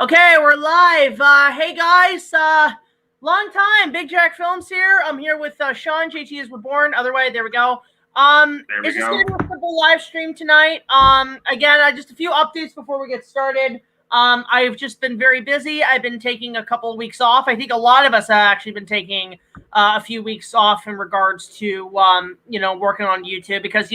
Okay, we're live. Hey guys, long time. BigJackFilms here. I'm here with Sean. JTIsReborn. Other way. There we go. It's just gonna be a simple live stream tonight. Again, just a few updates before we get started. I've just been very busy. I've been taking a couple of weeks off. I think a lot of us have actually been taking a few weeks off in regards to working on YouTube because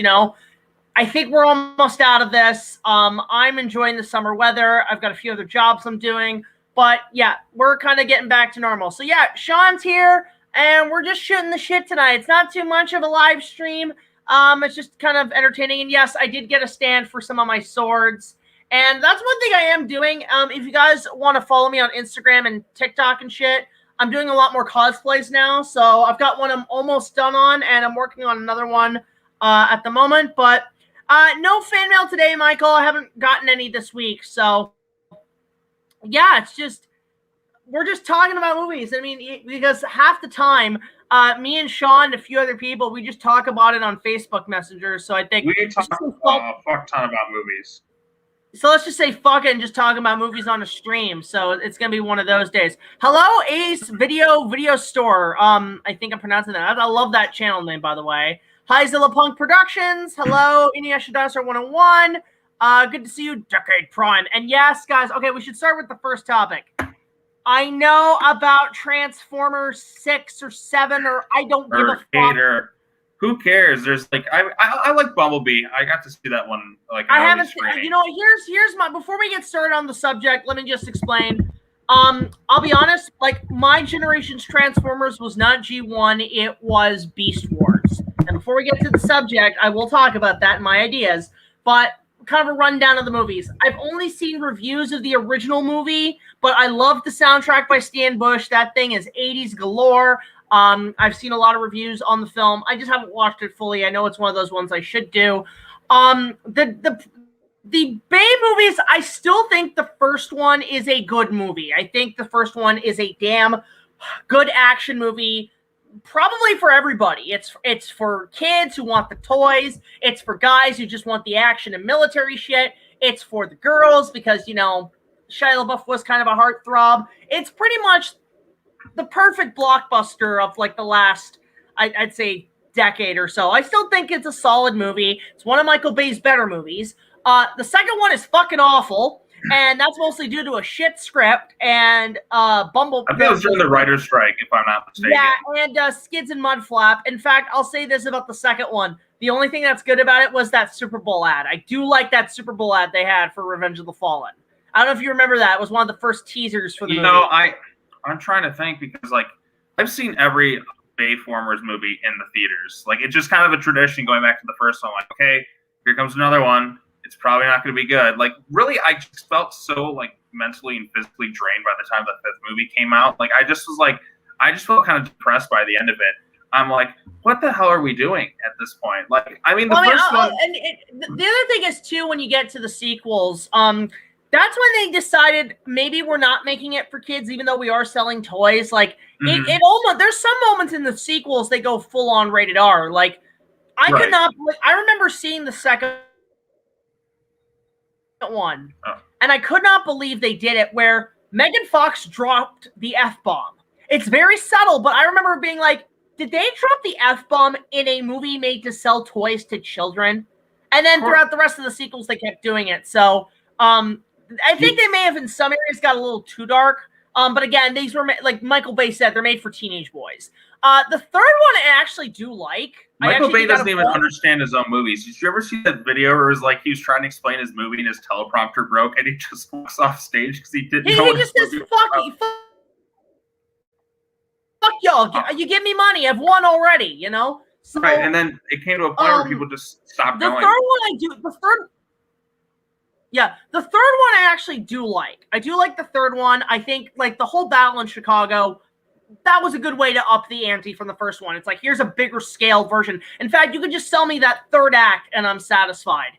I think we're almost out of this. I'm enjoying the summer weather. I've got a few other jobs I'm doing. But, yeah, we're kind of getting back to normal. So, yeah, Sean's here, and we're just shooting the shit tonight. It's not too much of a live stream. It's just kind of entertaining. And, yes, I did get a stand for some of my swords. And that's one thing I am doing. If you guys want to follow me on Instagram and TikTok and shit, I'm doing a lot more cosplays now. So I've got one I'm almost done on, and I'm working on another one at the moment. But no fan mail today, Michael. I haven't gotten any this week. So, yeah, we're just talking about movies. I mean, because half the time, me and Sean and a few other people, we just talk about it on Facebook Messenger. So I think we talk a fuck ton about movies. So let's just say fuck it and just talking about movies on a stream. So it's going to be one of those days. Hello, Ace Video Store. I think I'm pronouncing that. I love that channel name, by the way. Hi, Zilla Punk Productions. Hello, Inuyasha Dinosaur 101. Good to see you, Decade Prime. And yes, guys, okay, we should start with the first topic. I know about Transformers 6 or 7, or I don't give a fuck. Who cares? There's like I like Bumblebee. I got to see that one. Like I haven't. Here's my. Before we get started on the subject, let me just explain. I'll be honest. Like my generation's Transformers was not G1. It was Beast Wars. And before we get to the subject, I will talk about that and my ideas. But kind of a rundown of the movies. I've only seen reviews of the original movie, but I love the soundtrack by Stan Bush. That thing is 80s galore. I've seen a lot of reviews on the film. I just haven't watched it fully. I know it's one of those ones I should do. The Bay movies, I still think the first one is a good movie. I think the first one is a damn good action movie, probably for everybody. It's for kids who want the toys. It's for guys who just want the action and military shit. It's for the girls because, Shia LaBeouf was kind of a heartthrob. It's pretty much the perfect blockbuster of like the last, I'd say, decade or so. I still think it's a solid movie. It's one of Michael Bay's better movies. The second one is fucking awful, and that's mostly due to a shit script and Bumblebee. I think it was during the writer's strike, if I'm not mistaken. Yeah, and Skids and Mudflap. In fact, I'll say this about the second one. The only thing that's good about it was that Super Bowl ad. I do like that Super Bowl ad they had for Revenge of the Fallen. I don't know if you remember that. It was one of the first teasers for the movie. I'm trying to think because, like, I've seen every Bayformers movie in the theaters. Like, it's just kind of a tradition going back to the first one. Like, okay, here comes another one. It's probably not going to be good. Like, really, I just felt so, like, mentally and physically drained by the time the fifth movie came out. Like, I just felt kind of depressed by the end of it. I'm like, what the hell are we doing at this point? Like, I mean, the first one. And the other thing is, too, when you get to the sequels, that's when they decided maybe we're not making it for kids, even though we are selling toys. Like it almost, there's some moments in the sequels they go full on rated R. Like I could not. I remember seeing the second one, and I could not believe they did it. Where Megan Fox dropped the F-bomb. It's very subtle, but I remember being like, did they drop the F-bomb in a movie made to sell toys to children? And then throughout the rest of the sequels, they kept doing it. So. I think they may have in some areas got a little too dark. But again, these were, like Michael Bay said, they're made for teenage boys. The third one I actually do like. Michael Bay doesn't even understand his own movies. Did you ever see that video where it was like he was trying to explain his movie and his teleprompter broke and he just walks off stage because he didn't know he just says, fuck y'all. You give me money. I've won already, So, right, and then it came to a point where people just stopped going. The third one the third one I actually do like. I do like the third one. I think, like, the whole battle in Chicago, that was a good way to up the ante from the first one. It's like, here's a bigger scale version. In fact, you could just sell me that third act and I'm satisfied.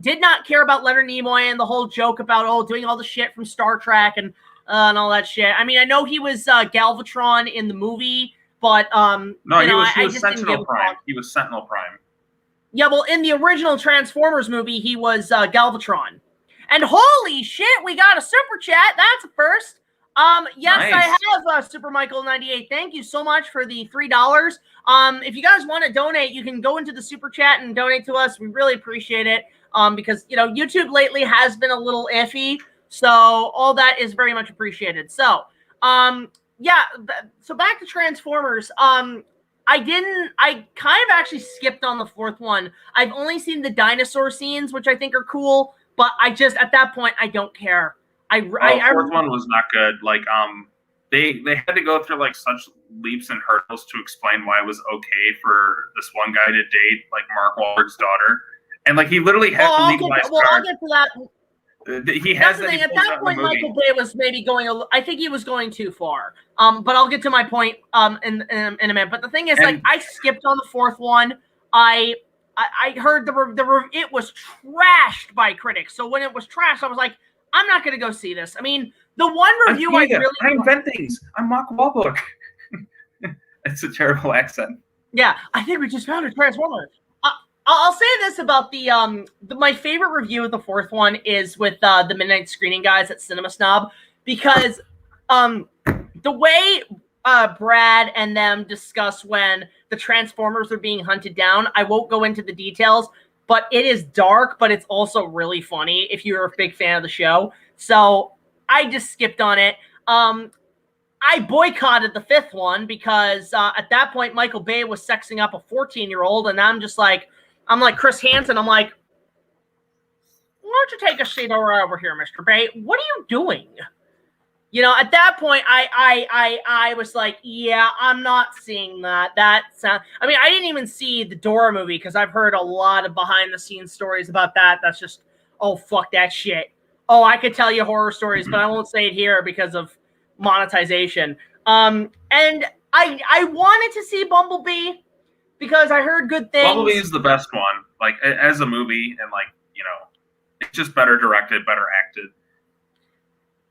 Did not care about Leonard Nimoy and the whole joke about, doing all the shit from Star Trek and all that shit. I mean, I know he was Galvatron in the movie, but no, he was Sentinel Prime. He was Sentinel Prime. Yeah, well, in the original Transformers movie, he was Galvatron. And holy shit, we got a super chat. That's a first. Yes, nice. I have Super Michael 98. Thank you so much for the $3. If you guys want to donate, you can go into the super chat and donate to us. We really appreciate it. Because YouTube lately has been a little iffy, so all that is very much appreciated. So, yeah. So back to Transformers. I kind of actually skipped on the fourth one. I've only seen the dinosaur scenes, which I think are cool, but I just at that point I don't care. Fourth one was not good. Like, they had to go through like such leaps and hurdles to explain why it was okay for this one guy to date like Mark Wahlberg's daughter, and like he literally had to legalize. I'll get to that. He has the thing. At that point, Michael Bay was maybe going. I think he was going too far. But I'll get to my point in a minute. But the thing is, like, I skipped on the fourth one. I heard it was trashed by critics. So when it was trashed, I was like, I'm not going to go see this. I mean, the one review I invent things. I'm Mark Wahlberg. It's a terrible accent. Yeah, I think we just found a Transformer. I'll say this about my favorite review of the fourth one is with the midnight screening guys at Cinema Snob, because the way Brad and them discuss when the Transformers are being hunted down, I won't go into the details, but it is dark, but it's also really funny if you're a big fan of the show. So I just skipped on it. I boycotted the fifth one because at that point, Michael Bay was sexing up a 14-year-old, and I'm like Chris Hansen. I'm like, why don't you take a seat over here, Mr. Bay? What are you doing? At that point, I was like, yeah, I'm not seeing that. I didn't even see the Dora movie because I've heard a lot of behind-the-scenes stories about that. That's just, oh, fuck that shit. Oh, I could tell you horror stories, but I won't say it here because of monetization. And I wanted to see Bumblebee because I heard good things. Bumblebee is the best one, like, as a movie, and, like, it's just better directed, better acted.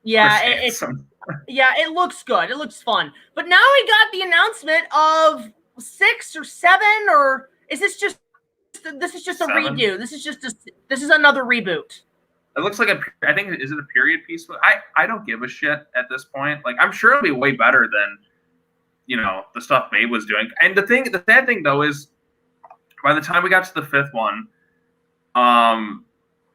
Yeah, it looks good. It looks fun. But now we got the announcement of 6 or 7, or is this just a redo? This is another reboot. It looks like I think, is it a period piece? I don't give a shit at this point. Like, I'm sure it'll be way better than, the stuff Babe was doing. And the sad thing though is, by the time we got to the fifth one,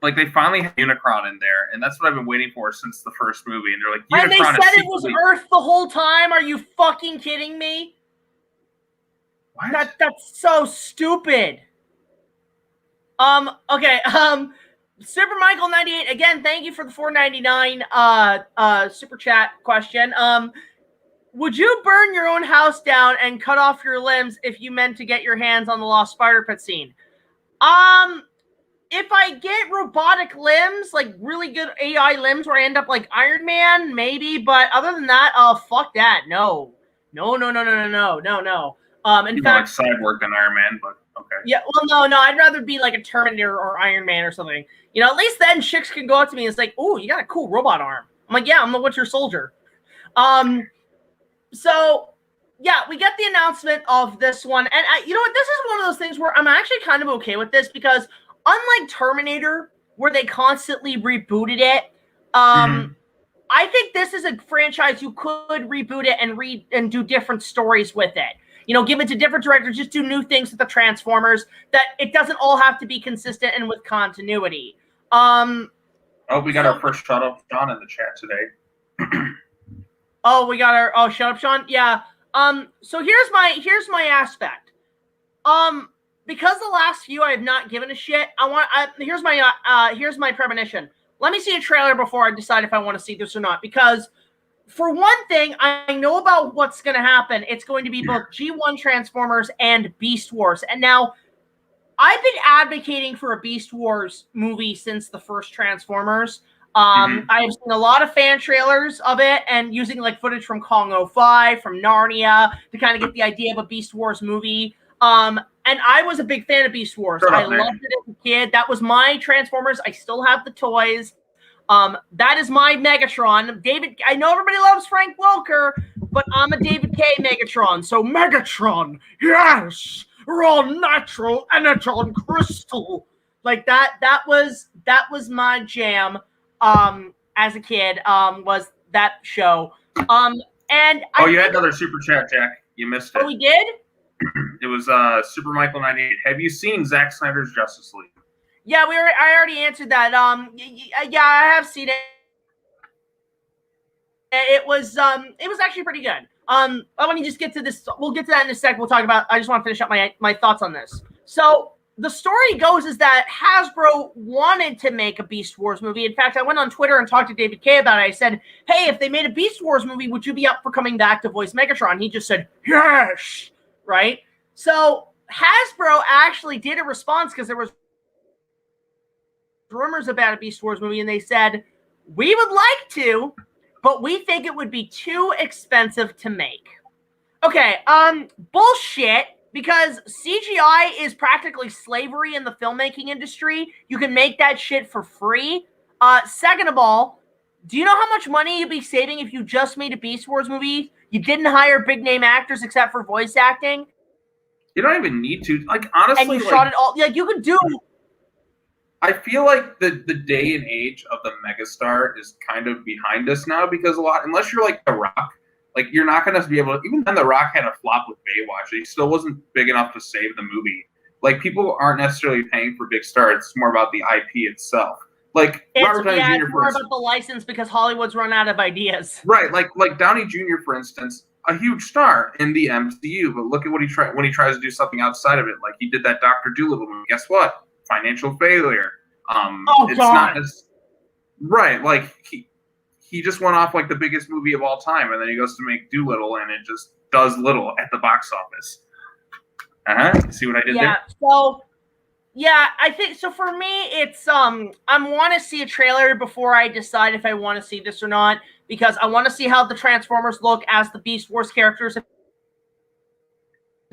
like, they finally had Unicron in there, and that's what I've been waiting for since the first movie. And they're like, Unicron, and they said it was Earth the whole time. Are you fucking kidding me? What? That's so stupid. Okay. Super Michael 98. Again, thank you for the $4.99 super chat question. Would you burn your own house down and cut off your limbs if you meant to get your hands on the Lost Spider Pit scene? If I get robotic limbs, like really good AI limbs where I end up like Iron Man, maybe. But other than that, fuck that. No. In fact, like Cyborg than Iron Man, but okay. Yeah, well, no. I'd rather be like a Terminator or Iron Man or something. At least then chicks can go up to me and it's like, "Ooh, you got a cool robot arm." I'm like, "Yeah, I'm the Winter Soldier." So yeah, we get the announcement of this one, and you know what? This is one of those things where I'm actually kind of okay with this because, unlike Terminator, where they constantly rebooted it, I think this is a franchise you could reboot it and do different stories with it. Give it to different directors, just do new things with the Transformers. That it doesn't all have to be consistent and with continuity. We got our first shot of Sean in the chat today. We got our shut up, Sean. Yeah. So here's my aspect. Because the last few I have not given a shit. Here's my premonition. Let me see a trailer before I decide if I want to see this or not. Because for one thing, I know about what's going to happen. It's going to be both G1 Transformers and Beast Wars. And now, I've been advocating for a Beast Wars movie since the first Transformers. I've seen a lot of fan trailers of it and using like footage from Kong 05, from Narnia to kind of get the idea of a Beast Wars movie. And I was a big fan of Beast Wars. I loved it as a kid. That was my Transformers. I still have the toys. That is my Megatron. David, I know everybody loves Frank Welker, but I'm a David K. Megatron. So Megatron, yes, raw natural energon crystal. Like that was my jam. as a kid was that show. And you had another super chat, Jack. You missed it. Oh, we did? It was Super Michael 98. Have you seen Zack Snyder's Justice League? Yeah, I already answered that. Yeah, I have seen it. It was actually pretty good. Let me just get to this. We'll get to that in a sec. We'll talk about. I just want to finish up my thoughts on this. So the story goes is that Hasbro wanted to make a Beast Wars movie. In fact, I went on Twitter and talked to David Kay about it. I said, "Hey, if they made a Beast Wars movie, would you be up for coming back to voice Megatron?" He just said, "Yes." Right. So Hasbro actually did a response because there was rumors about a Beast Wars movie, and they said, "We would like to, but we think it would be too expensive to make." Okay, bullshit, because CGI is practically slavery in the filmmaking industry. You can make that shit for free. Second of all, do you know how much money you'd be saving if you just made a Beast Wars movie? You didn't hire big name actors except for voice acting. You don't even need to. Like, honestly, and you shot it all. Like, you could do. I feel like the day and age of the megastar is kind of behind us now, because unless you're like The Rock, like, you're not going to be able to. Even then, The Rock had a flop with Baywatch. He still wasn't big enough to save the movie. Like, people aren't necessarily paying for big stars. It's more about the IP itself. Like, Robert Downey Jr. It's more about the license, because Hollywood's run out of ideas. Right, like Downey Jr., for instance, a huge star in the MCU, but look at what he tried when he tries to do something outside of it. Like, he did that Dr. Dolittle movie. Guess what? Financial failure. It's God. not as right. Like, he just went off like the biggest movie of all time, and then he goes to make Dolittle, and it just does little at the box office. See what I did there? Yeah. So. Yeah, I think so. For me, it's I want to see a trailer before I decide if I want to see this or not, because I want to see how the Transformers look as the Beast Wars characters, if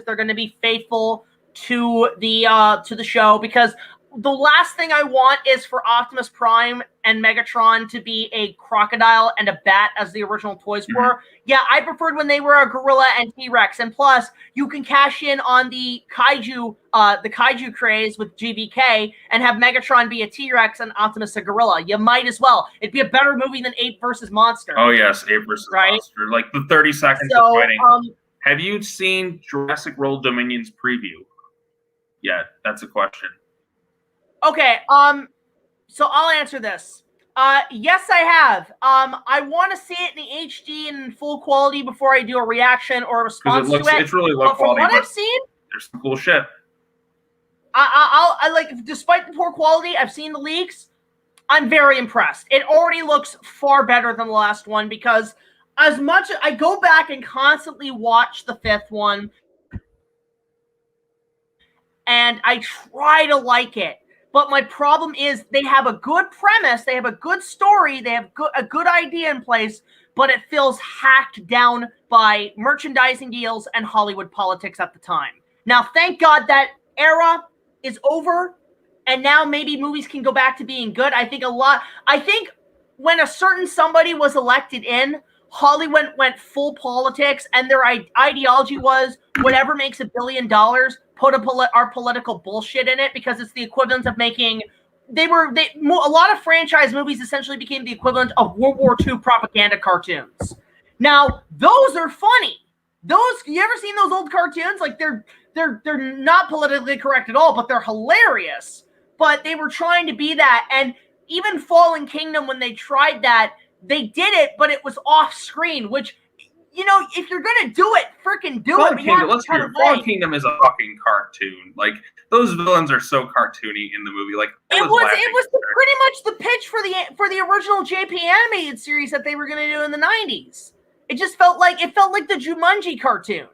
they're going to be faithful to the show. Because the last thing I want is for Optimus Prime and Megatron to be a crocodile and a bat as the original toys were. Yeah, I preferred when they were a gorilla and T-Rex. And plus, you can cash in on the kaiju craze with GBK and have Megatron be a T-Rex and Optimus a gorilla. You might as well. It'd be a better movie than Ape versus Monster. Oh yes, Ape versus Monster. Like the 30 seconds of fighting. Have you seen Jurassic World Dominion's preview yet? That's a question. Okay, so I'll answer this. Yes, I have. I want to see it in the HD and in full quality before I do a reaction or a response to it. It's really low quality. From what I've seen, there's some cool shit. I like, despite the poor quality, I've seen the leaks. I'm very impressed. It already looks far better than the last one, because as much I go back and constantly watch the fifth one, and I try to like it. But my problem is they have a good premise, they have a good story, they have a good idea in place, but it feels hacked down by merchandising deals and Hollywood politics at the time. Now, thank God that era is over, and now maybe movies can go back to being good. I think when a certain somebody was elected in, Hollywood went full politics, and their ideology was whatever makes $1 billion, put our political bullshit in it, because it's the equivalent of making. A lot of franchise movies essentially became the equivalent of World War II propaganda cartoons. Now, those are funny. You ever seen those old cartoons? Like, they're not politically correct at all, but they're hilarious. But they were trying to be that, and even Fallen Kingdom, when they tried that, they did it, but it was off screen, which, you know, if you're gonna do it, freaking do it. Fallen Kingdom is a fucking cartoon. Like, those villains are so cartoony in the movie. Like, it was pretty much the pitch for the original JP animated series that they were gonna do in the 90s. It just felt like the Jumanji cartoon.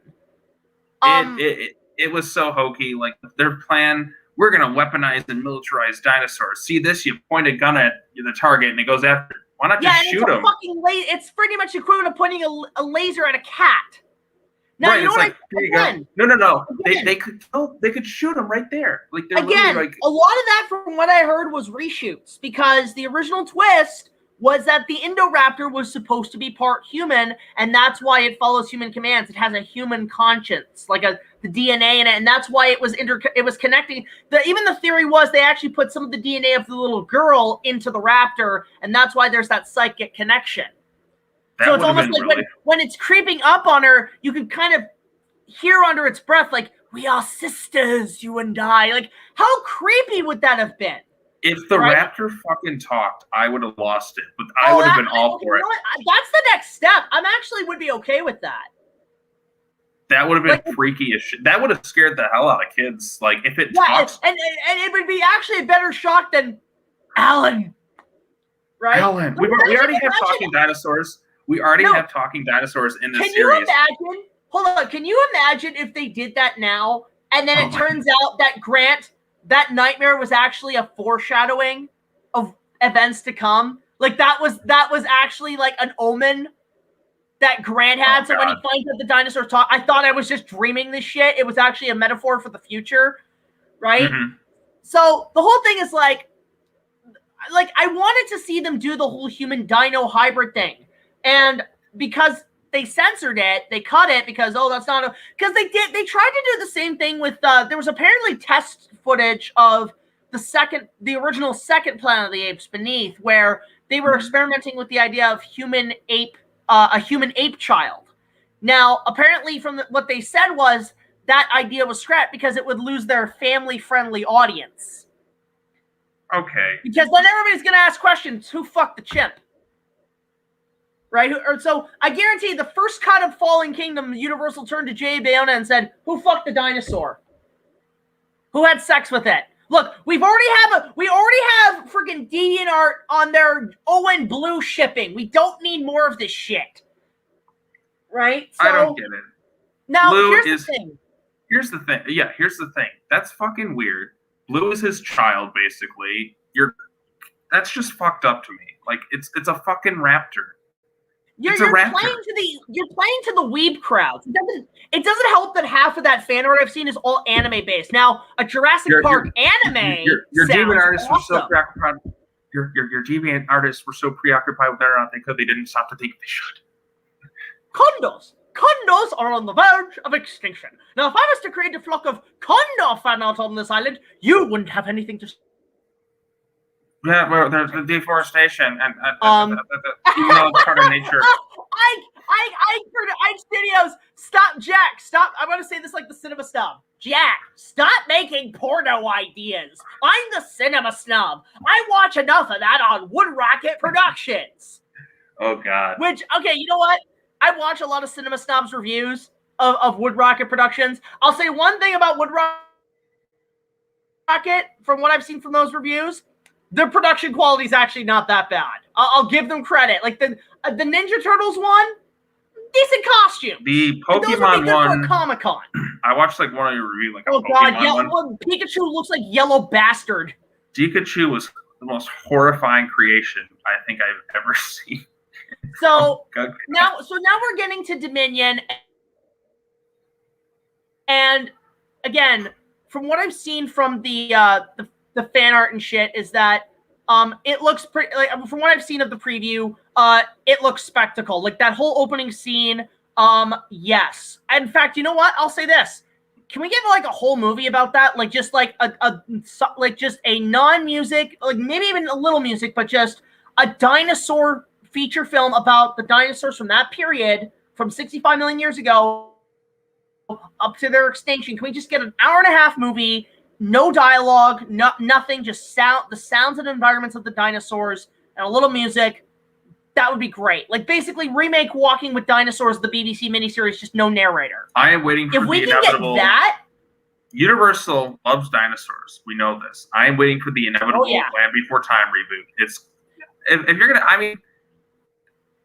It was so hokey. Like, their plan, we're gonna weaponize and militarize dinosaurs. See this? You point a gun at the target and it goes after. Why not just shoot him? It's pretty much equivalent of pointing a laser at a cat. Now, right, you know what? No. They could shoot him right there. Like, they're again, like, a lot of that, from what I heard, was reshoots, because the original twist was that the Indoraptor was supposed to be part human, and that's why it follows human commands. It has a human conscience, like the DNA in it, and that's why it was connecting. Even the theory was they actually put some of the DNA of the little girl into the raptor, and that's why there's that psychic connection. So it's almost like when it's creeping up on her, you can kind of hear under its breath, like, "We are sisters, you and I." Like, how creepy would that have been? If the raptor fucking talked, I would have lost it, but I would have been all for it. That's the next step. Would be okay with that. That would have been freaky as shit. That would have scared the hell out of kids. Like, if it talks. And it would be actually a better shock than Alan. Right? Alan. We already have talking dinosaurs. We already have talking dinosaurs in this series. Can you imagine? Hold on. Can you imagine if they did that now, and then it turns out that that nightmare was actually a foreshadowing of events to come? Like, that was actually like an omen that Grant had. So when he finds out the dinosaurs talk, I thought I was just dreaming this shit. It was actually a metaphor for the future, right? Mm-hmm. So the whole thing is like I wanted to see them do the whole human dino hybrid thing. And because they censored it, they cut it because, that's not because they tried to do the same thing with, there was apparently test footage of the original second Planet of the Apes Beneath, where they were experimenting with the idea of a human ape child. Now, apparently from what they said was that idea was scrapped because it would lose their family-friendly audience. Okay. Because then everybody's going to ask questions, who fucked the chimp? Right? So I guarantee the first cut of Fallen Kingdom, Universal turned to Jay Bayona and said, who fucked the dinosaur? Who had sex with it? Look, we already have freaking DeviantArt on their Owen Blue shipping. We don't need more of this shit. Right? So, I don't get it. Now, here's the thing. Here's the thing. Yeah, here's the thing. That's fucking weird. Blue is his child, basically. That's just fucked up to me. Like, it's a fucking raptor. You're playing to the weeb crowds. It doesn't help that half of that fan art I've seen is all anime based. Now, a Jurassic Park anime. Your deviant artists were so preoccupied. Your deviant artists were so preoccupied with whether or not they didn't stop to think they should. Condors are on the verge of extinction. Now, if I was to create a flock of condor fan art on this island, you wouldn't have anything to. Yeah, well, there's the deforestation and you know, it's part of nature. I Studios, stop. I want to say this like the cinema snob. Jack, stop making porno ideas. I'm the cinema snob. I watch enough of that on Wood Rocket Productions. Oh, God. Which, okay, you know what? I watch a lot of cinema snobs reviews of Wood Rocket Productions. I'll say one thing about Wood Rocket, from what I've seen from those reviews. Their production quality is actually not that bad. I'll give them credit. Like the Ninja Turtles one, decent costume. The Pokemon one, for Comic-Con. I watched like one of your reviews, like a Pokemon one. Pikachu looks like yellow bastard. Pikachu was the most horrifying creation I think I've ever seen. So now we're getting to Dominion, and again, from what I've seen from the fan art and shit is that it looks pretty, like, from what I've seen of the preview, it looks spectacle. Like that whole opening scene, yes. In fact, you know what? I'll say this. Can we get like a whole movie about that? Like just like just a non-music, like maybe even a little music, but just a dinosaur feature film about the dinosaurs from that period, from 65 million years ago up to their extinction. Can we just get an hour-and-a-half movie? No dialogue, nothing, just the sounds and environments of the dinosaurs and a little music. That would be great. Like basically remake Walking with Dinosaurs, the BBC miniseries, just no narrator. I am waiting for the inevitable. Get that, Universal loves dinosaurs. We know this. I am waiting for the inevitable Land Before Time reboot. It's if you're gonna, I mean,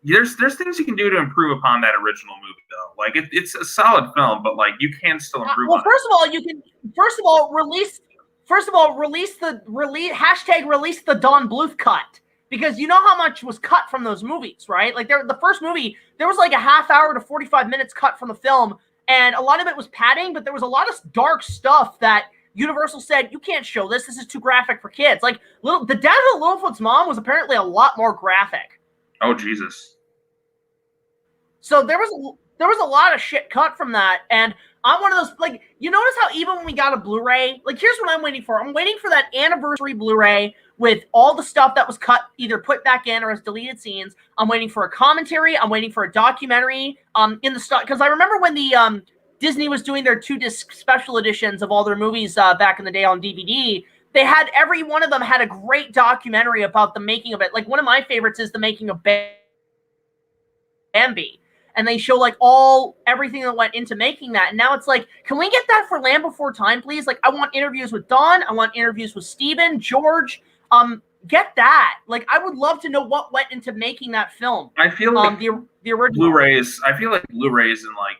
there's things you can do to improve upon that original movie though. Like it's a solid film, but like you can still improve. Well, first of all, release the Don Bluth cut, because you know how much was cut from those movies, right? Like the first movie, there was like a half hour to 45 minutes cut from the film, and a lot of it was padding, but there was a lot of dark stuff that Universal said, you can't show this. This is too graphic for kids. Like the death of Littlefoot's mom was apparently a lot more graphic. Oh Jesus! So there was there was a lot of shit cut from that, and I'm one of those, like, you notice how even when we got a Blu-ray, like, here's what I'm waiting for. I'm waiting for that anniversary Blu-ray with all the stuff that was cut, either put back in or as deleted scenes. I'm waiting for a commentary. I'm waiting for a documentary in the stuff, because I remember when the Disney was doing their 2-disc special editions of all their movies back in the day on DVD. They had, every one of them had a great documentary about the making of it. Like, one of my favorites is the making of Bambi. And they show, like, everything that went into making that. And now it's like, can we get that for Land Before Time, please? Like, I want interviews with Don. I want interviews with Steven, George. Get that. Like, I would love to know what went into making that film. I feel like the original Blu-rays, I feel like Blu-rays and, like,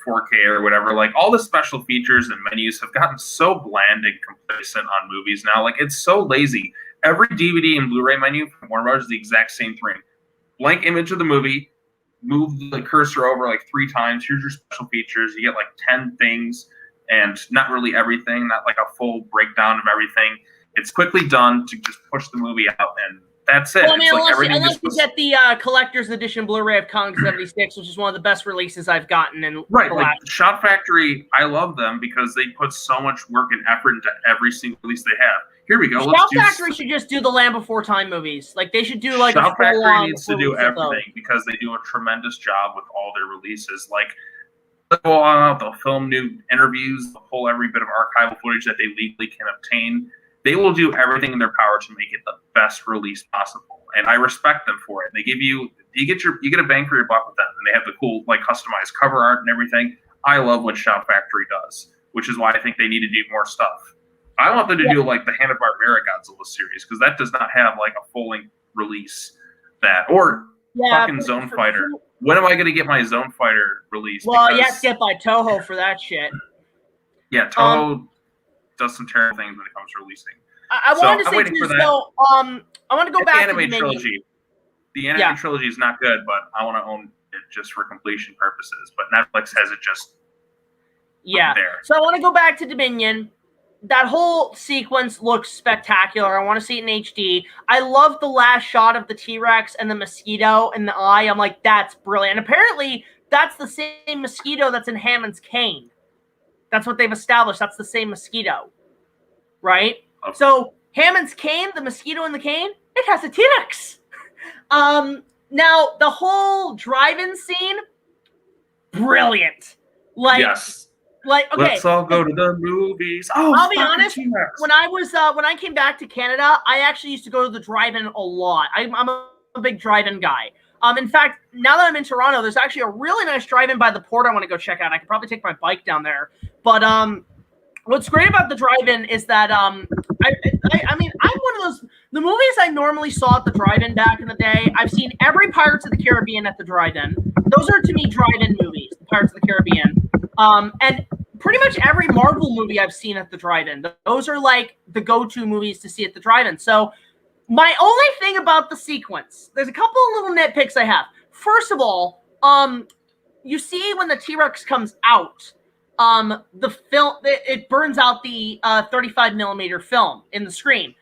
4K or whatever, like, all the special features and menus have gotten so bland and complacent on movies now. Like, it's so lazy. Every DVD and Blu-ray menu from Warner Bros. Is the exact same thing. Blank image of the movie, move the cursor over like 3 times. Here's your special features. You get like 10 things and not really everything, not like a full breakdown of everything. It's quickly done to just push the movie out, and that's it. Well, I mean, it's unless you get the collector's edition Blu-ray of Kong 76, which is one of the best releases I've gotten in right. Like Shot Factory, I love them because they put so much work and effort into every single release they have. Here we go. Shot Factory should just do the Land Before Time movies. Like, they should do like Shot Factory needs to do everything because they do a tremendous job with all their releases. Like, they'll go out, they'll film new interviews, they'll pull every bit of archival footage that they legally can obtain. They will do everything in their power to make it the best release possible, and I respect them for it. They give you get a bang for your buck with them, and they have the cool, like, customized cover art and everything. I love what Shot Factory does, which is why I think they need to do more stuff. I want them to do like the Hanna-Barbera Godzilla series, because that does not have like a full-length release. Fucking Zone Fighter. When am I going to get my Zone Fighter release? Well, you have to get by Toho for that shit. Yeah, Toho does some terrible things when it comes to releasing. I wanted to say too, so I want to go back to the anime trilogy. The anime trilogy is not good, but I want to own it just for completion purposes. But Netflix has it just there. So I want to go back to Dominion. That whole sequence looks spectacular. I want to see it in HD. I love the last shot of the T-Rex and the mosquito in the eye. I'm like, that's brilliant. And apparently, that's the same mosquito that's in Hammond's cane. That's what they've established. That's the same mosquito. Right? Okay. So, Hammond's cane, the mosquito in the cane, it has a T-Rex. Now, the whole drive-in scene, brilliant. Like, yes. Like, okay, let's all go to the movies. Oh, I'll be honest. When I came back to Canada, I actually used to go to the drive-in a lot. I'm a big drive-in guy. In fact, now that I'm in Toronto, there's actually a really nice drive-in by the port I want to go check out. I could probably take my bike down there. But what's great about the drive-in is that I mean, I'm one of those, the movies I normally saw at the drive-in back in the day. I've seen every Pirates of the Caribbean at the drive-in. Those are, to me, drive-in movies, the Pirates of the Caribbean. And pretty much every Marvel movie I've seen at the drive-in. Those are like the go-to movies to see at the drive-in. So my only thing about the sequence, there's a couple of little nitpicks I have. First of all, you see when the T-Rex comes out, the film, it burns out the 35 millimeter film in the screen.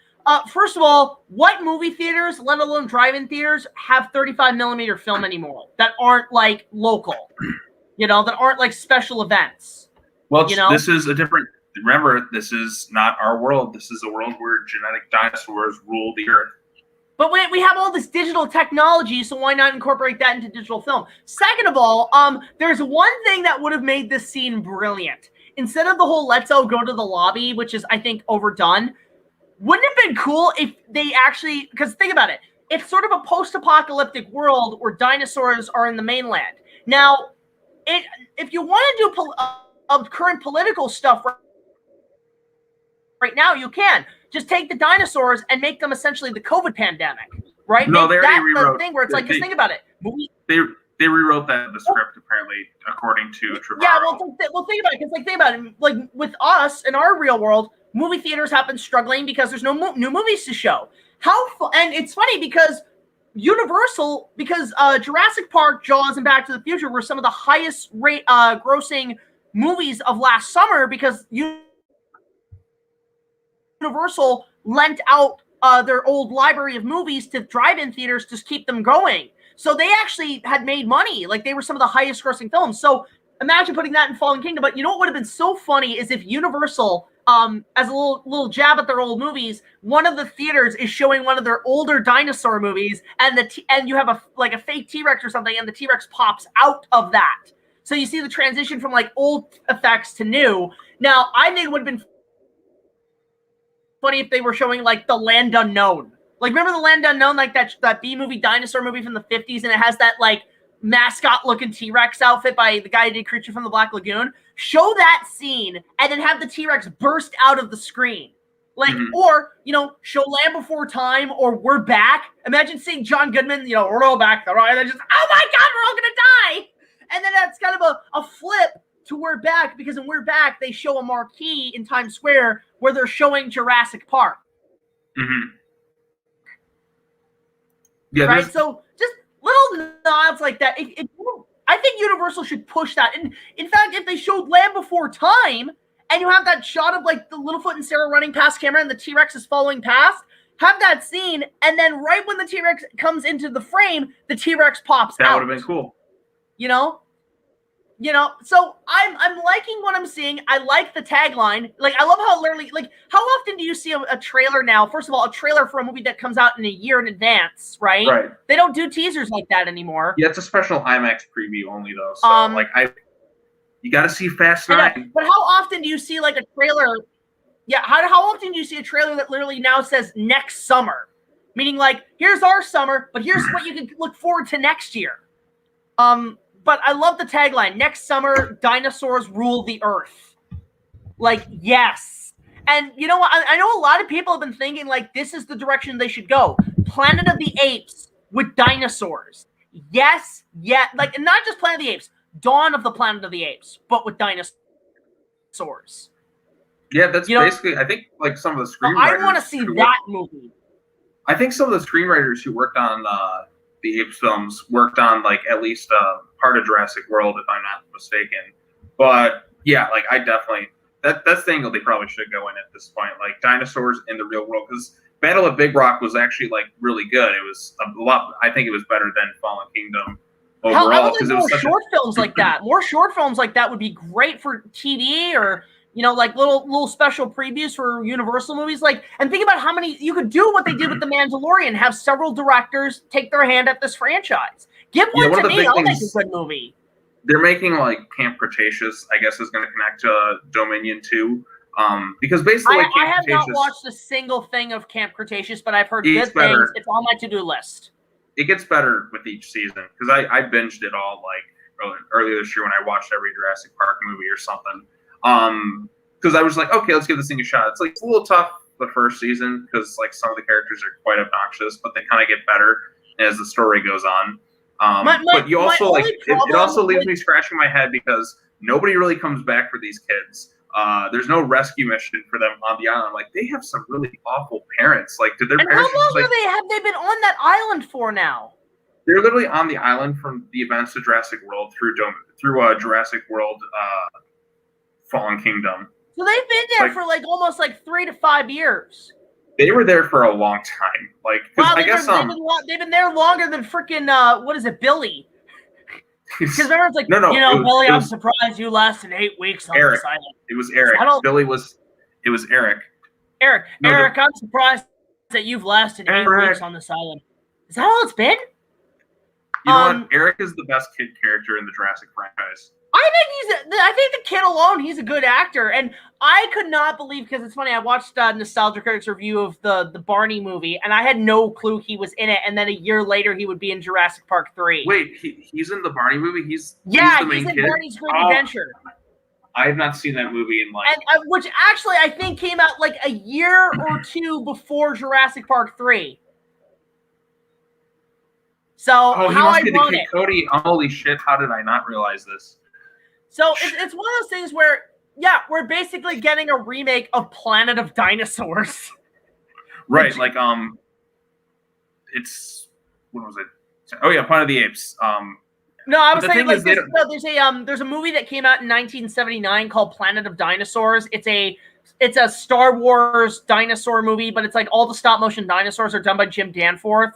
First of all, what movie theaters, let alone drive-in theaters, have 35 millimeter film anymore that aren't like local, that aren't like special events? Well, this is a different, remember, this is not our world. This is a world where genetic dinosaurs rule the earth. But we have all this digital technology, so why not incorporate that into digital film? Second of all, there's one thing that would have made this scene brilliant. Instead of the whole let's all go to the lobby, which is, I think, overdone, wouldn't it have been cool if they actually, because think about it, it's sort of a post-apocalyptic world where dinosaurs are in the mainland. Now, if you want to do of current political stuff right now, you can just take the dinosaurs and make them essentially the COVID pandemic, right? No, they already rewrote the thing where it's like, because think about it. They rewrote that in the script, apparently, according to Trevorrow. Yeah, well, think about it. Because, think about it. Like, with us in our real world, movie theaters have been struggling because there's no new movies to show. And it's funny because Universal, because Jurassic Park, Jaws, and Back to the Future were some of the highest rate grossing movies of last summer because Universal lent out their old library of movies to drive-in theaters to keep them going. So they actually had made money. Like, they were some of the highest grossing films. So imagine putting that in Fallen Kingdom. But you know what would have been so funny is if Universal, as a little jab at their old movies, one of the theaters is showing one of their older dinosaur movies, and and you have a fake T-Rex or something, and the T-Rex pops out of that. So you see the transition from like old effects to new. Now, I think it would have been funny if they were showing like The Land Unknown. Like, remember The Land Unknown, like that B-movie dinosaur movie from the 50s, and it has that like mascot-looking T-Rex outfit by the guy who did Creature from the Black Lagoon? Show that scene and then have the T-Rex burst out of the screen. Like, or, show Land Before Time or We're Back. Imagine seeing John Goodman, we're all back. And then just, oh my God, we're all going to die. And then that's kind of a flip to We're Back, because in We're Back, they show a marquee in Times Square where they're showing Jurassic Park. Yeah, right? So just little nods like that. I think Universal should push that. And in fact, if they showed Land Before Time and you have that shot of like the Littlefoot and Sarah running past camera and the T-Rex is following past, have that scene, and then right when the T-Rex comes into the frame, the T-Rex pops out. That would have been cool. So I'm liking what I'm seeing. I like the tagline. Like, I love how literally, like, how often do you see a trailer now? First of all, a trailer for a movie that comes out in a year in advance, right? Right. They don't do teasers like that anymore. Yeah, it's a special IMAX preview only, though. So, you got to see Fast 9. But how often do you see like a trailer? Yeah, how often do you see a trailer that literally now says next summer? Meaning, like, here's our summer, but here's what you can look forward to next year. But I love the tagline, next summer, dinosaurs rule the earth. Like, yes. And you know what? I know a lot of people have been thinking, like, this is the direction they should go. Planet of the Apes with dinosaurs. Yes, yeah. Like, and not just Planet of the Apes. Dawn of the Planet of the Apes, but with dinosaurs. Yeah, that's basically, I think, like, some of the screenwriters. I want to see that movie. I think some of the screenwriters who worked on the Apes films worked on, like, at least part of Jurassic World, if I'm not mistaken. But yeah, like, I definitely that's the angle they probably should go in at this point, like dinosaurs in the real world, because Battle at Big Rock was actually like really good. It was a lot. I think it was better than Fallen Kingdom overall, because it was more short films like that. More short films like that would be great for TV, or like little special previews for Universal movies. Like, and think about how many you could do what they did with The Mandalorian. Have several directors take their hand at this franchise. Give one to me. I'll make a good movie. They're making like Camp Cretaceous, I guess, is going to connect to Dominion 2. Because basically, I have not watched a single thing of Camp Cretaceous, but I've heard good things. It's on my to-do list. It gets better with each season, because I binged it all like earlier this year when I watched every Jurassic Park movie or something. Because I was like, okay, let's give this thing a shot. It's like it's a little tough the first season because like some of the characters are quite obnoxious, but they kind of get better as the story goes on. But you also like it also leaves me scratching my head because nobody really comes back for these kids. There's no rescue mission for them on the island. Like, they have some really awful parents. Like, did their parents? How long have they been on that island for now? They're literally on the island from the events of Jurassic World through Jurassic World, Fallen Kingdom. So they've been there for like almost like 3 to 5 years. They were there for a long time. Like, wow, they've been there longer than freaking what is it, Billy? Because remember, it's like, Billy, I'm surprised you lasted 8 weeks on this island. It was Eric. It was Eric. Eric, I'm surprised that you've lasted 8 weeks on this island. Is that all it's been? You know what? Eric is the best kid character in the Jurassic franchise. I think the kid alone, he's a good actor. And I could not believe, because it's funny, I watched Nostalgia Critic's review of the Barney movie, and I had no clue he was in it. And then a year later, he would be in Jurassic Park 3. Wait, he's in the Barney movie? He's the main kid? Barney's Great Adventure. I have not seen that movie in like... which actually I think came out like a year or two before Jurassic Park 3. So, how ironic. Cody, holy shit, how did I not realize this? So it's one of those things where, yeah, we're basically getting a remake of Planet of Dinosaurs. Right, like it's what was it? Oh yeah, Planet of the Apes. No, I was saying like there's a movie that came out in 1979 called Planet of Dinosaurs. It's a Star Wars dinosaur movie, but it's like all the stop motion dinosaurs are done by Jim Danforth.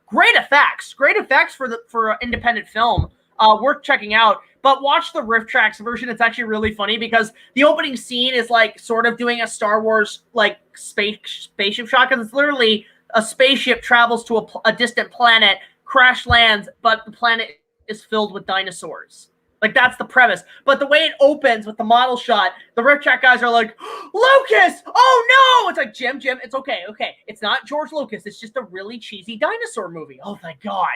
Great effects for an independent film. Worth checking out. But watch the riff tracks version. It's actually really funny because the opening scene is like sort of doing a Star Wars like spaceship shot, because it's literally a spaceship travels to a distant planet, crash lands, but the planet is filled with dinosaurs. Like, that's the premise. But the way it opens with the model shot, the riff track guys are like, Lucas! Oh no! It's like, Jim, it's okay. It's not George Lucas. It's just a really cheesy dinosaur movie. Oh, thank God.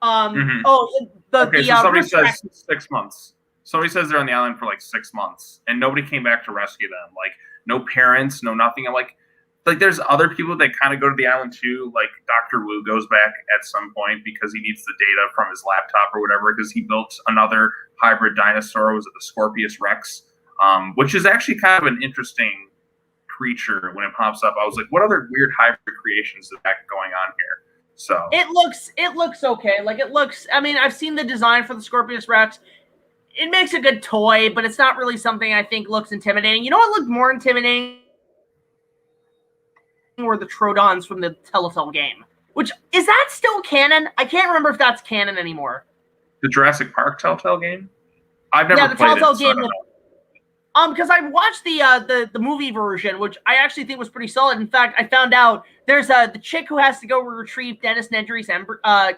So somebody says 6 months. Somebody says they're on the island for like 6 months, and nobody came back to rescue them. Like, no parents, no nothing. I'm like there's other people that kind of go to the island too. Like, Dr. Wu goes back at some point because he needs the data from his laptop or whatever, because he built another hybrid dinosaur. Was it the Scorpius Rex? Which is actually kind of an interesting creature when it pops up. I was like, what other weird hybrid creations is that going on here? So it looks okay. Like, it looks, I mean, I've seen the design for the Scorpius Rex. It makes a good toy, but it's not really something I think looks intimidating. You know what looked more intimidating? Were the Troodons from the Telltale game. Which, is that still canon? I can't remember if that's canon anymore. The Jurassic Park Telltale game? I've never played it. Telltale game. Because I watched the movie version, which I actually think was pretty solid. In fact, I found out there's the chick who has to go retrieve Dennis Nedry's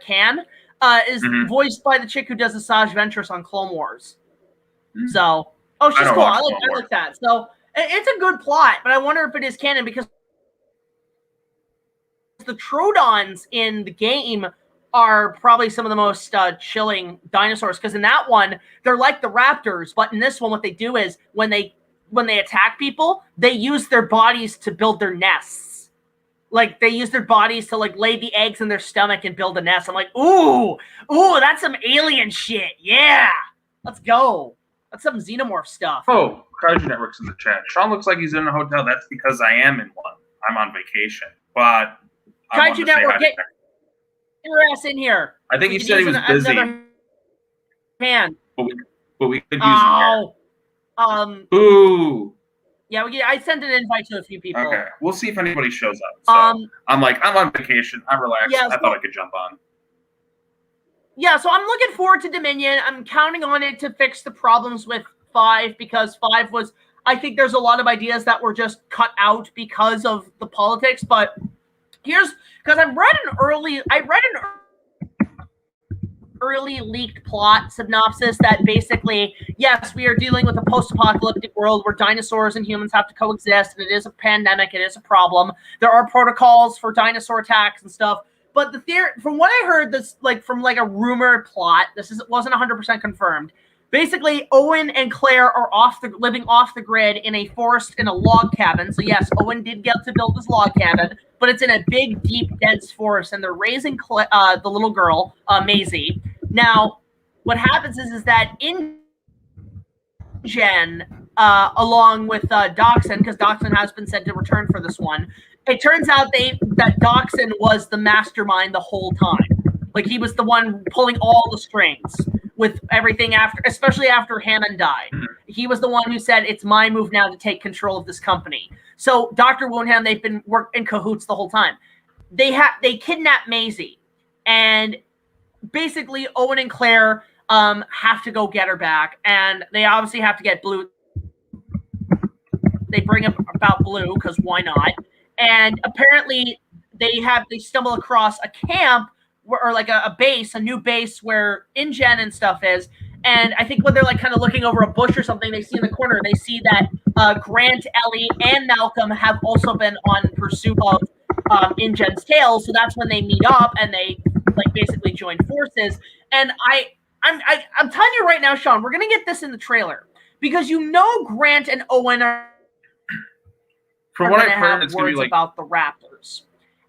can is voiced by the chick who does Asajj Ventress on Clone Wars. So, she's cool. I like that. So it's a good plot, but I wonder if it is canon, because the Troodons in the game are probably some of the most chilling dinosaurs, because in that one they're like the raptors, but in this one what they do is when they attack people, they use their bodies to build their nests. Like, they use their bodies to like lay the eggs in their stomach and build a nest. I'm like, ooh, that's some alien shit. Yeah, let's go. That's some xenomorph stuff. Oh, Kaiju Network's in the chat. Sean looks like he's in a hotel. That's because I am in one. I'm on vacation, but Kaiju Network, get your ass in here. I think he said he was busy. Hand. But we could use him here. Ooh. Yeah, I sent an invite to a few people. Okay, we'll see if anybody shows up. So I'm on vacation. I'm relaxed. I thought I could jump on. Yeah, so I'm looking forward to Dominion. I'm counting on it to fix the problems with 5, because 5 was, I think there's a lot of ideas that were just cut out because of the politics, but because I read an early leaked plot synopsis that basically, yes, we are dealing with a post-apocalyptic world where dinosaurs and humans have to coexist, and it is a pandemic, it is a problem. There are protocols for dinosaur attacks and stuff. But the theory, from what I heard, this from a rumored plot, wasn't 100% confirmed. Basically, Owen and Claire are living off the grid in a forest in a log cabin. So yes, Owen did get to build his log cabin, but it's in a big, deep, dense forest, and they're raising the little girl, Maisie. Now, what happens is that InGen, along with Dachshund, because Dachshund has been said to return for this one, it turns out that Dachshund was the mastermind the whole time. Like, he was the one pulling all the strings with everything especially after Hammond died. He was the one who said, it's my move now to take control of this company. So Dr. Woonham, they've been in cahoots the whole time. They kidnap Maisie, and basically Owen and Claire have to go get her back, and they obviously have to get Blue. They bring up about Blue, because why not? And apparently they stumble across a camp or like a base, a new base where InGen and stuff is. And I think when they're kind of looking over a bush or something, they see in the corner, they see that Grant, Ellie, and Malcolm have also been on pursuit of InGen's tail. So that's when they meet up and they basically join forces. And I'm telling you right now, Sean, we're gonna get this in the trailer, because Grant and Owen are. From what I've heard, it's going to be about the Raptors.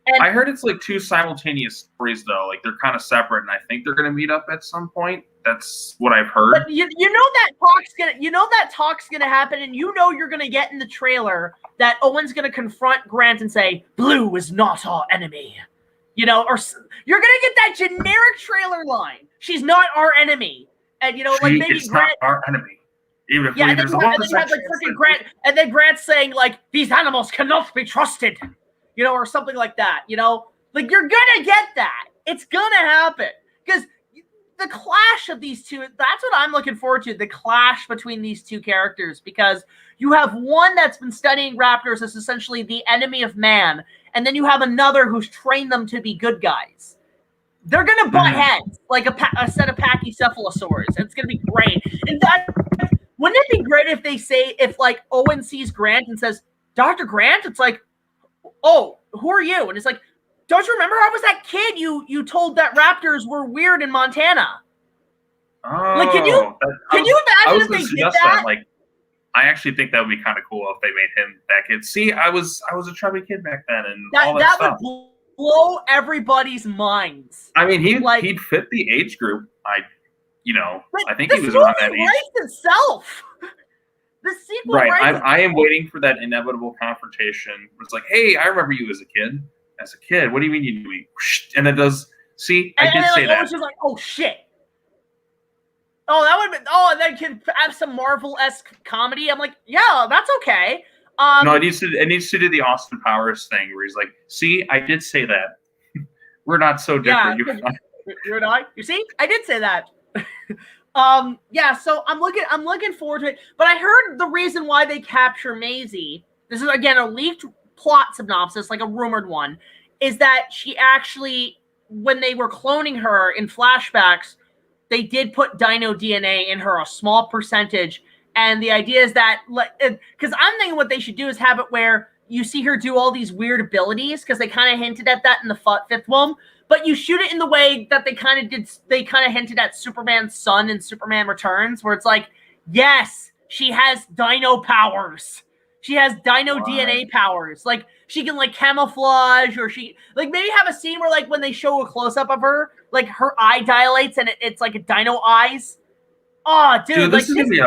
And I heard it's two simultaneous stories, though. They're kind of separate, and I think they're going to meet up at some point. That's what I've heard. But you know that talk's gonna happen, and you're gonna get in the trailer that Owen's gonna confront Grant and say, "Blue is not our enemy," or you're gonna get that generic trailer line. She's not our enemy, and maybe it's Grant not our enemy. Even if and then Grant, and then Grant's saying these animals cannot be trusted, or something like that. You're gonna get that. It's gonna happen because the clash of these two, that's what I'm looking forward to, the clash between these two characters, because you have one that's been studying raptors as essentially the enemy of man, and then you have another who's trained them to be good guys. They're going to butt heads like a set of pachycephalosaurs. It's going to be great. In fact, wouldn't it be great if they say, if like Owen sees Grant and says, Dr. Grant? It's like, oh, who are you? And it's like, don't you remember I was that kid you told that raptors were weird in Montana? Oh, like, can you imagine if they did that? Like, I actually think that would be kind of cool if they made him that kid. See, I was a chubby kid back then, and all that stuff. Would blow everybody's minds. I mean, he'd fit the age group. I think he was around that age. Writes itself. The sequel, right? I am waiting for that inevitable confrontation. It's like, hey, I remember you as a kid. As a kid, what do you mean you knew me? And it does. See, I did say that. I was just like, oh shit. Oh, that would have been. Oh, and then can have some Marvel-esque comedy. I'm like, yeah, that's okay. No, it needs to do the Austin Powers thing where he's like, see, I did say that. We're not so different. Yeah, you and I. You see, I did say that. Yeah. So I'm looking forward to it. But I heard the reason why they capture Maisie. This is again a leaked plot synopsis, like a rumored one, is that she actually, when they were cloning her in flashbacks, they did put dino DNA in her, a small percentage. And the idea is that, because I'm thinking what they should do is have it where you see her do all these weird abilities, because they kind of hinted at that in the fifth one, but you shoot it in the way that they kind of hinted at Superman's son in Superman Returns, where it's like, yes, she has dino powers. She has dino DNA powers. Like, she can, like, camouflage, or she, like, maybe have a scene where, like, when they show a close-up of her, like, her eye dilates and it's like a dino eyes. Oh, dude, like, this is gonna be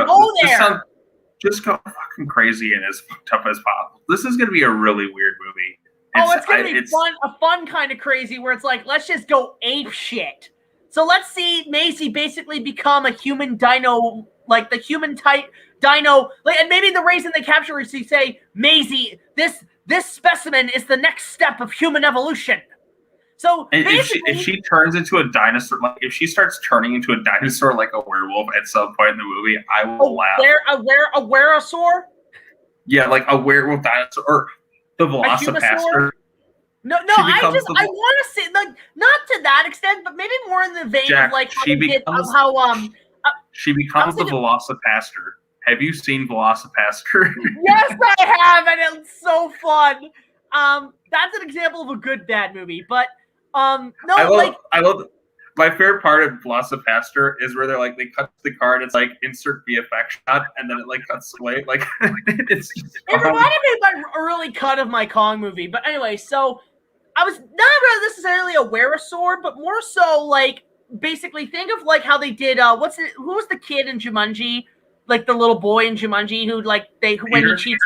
just go fucking crazy and as fucked up as possible. This is going to be a really weird movie. It's going to be a fun kind of crazy where it's like, let's just go ape shit. So let's see Maisie basically become a human dino, like the human type dino, like, and maybe the reason they capture is to say, Maisie, this specimen is the next step of human evolution. So if she turns into a dinosaur, like if she starts turning into a dinosaur like a werewolf at some point in the movie, I will laugh. A weresaur? Yeah, like a werewolf dinosaur, or the Velocipaster. No, I want to say, like, not to that extent, but maybe more in the vein of like how she becomes the Velocipaster. Have you seen Velocipaster? Yes, I have, and it's so fun. That's an example of a good bad movie, but I love my favorite part of Velocipaster is where they're like, they cut the card, it's like insert VFX shot, and then it like cuts away. Like it reminded me of my early cut of my Kong movie. But anyway, so I was not really necessarily a weresaur, but more so like basically think of like how they did who was the kid in Jumanji? Like the little boy in Jumanji who like when he cheats.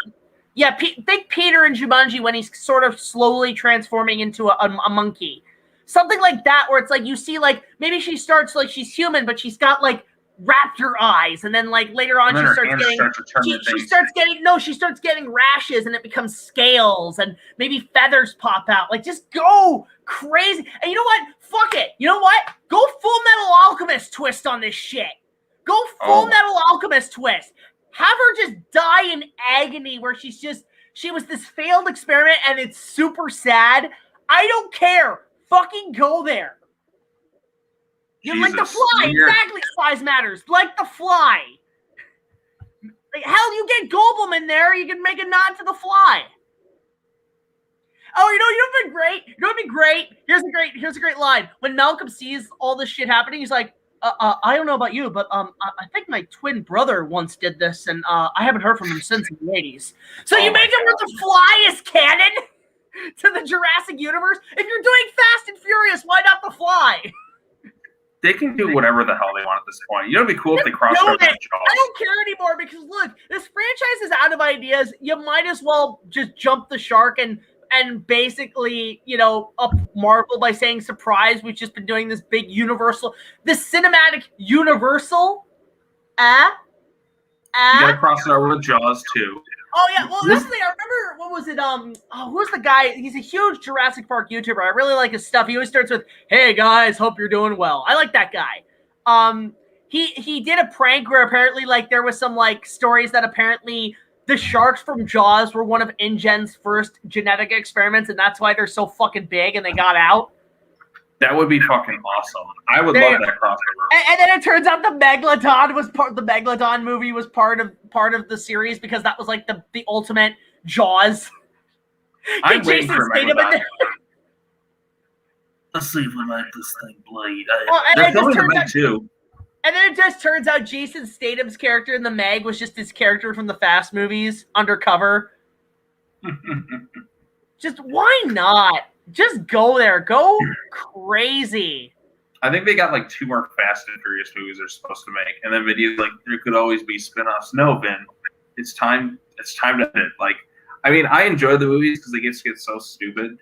Yeah, think Peter in Jumanji when he's sort of slowly transforming into a monkey. Something like that, where it's like you see like maybe she starts like she's human, but she's got like raptor eyes, and then like later on she starts getting rashes, and it becomes scales, and maybe feathers pop out. Like just go crazy. And you know what? Fuck it. You know what? Go Full Metal Alchemist twist on this shit. Go Full Metal Alchemist twist. Have her just die in agony where she was this failed experiment and it's super sad. I don't care. Fucking go there. You're like the Fly. Exactly. Size matters. Like the Fly. Like, hell, you get Goldblum in there, you can make a nod to the Fly. Oh, you know what'd be great? You know what'd be great? Here's a great line. When Malcolm sees all this shit happening, he's like, I don't know about you, but I think my twin brother once did this, and I haven't heard from him since the 80s. So you make him with the Fly as canon to the Jurassic universe? If you're doing Fast and Furious, why not the Fly? They can do whatever the hell they want at this point. You know, it'd be cool if they crossed over the Jaws. I don't care anymore because look, this franchise is out of ideas. You might as well just jump the shark and basically, up Marvel by saying, surprise, we've just been doing this big this cinematic universal. You gotta cross it over with Jaws too. Oh yeah, well that's the thing. I remember what was it? Who's the guy? He's a huge Jurassic Park YouTuber. I really like his stuff. He always starts with, "Hey guys, hope you're doing well." I like that guy. He did a prank where apparently like there was some like stories that apparently the sharks from Jaws were one of InGen's first genetic experiments, and that's why they're so fucking big and they got out. That would be fucking awesome. I would love that crossover. And then it turns out the Megalodon movie was part of the series because that was like the ultimate Jaws. I'm waiting for Megalodon. Let's see if we like this thing bleed. They're filming the Meg too. And then it just turns out Jason Statham's character in the Meg was just his character from the Fast movies, undercover. Just why not? Just go there. Go crazy. I think they got like 2 more Fast and Furious movies they're supposed to make. And then videos like, there could always be spin-offs. No, Vin. It's time to end it. Like, I mean, I enjoy the movies because they get so stupid.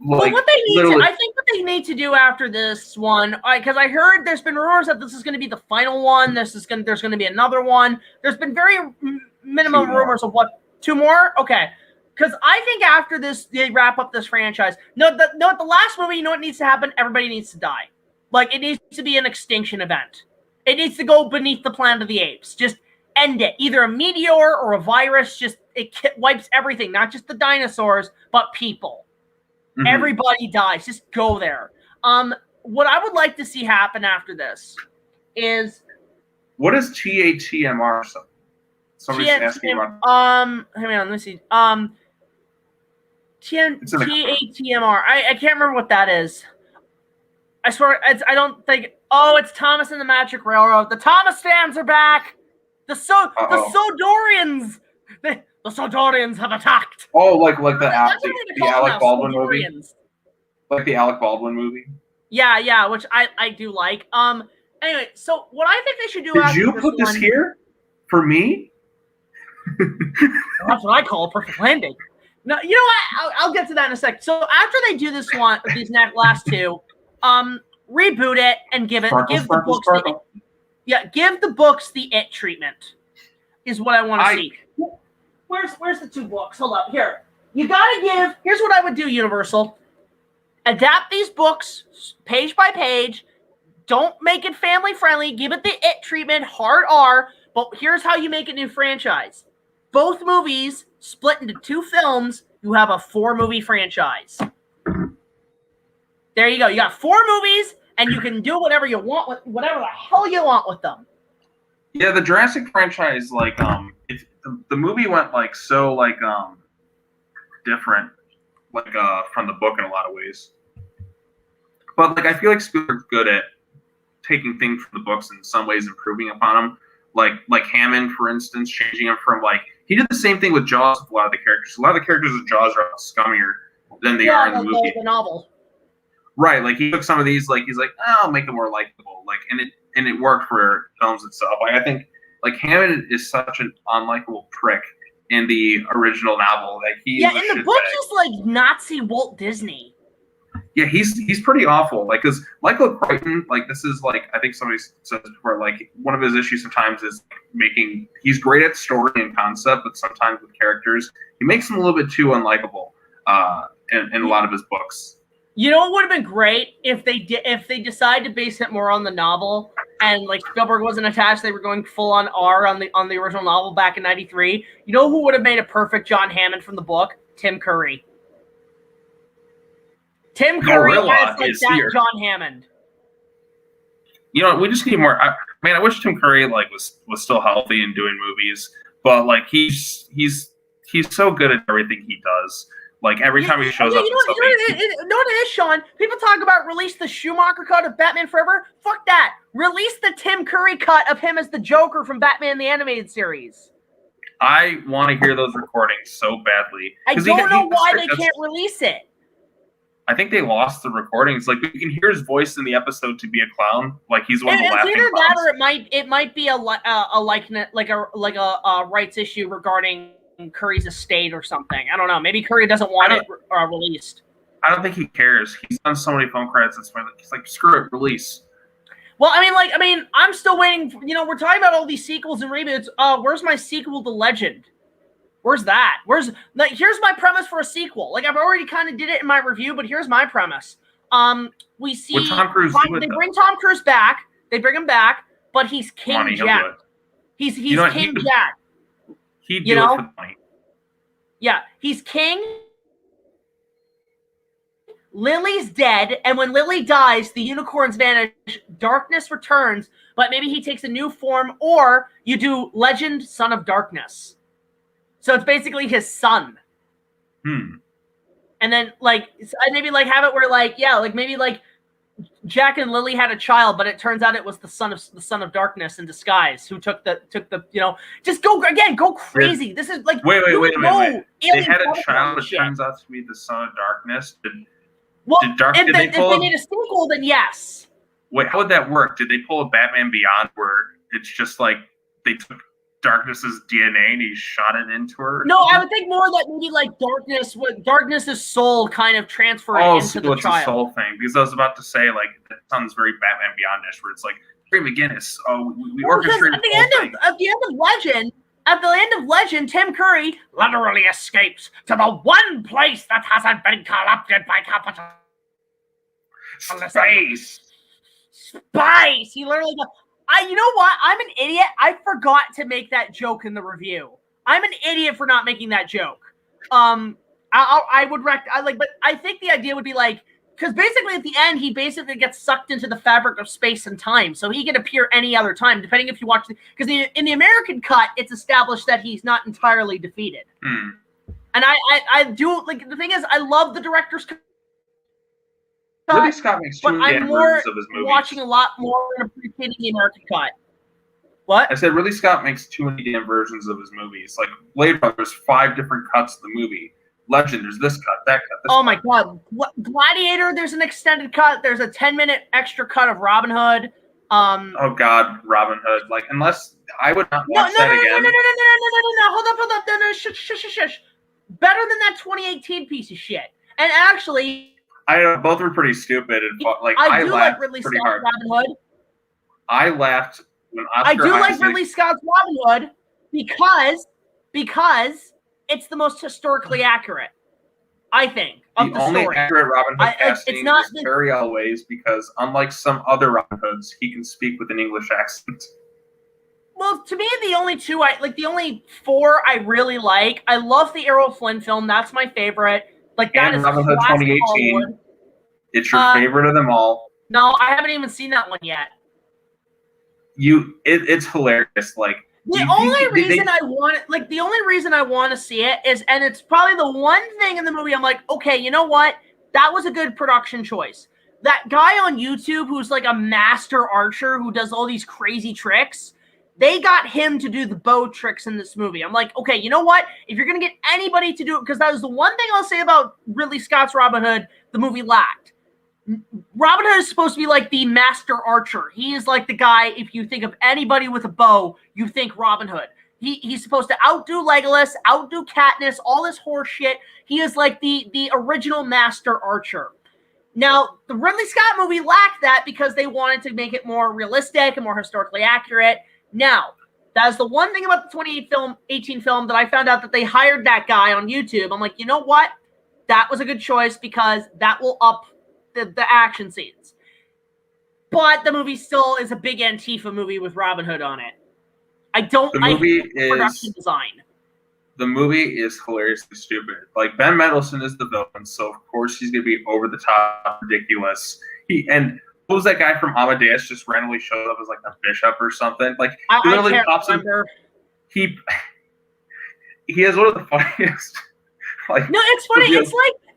Like, what they need I think what they need to do after this one, because I heard there's been rumors that this is going to be the final one. There's going to be another one. There's been very minimum rumors of what 2 more. Okay, because I think after this they wrap up this franchise. No, the last movie. You know what needs to happen? Everybody needs to die. Like it needs to be an extinction event. It needs to go beneath the Planet of the Apes. Just end it. Either a meteor or a virus. Just it wipes everything, not just the dinosaurs, but people. Mm-hmm. Everybody dies. Just go there. What I would like to see happen after this is what is TATMR? Somebody's asking about. Hang on. Let me see. TATMR. I can't remember what that is. I swear, I don't think. Oh, it's Thomas and the Magic Railroad. The Thomas fans are back. The Sodorians. The Sodorians have attacked. Oh, like the Alec Baldwin movie. Like the Alec Baldwin movie. Yeah, which I do like. Anyway, so what I think they should do. Did you put this here for me? That's what I call a perfect landing. No, you know what? I'll get to that in a sec. So after they do this one, these last 2, reboot it and give the books the It treatment. Is what I want to see. Where's the 2 books? Hold up. Here. You gotta give. Here's what I would do, Universal. Adapt these books page by page. Don't make it family friendly. Give it the It treatment, hard R. But here's how you make a new franchise. Both movies split into 2 films. You have a 4-movie franchise. There you go. You got 4 movies, and you can do whatever you want with whatever the hell you want with them. Yeah, the Jurassic franchise, like, the movie went like so like different, like from the book in a lot of ways. But like I feel like Spielberg's good at taking things from the books and in some ways improving upon them. Like Hammond, for instance, changing him from like he did the same thing with Jaws with a lot of the characters. A lot of the characters in Jaws are scummier than they are in the movie. The novel. Right, like he took some of these, like he's like, oh, I'll make them more likable, like and it worked for films itself. Like I think like Hammond is such an unlikable prick in the original novel. Like in the book he's like Nazi Walt Disney. Yeah, he's pretty awful. Like because Michael Crichton, like this is like I think somebody said before, like one of his issues sometimes is he's great at story and concept, but sometimes with characters he makes them a little bit too unlikable in a lot of his books. You know what would have been great if they decided to base it more on the novel and like Spielberg wasn't attached, they were going full on R on the original novel back in '93. You know who would have made a perfect John Hammond from the book? Tim Curry. Tim Curry as like that John Hammond. You know, we just need more. I wish Tim Curry like was still healthy and doing movies, but like he's so good at everything he does. Like every time he shows up, you know what it is, Sean? People talk about release the Schumacher cut of Batman Forever. Fuck that. Release the Tim Curry cut of him as the Joker from Batman the Animated Series. I want to hear those recordings so badly. I don't know why they can't release it. I think they lost the recordings. Like we can hear his voice in the episode to be a clown. Like he's one of the laughing clowns. Either that or it might be a rights issue regarding Curry's estate or something. I don't know. Maybe Curry doesn't want it released. I don't think he cares. He's done so many film credits. He's like, screw it, release. Well, I'm still waiting. You know, we're talking about all these sequels and reboots. Where's my sequel to Legend? Where's that? Here's my premise for a sequel. Like I've already kind of did it in my review, but here's my premise. We see With Tom Cruise, they bring Tom Cruise back. They bring him back, but he's King money, Jack. He's King Jack. He'd do it for money. Yeah, he's king. Lily's dead, and when Lily dies, the unicorns vanish, darkness returns, but maybe he takes a new form, or you do Legend, Son of Darkness. So it's basically his son. And then, maybe, have it where, maybe, Jack and Lily had a child, but it turns out it was the son of darkness in disguise who took the just go crazy. Yeah. This is wait. They had a child that turns out to be the son of darkness. If they made a sequel, then yes. Wait, how would that work? Did they pull a Batman Beyond where it's just like they took Darkness's DNA and he shot it into her? No, I would think more that maybe Darkness's soul kind of transferred into the it's child. A soul thing, because I was about to say that sounds very Batman Beyond-ish, where it's like Terry McGinnis. We orchestrated at the end of Legend, Tim Curry literally escapes to the one place that hasn't been corrupted by capital. Space. He literally goes, you know what? I'm an idiot. I forgot to make that joke in the review. I'm an idiot for not making that joke. But I think the idea would be because basically at the end, he basically gets sucked into the fabric of space and time. So he can appear any other time, depending if you watch because in the American cut, it's established that he's not entirely defeated. And I do, the thing is, I love the director's cut. Ridley Scott makes but I'm more watching a lot more and appreciating the American cut. What? I said Ridley Scott makes too many damn versions of his movies. Like Blade Runner, there's 5 different cuts of the movie. Legend, there's this cut, that cut. This my God. Gladiator, there's an extended cut. There's a 10-minute extra cut of Robin Hood. Oh God, Robin Hood. Unless I would not watch that again. No. Hold up. No, shush. Better than that 2018 piece of shit. And actually, I know both were pretty stupid and I do like Ridley Scott's Robin Hood. I laughed when Oscar like Ridley Scott's Robin Hood because it's the most historically accurate, I think, of the only story. Accurate Robin Hood casting it's not is Harry Always, because unlike some other Robin Hoods, he can speak with an English accent. Well, to me, the only 4 I really like. I love the Errol Flynn film. That's my favorite. That is Robin Hood 2018. Hollywood. It's your favorite of them all. No, I haven't even seen that one yet. It's hilarious. The only reason I want to see it is, and it's probably the one thing in the movie I'm like, okay, you know what? That was a good production choice. That guy on YouTube who's a master archer who does all these crazy tricks, they got him to do the bow tricks in this movie. I'm like, okay, you know what? If you're going to get anybody to do it, because that was the one thing I'll say about Ridley Scott's Robin Hood, the movie lacked. Robin Hood is supposed to be the master archer. He is the guy, if you think of anybody with a bow, you think Robin Hood. He's supposed to outdo Legolas, outdo Katniss, all this horse shit. He is the original master archer. Now, the Ridley Scott movie lacked that because they wanted to make it more realistic and more historically accurate. Now, that's the one thing about the 2018 film that I found out that they hired that guy on YouTube. I'm like, you know what? That was a good choice because that will up the action scenes. But the movie still is a big Antifa movie with Robin Hood on it. I hate production design. The movie is hilariously stupid. Ben Mendelsohn is the villain, so of course he's going to be over the top ridiculous. What was that guy from Amadeus just randomly shows up as a bishop or something? I can't remember. He has one of the funniest. No, it's funny.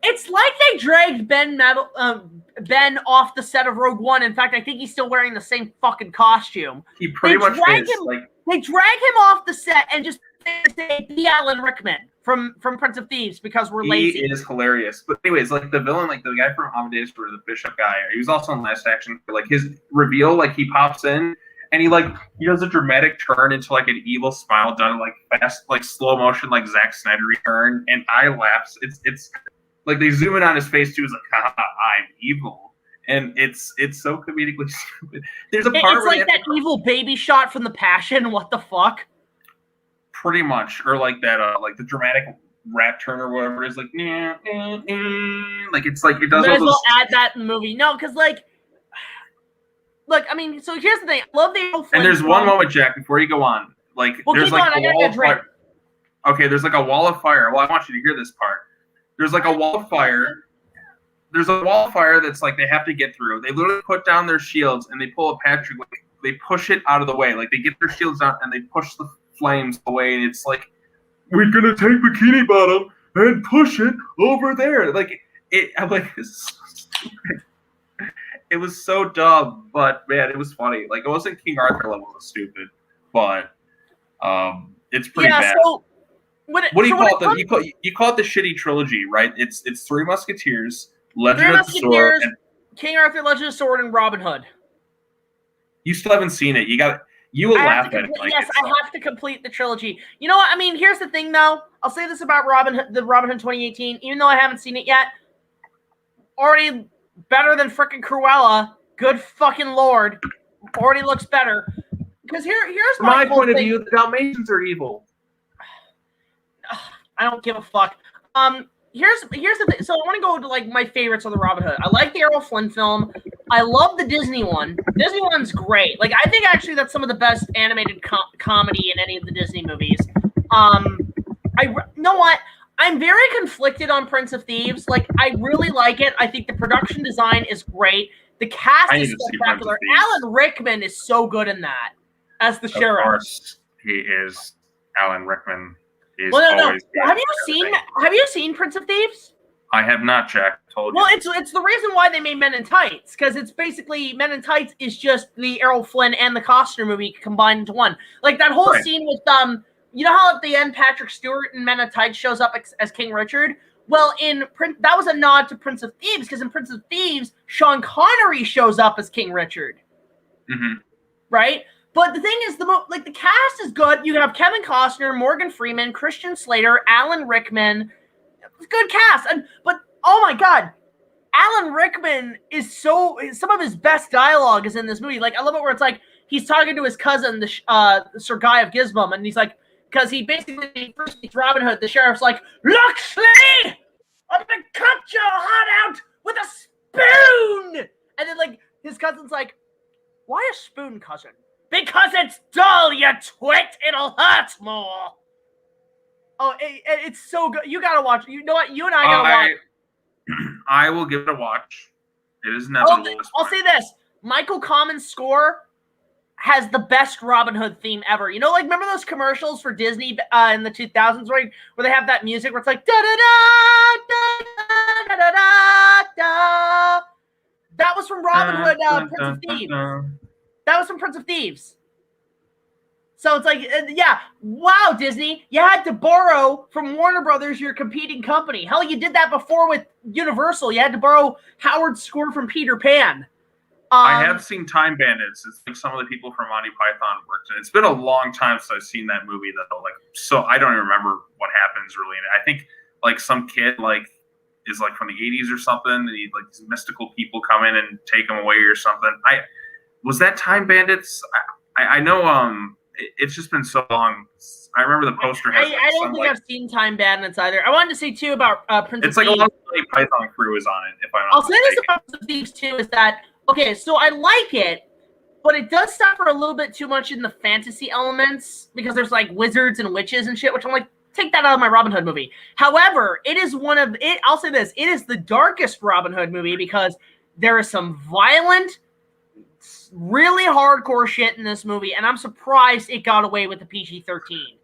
It's like they dragged Ben off the set of Rogue One. In fact, I think he's still wearing the same fucking costume. He pretty much is. They drag him off the set and just say the Alan Rickman from Prince of Thieves because we're lazy. He is hilarious. But anyways, the villain, the guy from Amadeus or the bishop guy, he was also in Last Action. His reveal, he pops in and he does a dramatic turn into an evil smile done fast, slow motion, Zack Snyder return, and I laugh. It's they zoom in on his face too. He's haha, I'm evil. And it's so comedically stupid. There's a part where it's that evil baby shot from The Passion. What the fuck? Pretty much, or like that, like the dramatic rat turn or whatever it is, like like it's like it does. Might as well add that in the movie. No, because like, look, I mean, so here's the thing. I love the Errol Flynn. And there's one moment, Jack, before you go on. Like, there's like a wall of fire. Okay, there's like a wall of fire. Well, I want you to hear this part. There's like a wall of fire. There's a wall of fire that's like they have to get through. They literally put down their shields and they pull a Patrick. Like, they push it out of the way. Like they get their shields out and they push the flames away. And it's like, we're gonna take Bikini Bottom and push it over there. Like I'm like, this is so stupid. It was so dumb, but man, it was funny. Like it wasn't King Arthur level of stupid, but it's pretty bad. So what do you call it? You call it the shitty trilogy, right? It's Three Musketeers, Legend of the Sword, and King Arthur, Legend of the Sword, and Robin Hood. You still haven't seen it. You will laugh at it. Yes, I have to complete the trilogy. You know what? I mean, here's the thing, though. I'll say this about the Robin Hood 2018. Even though I haven't seen it yet, already better than frickin' Cruella. Good fucking lord. Already looks better. Because here's my point of view, the Dalmatians are evil. I don't give a fuck. Here's the thing. So I want to go to like my favorites of the Robin Hood. I like the Errol Flynn film. I love the Disney one. Disney one's great. Like I think actually that's some of the best animated comedy in any of the Disney movies. You know what? I'm very conflicted on Prince of Thieves. Like I really like it. I think the production design is great. The cast is spectacular. Alan Rickman is so good in that as the sheriff. Of course, he is. Alan Rickman. Well, no. Have you seen Prince of Thieves? I have not, Jack. Told you. Well, it's the reason why they made Men in Tights, because it's basically Men in Tights is just the Errol Flynn and the Costner movie combined into one. Like that whole scene with you know how at the end Patrick Stewart in Men in Tights shows up as King Richard. Well, that was a nod to Prince of Thieves, because in Prince of Thieves, Sean Connery shows up as King Richard. Mm-hmm. Right. But the thing is, the cast is good. You have Kevin Costner, Morgan Freeman, Christian Slater, Alan Rickman. Good cast. But oh my god, Alan Rickman is some of his best dialogue is in this movie. Like I love it where it's like he's talking to his cousin, the Sir Guy of Gizmum, and he's like, because he basically first meets Robin Hood. The sheriff's like, "Loxley, I'm gonna cut your heart out with a spoon," and then like his cousin's like, "Why a spoon, cousin?" "Because it's dull, you twit! It'll hurt more." Oh, it's so good. You gotta watch. You know what? You and I gotta watch. I will give it a watch. It is inevitable. I'll say this. Michael Common's score has the best Robin Hood theme ever. You know, like, remember those commercials for Disney in the 2000s, right? Where they have that music where it's like, da-da-da, da-da-da-da-da. That was from Robin Hood, Prince of Thieves. That was from Prince of Thieves. So it's like, yeah, wow, Disney, you had to borrow from Warner Brothers, your competing company. Hell, you did that before with Universal. You had to borrow Howard's score from Peter Pan. I have seen Time Bandits. It's like some of the people from Monty Python worked in it. It's been a long time since I've seen that movie, though. Like, so I don't even remember what happens really in it. I think like some kid like is like from the 80s or something, and he like these mystical people come in and take him away or something. Was that Time Bandits? I know. It's just been so long. I remember the poster. I don't think I've seen Time Bandits either. I wanted to say too about Prince of Thieves. It's like a lot of Monty Python crew is on it. If I'm not I'll say this about Prince of Thieves too is that okay, so I like it, but it does suffer a little bit too much in the fantasy elements because there's like wizards and witches and shit, which I'm like, take that out of my Robin Hood movie. However, it is I'll say this, it is the darkest Robin Hood movie because there is some violent, really hardcore shit in this movie, and I'm surprised it got away with the PG-13.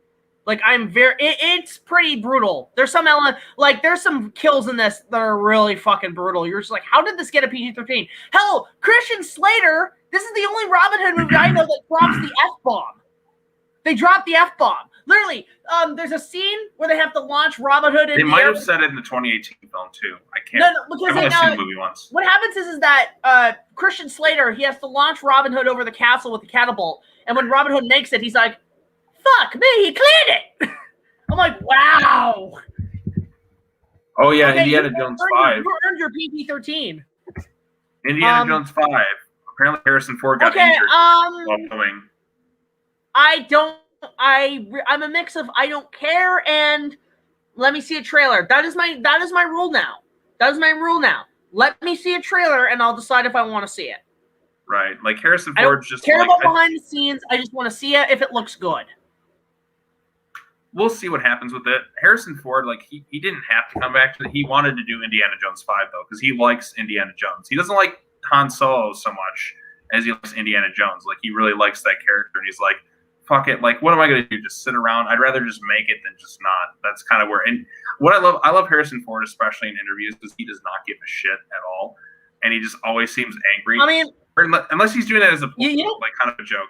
Like, it's pretty brutal. There's some element, like, there's some kills in this that are really fucking brutal. You're just like, how did this get a PG-13? Hell, Christian Slater, this is the only Robin Hood movie I know that drops the F-bomb. They dropped the F-bomb. Literally, there's a scene where they have to launch Robin Hood in They might have said it in the 2018 film, too. I can't. I've only seen the movie once. What happens is that Christian Slater, he has to launch Robin Hood over the castle with the catapult. And when Robin Hood makes it, he's like, fuck me, he cleared it. I'm like, wow. Oh, yeah, okay, Indiana Jones 5. You earned your PG-13. Indiana Jones 5. Apparently Harrison Ford got injured while filming. I don't I'm a mix of I don't care and let me see a trailer. That is my rule now. That is my rule now. Let me see a trailer and I'll decide if I want to see it. Right. Like Harrison I don't Ford's just care like, about behind the scenes. I just want to see it if it looks good. We'll see what happens with it. Harrison Ford, like he didn't have to come back to it. He wanted to do Indiana Jones 5 though, because he likes Indiana Jones. He doesn't like Han Solo so much as he likes Indiana Jones. Like he really likes that character, and he's like, fuck it, like what am I gonna do? Just sit around? I'd rather just make it than just not. That's kind of where, and what I love Harrison Ford, especially in interviews, because he does not give a shit at all. And he just always seems angry. I mean, unless he's doing that as a like kind of a joke.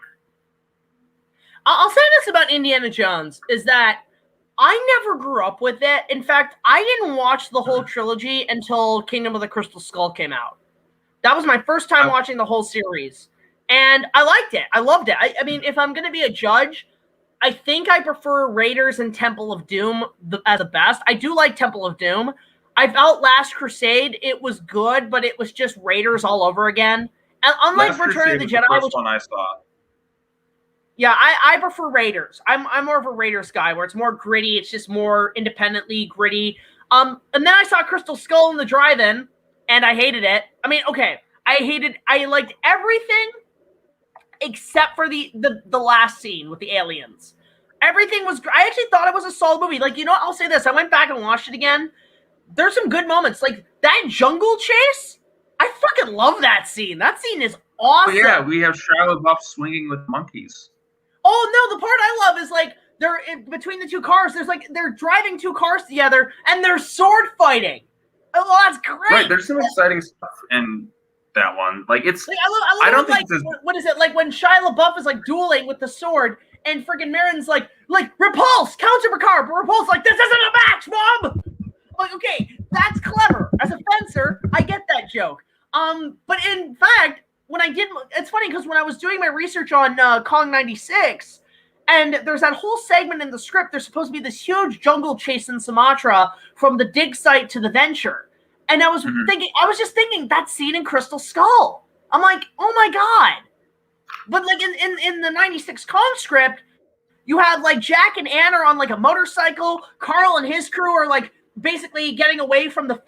I'll say this about Indiana Jones is that I never grew up with it. In fact, I didn't watch the whole trilogy until Kingdom of the Crystal Skull came out. That was my first time watching the whole series. And I liked it. I loved it. I mean, if I'm going to be a judge, I think I prefer Raiders and Temple of Doom as the best. I do like Temple of Doom. I felt Last Crusade, it was good, but it was just Raiders all over again. And unlike Return of the Jedi, which one I saw. Yeah, I prefer Raiders. I'm more of a Raiders guy where it's more gritty. It's just more independently gritty. And then I saw Crystal Skull in the drive-in, and I hated it. I mean, okay, I liked everything except for the last scene with the aliens. Everything was. I actually thought it was a solid movie. Like, you know what? I'll say this. I went back and watched it again. There's some good moments. Like, that jungle chase, I fucking love that scene. That scene is awesome. Oh, yeah, we have Shia LaBeouf swinging with monkeys. Oh, no, the part I love is, like, they're between the two cars. There's, like, they're driving two cars together, and they're sword fighting. Oh, that's great. Right, there's some exciting stuff in that one. Like, it's... Like, I don't think like, what is it? Like, when Shia LaBeouf is, like, dueling with the sword, and friggin' Marin's like, repulse, counter car, but repulse, like, this isn't a match, Mom! Like, okay, that's clever. As a fencer, I get that joke. But in fact, it's funny because when I was doing my research on Kong 96, and there's that whole segment in the script, there's supposed to be this huge jungle chase in Sumatra from the dig site to the Venture. And I was just thinking that scene in Crystal Skull. I'm like, oh my God. But like in the 96 Kong script, you have like Jack and Ann are on like a motorcycle. Carl and his crew are like basically getting away from the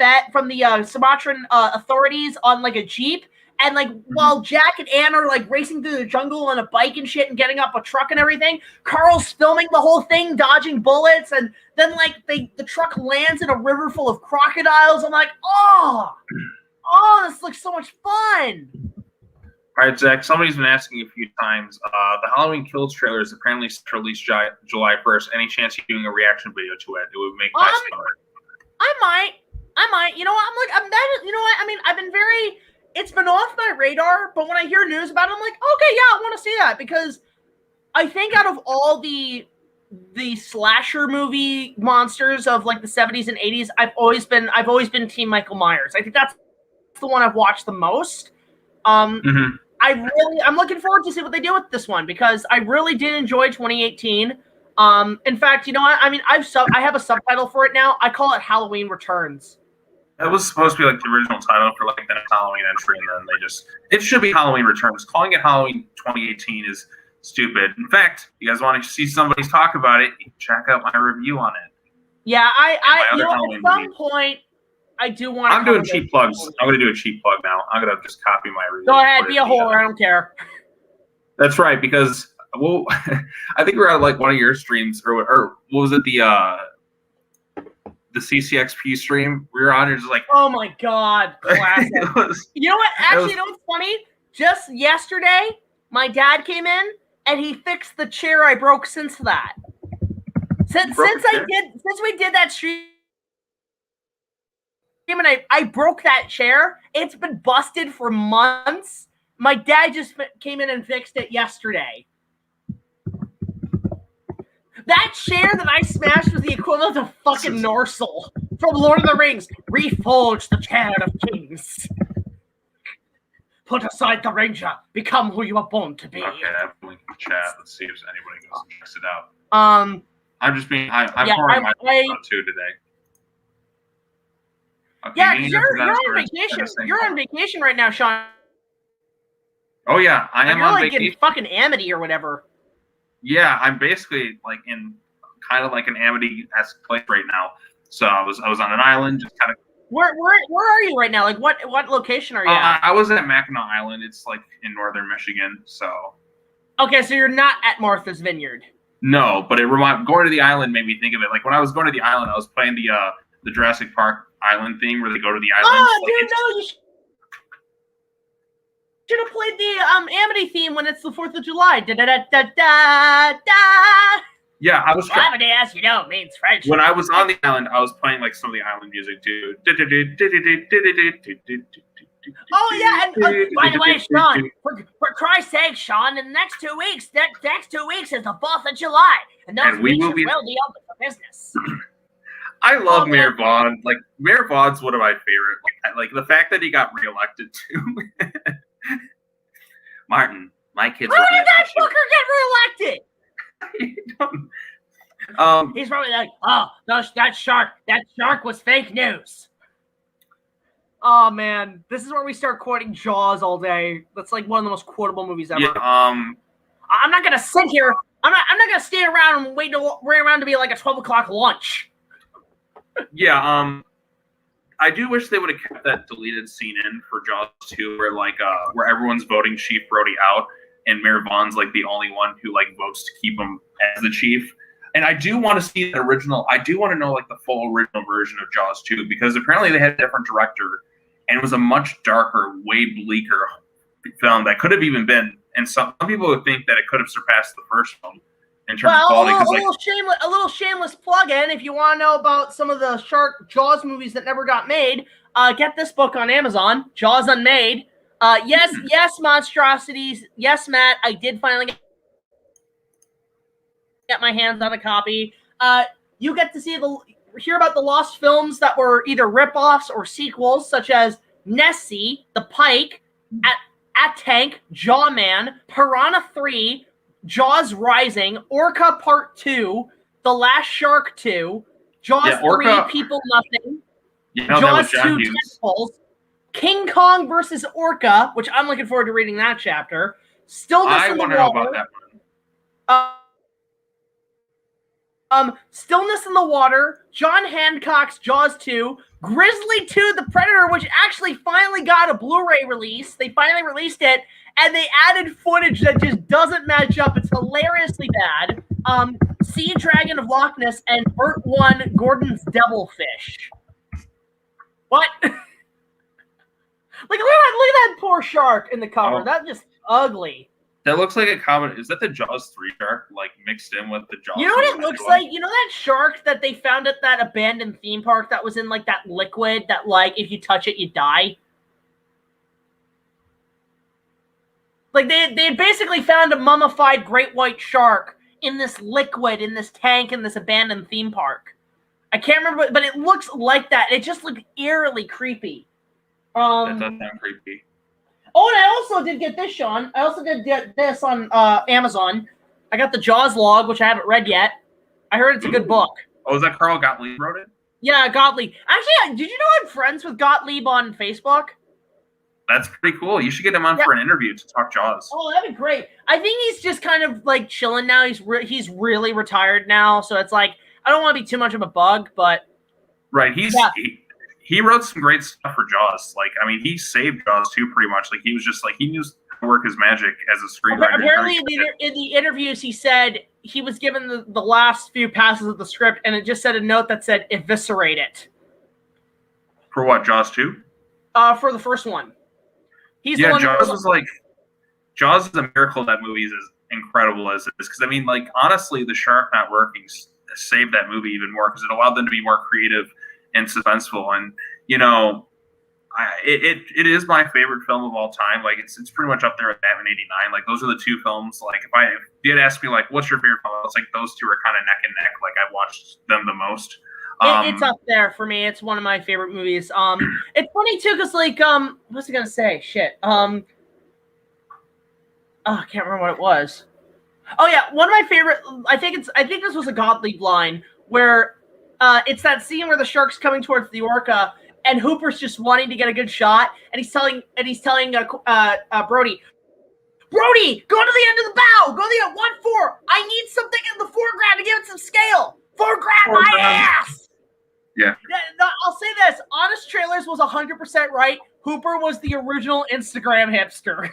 Sumatran authorities on like a Jeep. And like while Jack and Ann are like racing through the jungle on a bike and shit and getting up a truck and everything, Carl's filming the whole thing, dodging bullets, and then like the truck lands in a river full of crocodiles. I'm like, oh, this looks so much fun. All right, Zach, somebody's been asking a few times. The Halloween Kills trailer is apparently set to release July 1st. Any chance you're doing a reaction video to it? It would make my summer. I might. You know what? You know what? I mean, it's been off my radar, but when I hear news about it, I'm like, okay, yeah, I want to see that, because I think out of all the slasher movie monsters of like the 70s and 80s, I've always been Team Michael Myers. I think that's the one I've watched the most. I'm looking forward to see what they do with this one, because I really did enjoy 2018. In fact, you know what? I mean, I have a subtitle for it now. I call it Halloween Returns. That was supposed to be like the original title for like the next Halloween entry, and then it should be Halloween Returns. Calling it Halloween 2018 is stupid. In fact, you guys want to see somebody talk about it, you can check out my review on it. Yeah, at some point, I do want to. I'm doing cheap plugs. I'm going to do a cheap plug now. I'm going to just copy my review. Go ahead, be a whore. I don't care. That's right, because I think we're at like one of your streams, or what was it, the CCXP stream we were on? It's like, oh my God, classic. You know what? Actually, you know what's funny? Just yesterday, my dad came in and he fixed the chair I broke since that. Since we did that stream, and I broke that chair. It's been busted for months. My dad just came in and fixed it yesterday. That chair that I smashed was the equivalent of fucking Norsel from Lord of the Rings. Reforge the chair of kings. Put aside the ranger. Become who you are born to be. Okay, I have a link in the chat. Let's see if anybody goes and checks it out. I'm just being. I'm pouring my out too today. Okay, yeah, you're on vacation. You're on vacation right now, Sean. Oh yeah, I am you're on like vacation. Getting fucking Amity or whatever. Yeah, I'm basically like in kind of like an Amity-esque place right now. So I was on an island, just kind of. Where are you right now? Like what location are you at? I was at Mackinac Island. It's like in northern Michigan. So. Okay, so you're not at Martha's Vineyard. No, but going to the island made me think of it. Like when I was going to the island, I was playing the Jurassic Park island theme where they go to the island. Oh, dude, no, you should have played the Amity theme when it's the 4th of July. Da da da da da da. Yeah, I was trying. Amity, as you know, means friendship. When I was on the island, I was playing like some of the island music too. Oh yeah, and by the way, Sean, for Christ's sake, Sean, in the next 2 weeks, next 2 weeks is the 4th of July, and those we weeks will be open for business. I love Mayor Vaughn. Like Mayor Vaughn's one of my favorite. Like the fact that he got reelected too. Martin, my kids. How did that fucker get reelected? He's probably like, oh, that shark was fake news. Oh man, this is where we start quoting Jaws all day. That's like one of the most quotable movies ever. Yeah, I'm not gonna sit here. I'm not gonna stay around and wait around to be like a 12 o'clock lunch. Yeah, I do wish they would have kept that deleted scene in for Jaws 2, where everyone's voting Chief Brody out, and Mayor Vaughn's like the only one who like votes to keep him as the chief. And I do want to see the original. I do want to know like the full original version of Jaws 2, because apparently they had a different director, and it was a much darker, way bleaker film that could have even been. And some people would think that it could have surpassed the first film in terms of quality. A little shameless plug-in. If you want to know about some of the shark Jaws movies that never got made, get this book on Amazon, Jaws Unmade. Yes, monstrosities. Yes, Matt, I did finally get my hands on a copy. You get to hear about the lost films that were either rip-offs or sequels, such as Nessie, The Pike, At Tank, Jawman, Piranha 3, Jaws Rising, Orca Part 2, The Last Shark 2, Jaws 3, People Nothing, Jaws 2, Tentacles, King Kong versus Orca, which I'm looking forward to reading that chapter, Stillness in the Water. I want to know about that one. Stillness in the Water, John Hancock's Jaws 2, Grizzly 2, The Predator, which actually finally got a Blu-ray release. They finally released it, and they added footage that just doesn't match up. It's hilariously bad. Sea Dragon of Loch Ness, and Burt 1, Gordon's Devilfish. What? Look at that poor shark in the cover. That's just ugly. That looks like a common. Is that the Jaws 3 shark, like mixed in with the Jaws? You know what it looks like? You know that shark that they found at that abandoned theme park that was in like that liquid that like if you touch it you die? Like they basically found a mummified great white shark in this liquid in this tank in this abandoned theme park. I can't remember, but it looks like that. It just looked eerily creepy. That does sound creepy. Oh, and I also did get this, Sean. I also did get this on Amazon. I got the Jaws log, which I haven't read yet. I heard it's a good book. Oh, is that Carl Gottlieb wrote it? Yeah, Gottlieb. Actually, did you know I'm friends with Gottlieb on Facebook? That's pretty cool. You should get him on for an interview to talk Jaws. Oh, that'd be great. I think he's just kind of like chilling now. He's really retired now, so it's like I don't want to be too much of a bug, but right. He wrote some great stuff for Jaws. Like, I mean, he saved Jaws too, pretty much. Like, he was just like he knew to work his magic as a screenwriter. Apparently, in the interviews, he said he was given the last few passes of the script, and it just said a note that said "eviscerate it." For what, Jaws 2? For the first one. Jaws is a miracle that movie is as incredible as it is. Because I mean, like honestly, the shark not working saved that movie even more because it allowed them to be more creative and suspenseful. And you know, it is my favorite film of all time. Like it's pretty much up there with Batman '89. Like those are the two films. Like if you had asked me like what's your favorite film, it's like those two are kind of neck and neck. Like I've watched them the most. It's up there for me. It's one of my favorite movies. It's funny too, cause like, what's I gonna say? Shit. I can't remember what it was. Oh yeah, one of my favorite. I think this was a Gottlieb line where, it's that scene where the shark's coming towards the orca, and Hooper's just wanting to get a good shot, and he's telling Brody, Brody, go to the end of the bow. Go to the end. 1-4. I need something in the foreground to give it some scale. Foreground my ass. Yeah. No, I'll say this. Honest Trailers was 100% right. Hooper was the original Instagram hipster.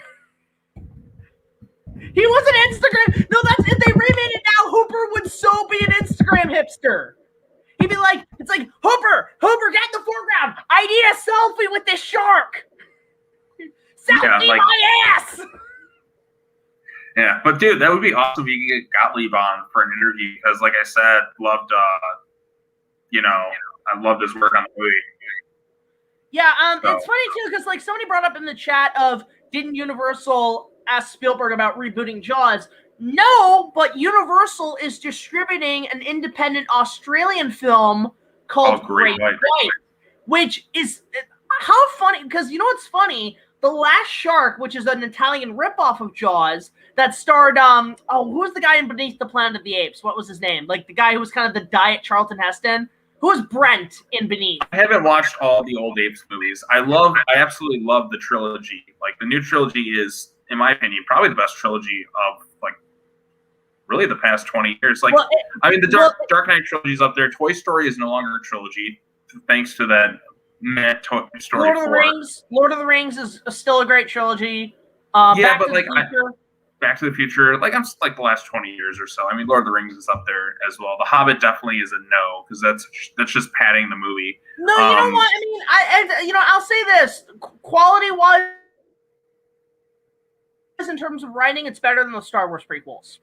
He was an Instagram. No, that's if they remade it now. Hooper would so be an Instagram hipster. He'd be like, it's like, Hooper, get in the foreground. I need a selfie with this shark. Selfie my ass. Yeah, but dude, that would be awesome if you could get Gottlieb on for an interview because, like I said, loved, I loved his work on the movie. Yeah, It's funny too because like somebody brought up in the chat of didn't Universal ask Spielberg about rebooting Jaws? No, but Universal is distributing an independent Australian film called Great White, which is how funny because you know what's funny. The Last Shark, which is an Italian ripoff of Jaws, that starred who was the guy in Beneath the Planet of the Apes? What was his name? Like the guy who was kind of the diet Charlton Heston. Who was Brent in Beneath? I haven't watched all the old Apes movies. I absolutely love the trilogy. Like the new trilogy is, in my opinion, probably the best trilogy of like really the past 20 years. Like the Dark Knight trilogy is up there. Toy Story is no longer a trilogy, thanks to that Toy Story 4. Lord of the Rings is still a great trilogy. Back to the Future, like I'm like the last 20 years or so. I mean, Lord of the Rings is up there as well. The Hobbit definitely is a no because that's just padding the movie. No, you know what? I mean, I'll say this: quality-wise, in terms of writing, it's better than the Star Wars prequels.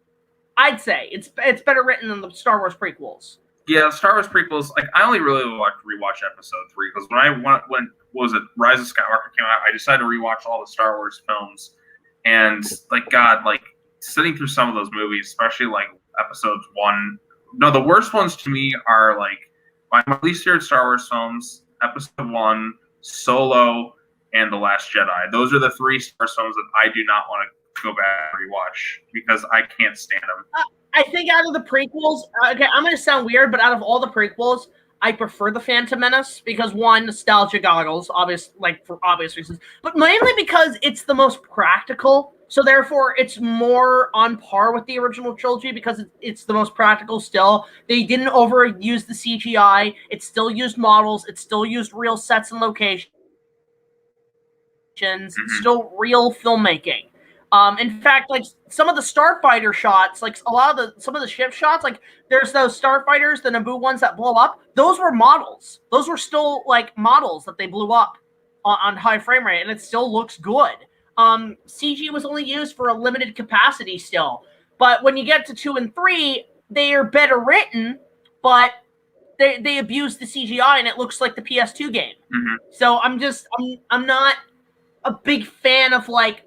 I'd say it's better written than the Star Wars prequels. Yeah, Star Wars prequels. Like I only really rewatch Episode 3 because when Rise of Skywalker came out, I decided to rewatch all the Star Wars films. And like God, like sitting through some of those movies, especially like episodes 1. No, the worst ones to me are like my least favorite Star Wars films: Episode 1, Solo, and The Last Jedi. Those are the 3 Star Wars films that I do not want to go back and rewatch because I can't stand them. I think out of the prequels, okay, I'm going to sound weird, but out of all the prequels, I prefer The Phantom Menace because, one, nostalgia goggles, for obvious reasons, but mainly because it's the most practical. So therefore, it's more on par with the original trilogy because it's the most practical still. They didn't overuse the CGI. It still used models. It still used real sets and locations. It's still real filmmaking. In fact, like some of the starfighter shots, like some of the ship shots, like there's those starfighters, the Naboo ones that blow up. Those were models. Those were still like models that they blew up on high frame rate, and it still looks good. CG was only used for a limited capacity still, but when you get to 2 and 3, they are better written, but they abuse the CGI, and it looks like the PS2 game. So I'm not a big fan of like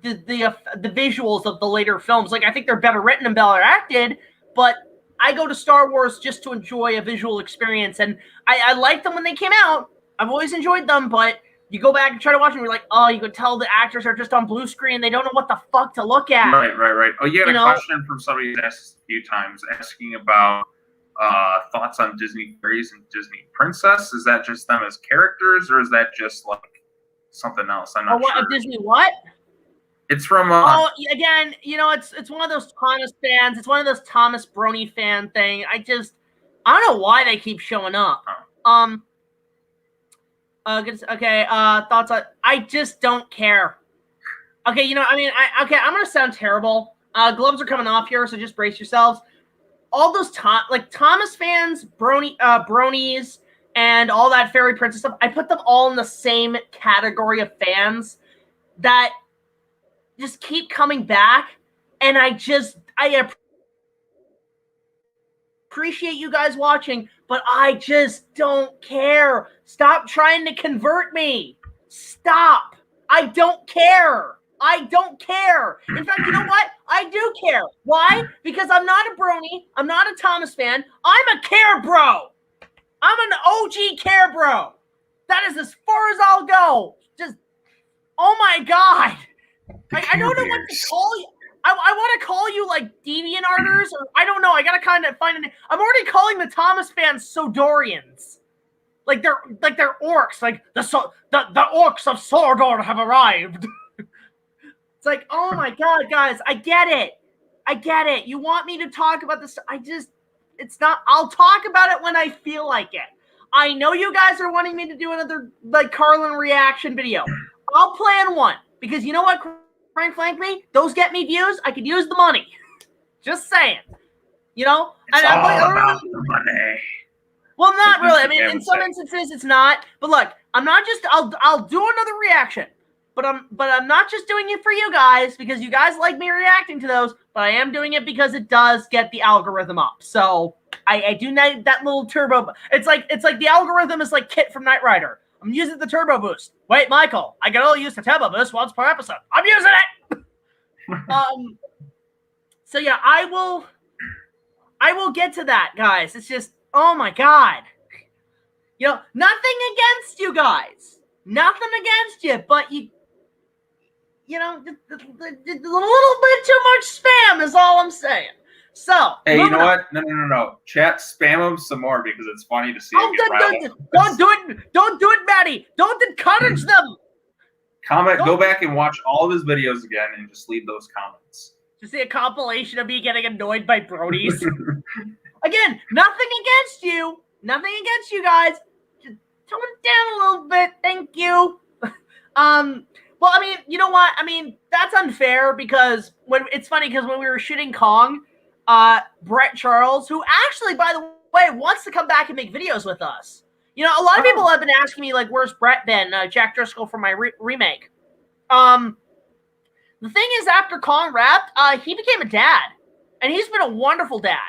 the visuals of the later films. Like I think they're better written and better acted, but I go to Star Wars just to enjoy a visual experience, and I liked them when they came out. I've always enjoyed them, but you go back and try to watch them, you're like, oh, you could tell the actors are just on blue screen. They don't know what the fuck to look at. Right. Oh, you had a question from somebody who's asked a few times, asking about thoughts on Disney fairies and Disney princess. Is that just them as characters, or is that just like something else? I'm not sure. Disney what? It's from. Again, it's one of those Thomas fans. It's one of those Thomas Brony fan thing. I don't know why they keep showing up. Okay. Thoughts on? I just don't care. Okay, I'm gonna sound terrible. Gloves are coming off here, so just brace yourselves. All those Thomas fans, bronies, and all that fairy princess stuff. I put them all in the same category of fans that just keep coming back, and I appreciate you guys watching, but I just don't care. Stop trying to convert me. Stop. I don't care. I don't care. In fact, you know what? I do care. Why? Because I'm not a brony. I'm not a Thomas fan. I'm a care bro. I'm an OG care bro. That is as far as I'll go. Just, oh my God. I don't know what to call you. I want to call you like deviant arters, or I don't know. I gotta kind of find an. I'm already calling the Thomas fans Sodorians, like they're orcs. Like the orcs of Sordor have arrived. It's like, oh my God, guys, I get it. You want me to talk about this? It's not, I'll talk about it when I feel like it. I know you guys are wanting me to do another, like, Carlin reaction video. I'll plan one, because you know what, Frank frankly, those get me views. I could use the money. Just saying. You know? It's all about the money. Well, not really. I mean, in some instances, it's not. But look, I'm not just, I'll do another reaction. But I'm not just doing it for you guys because you guys like me reacting to those, but I am doing it because it does get the algorithm up. So I do need that little turbo. It's like the algorithm is like Kit from Knight Rider. I'm using the turbo boost. Wait, Michael, I can only use the turbo boost once per episode. I'm using it. So yeah, I will get to that, guys. It's just, oh my God. You know, nothing against you guys. Nothing against you, but you know, a little bit too much spam is all I'm saying. So, hey, you know what? No. Chat, spam them some more because it's funny to see them get riled up. Don't do it, Maddie. Don't encourage them. Go back and watch all of his videos again and just leave those comments. To see a compilation of me getting annoyed by Brodies. Again, nothing against you. Nothing against you guys. Just tone it down a little bit. Thank you. Well, I mean, you know what? I mean, that's unfair because it's funny because when we were shooting Kong, Brett Charles, who actually, by the way, wants to come back and make videos with us. You know, a lot of people have been asking me, like, where's Brett been? Jack Driscoll for my remake. The thing is, after Kong wrapped, he became a dad. And he's been a wonderful dad.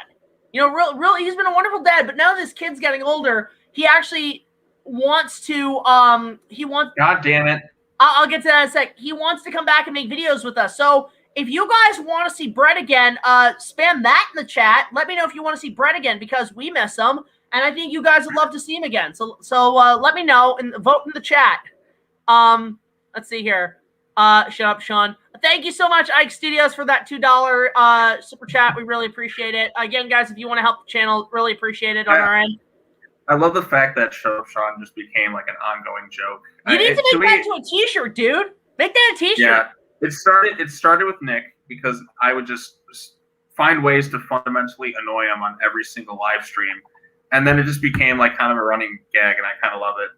You know, really, he's been a wonderful dad. But now this kid's getting older. He actually wants to, God damn it. I'll get to that in a sec. He wants to come back and make videos with us. So if you guys want to see Brett again, spam that in the chat. Let me know if you want to see Brett again because we miss him. And I think you guys would love to see him again. So let me know and vote in the chat. Let's see here. Shut up, Sean. Thank you so much, Ike Studios, for that $2 super chat. We really appreciate it. Again, guys, if you want to help the channel, really appreciate it on our end. I love the fact that Shut Up Sean just became like an ongoing joke. You need to make that into a t-shirt, dude. Make that a t-shirt. Yeah. It started with Nick because I would just find ways to fundamentally annoy him on every single live stream. And then it just became like kind of a running gag, and I kind of love it.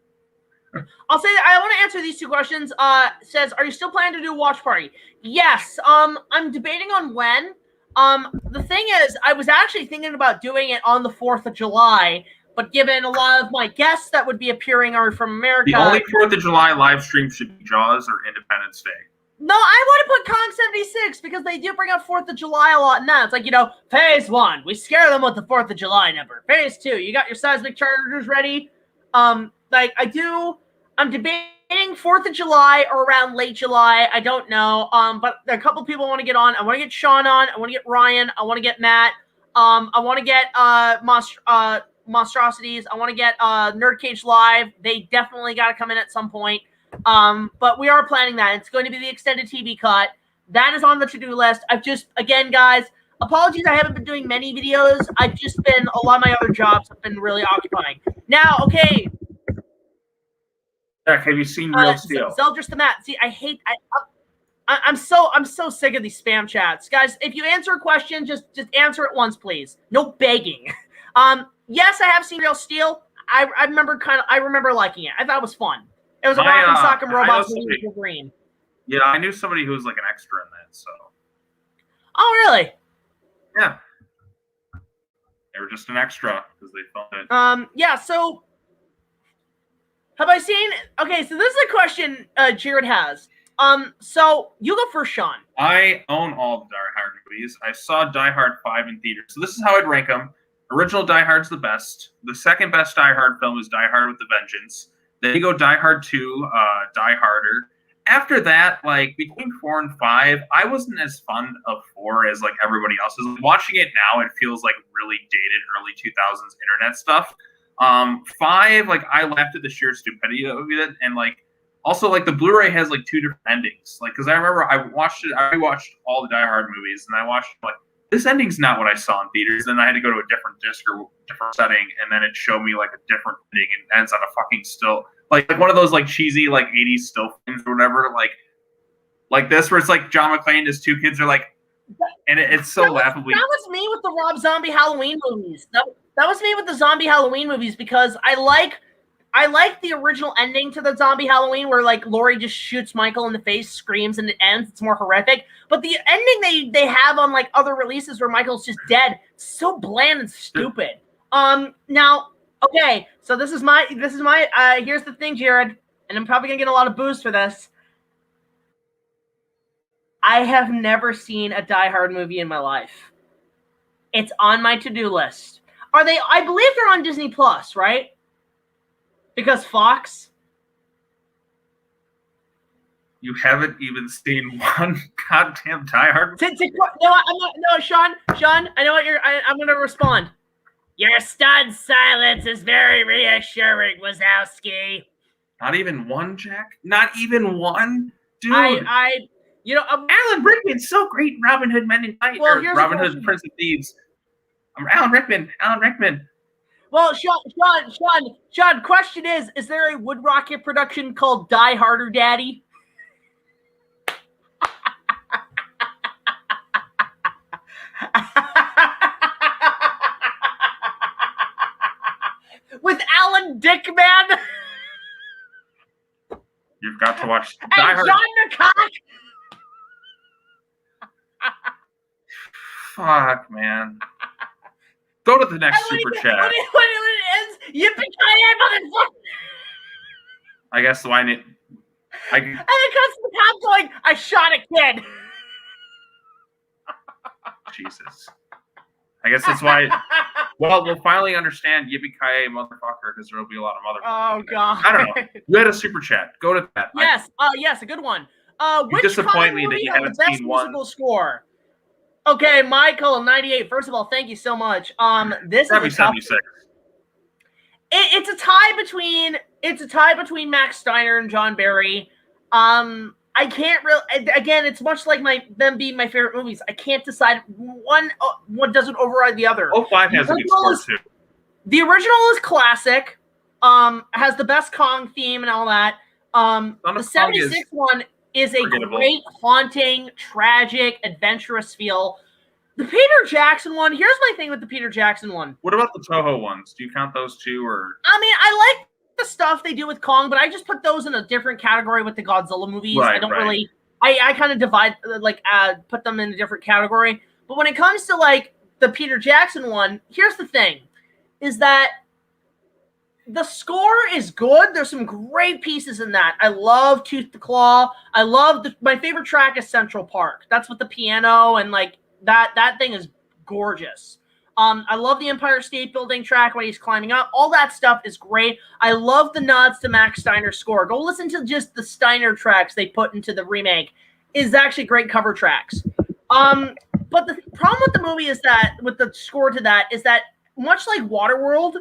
I'll say that I want to answer these two questions. Says, are you still planning to do a watch party? Yes. I'm debating on when. The thing is, I was actually thinking about doing it on the 4th of July, but given a lot of my guests that would be appearing are from America. The only 4th of July live stream should be Jaws or Independence Day. No, I want to put Kong 76 because they do bring up 4th of July a lot now. It's like, you know, phase 1, we scare them with the 4th of July number. Phase 2, you got your seismic chargers ready. I'm debating 4th of July or around late July. I don't know. But there are a couple people I want to get on. I want to get Sean on. I want to get Ryan. I want to get Matt. I want to get Monstrosities. I want to get NerdCage Live. They definitely got to come in at some point. But we are planning that. It's going to be the extended TV cut. That is on the to-do list. Again, guys, apologies I haven't been doing many videos. I've just been, a lot of my other jobs have been really occupying. Now, okay. Jack, have you seen Real Steel? Zeldris the Matt. See, I'm so sick of these spam chats. Guys, if you answer a question, just answer it once, please. No begging. Yes, I have seen Real Steel. I remember liking it. I thought it was fun. It was a rock and sock and robots with green. Yeah, I knew somebody who was like an extra in that, so. Oh, really? Yeah. They were just an extra because they filmed it. Yeah, so have I seen, okay, so this is a question Jared has. So you go first, Sean. I own all the Die Hard movies. I saw Die Hard 5 in theaters. So this is how I'd rank them. Original Die Hard's the best. The second best Die Hard film is Die Hard with a Vengeance. Then you go Die Hard 2, Die Harder. After that, like between 4 and 5, I wasn't as fond of 4 as like everybody else is. Watching it now, it feels like really dated early 2000s internet stuff. 5, like I laughed at the sheer stupidity of it, and like also like the Blu-ray has like 2 different endings. Like because I remember I rewatched all the Die Hard movies, and I watched like this ending's not what I saw in theaters. Then I had to go to a different disc or different setting, and then it showed me like a different ending and ends on a fucking still. Like one of those like cheesy like 80s still things or whatever. Like Like this, where it's like John McClane and his two kids are like, and it's so laughably. That was me with the Rob Zombie Halloween movies. That was me with the zombie Halloween movies because I like the original ending to the zombie Halloween where like Laurie just shoots Michael in the face, screams, and it ends. It's more horrific. But the ending they have on like other releases where Michael's just dead, so bland and stupid. Now, okay, so this is my here's the thing, Jared, and I'm probably gonna get a lot of boos for this. I have never seen a Die Hard movie in my life. It's on my to-do list. Are they? I believe they're on Disney Plus, right? Because Fox. You haven't even seen one goddamn Die Hard. No, I'm not. No, Sean. I know what you're. I'm going to respond. Your stunned silence is very reassuring, Wazowski. Not even one, Jack. Not even one, dude. Alan Rickman's so great in Robin Hood Men in White. Well, Robin Hood Prince of Thieves. I'm Alan Rickman. Well, Sean, question is there a Wood Rocket production called Die Harder Daddy? With Alan Dickman? You've got to watch Die and Hard. John McCock? Fuck, man. Go to the next super chat. When it ends, yippee-ki-yay, motherfucker! I guess the line. And it comes to the cop going, I shot a kid. Jesus. I guess that's why. Well, we'll finally understand yippee-ki-yay, motherfucker, because there will be a lot of motherfuckers. Oh, God. I don't know. You had a super chat. Go to that. Yes. Yes, a good one. Which disappoint me that you haven't seen one. Musical score? Okay, Michael, 98. First of all, thank you so much. This Probably is a tough. 76. It's a tie between Max Steiner and John Barry. I can't really. Again, it's much like them being my favorite movies. I can't decide one doesn't override the other. 05 has a good score too. The original is classic. Has the best Kong theme and all that. The 76 one is a great, haunting, tragic, adventurous feel. The Peter Jackson one, here's my thing with the Peter Jackson one. What about the Toho ones? Do you count those two? Or I mean, I like the stuff they do with Kong, but I just put those in a different category with the Godzilla movies. Right, I don't really, I kind of divide, put them in a different category. But when it comes to, like, the Peter Jackson one, here's the thing, is that the score is good. There's some great pieces in that. I love Tooth to Claw. I love my favorite track is Central Park. That's with the piano and like that thing is gorgeous. I love the Empire State Building track when he's climbing up. All that stuff is great. I love the nods to Max Steiner's score. Go listen to just the Steiner tracks they put into the remake. Is actually great cover tracks. But the problem with the movie is that with the score to that is that much like Waterworld,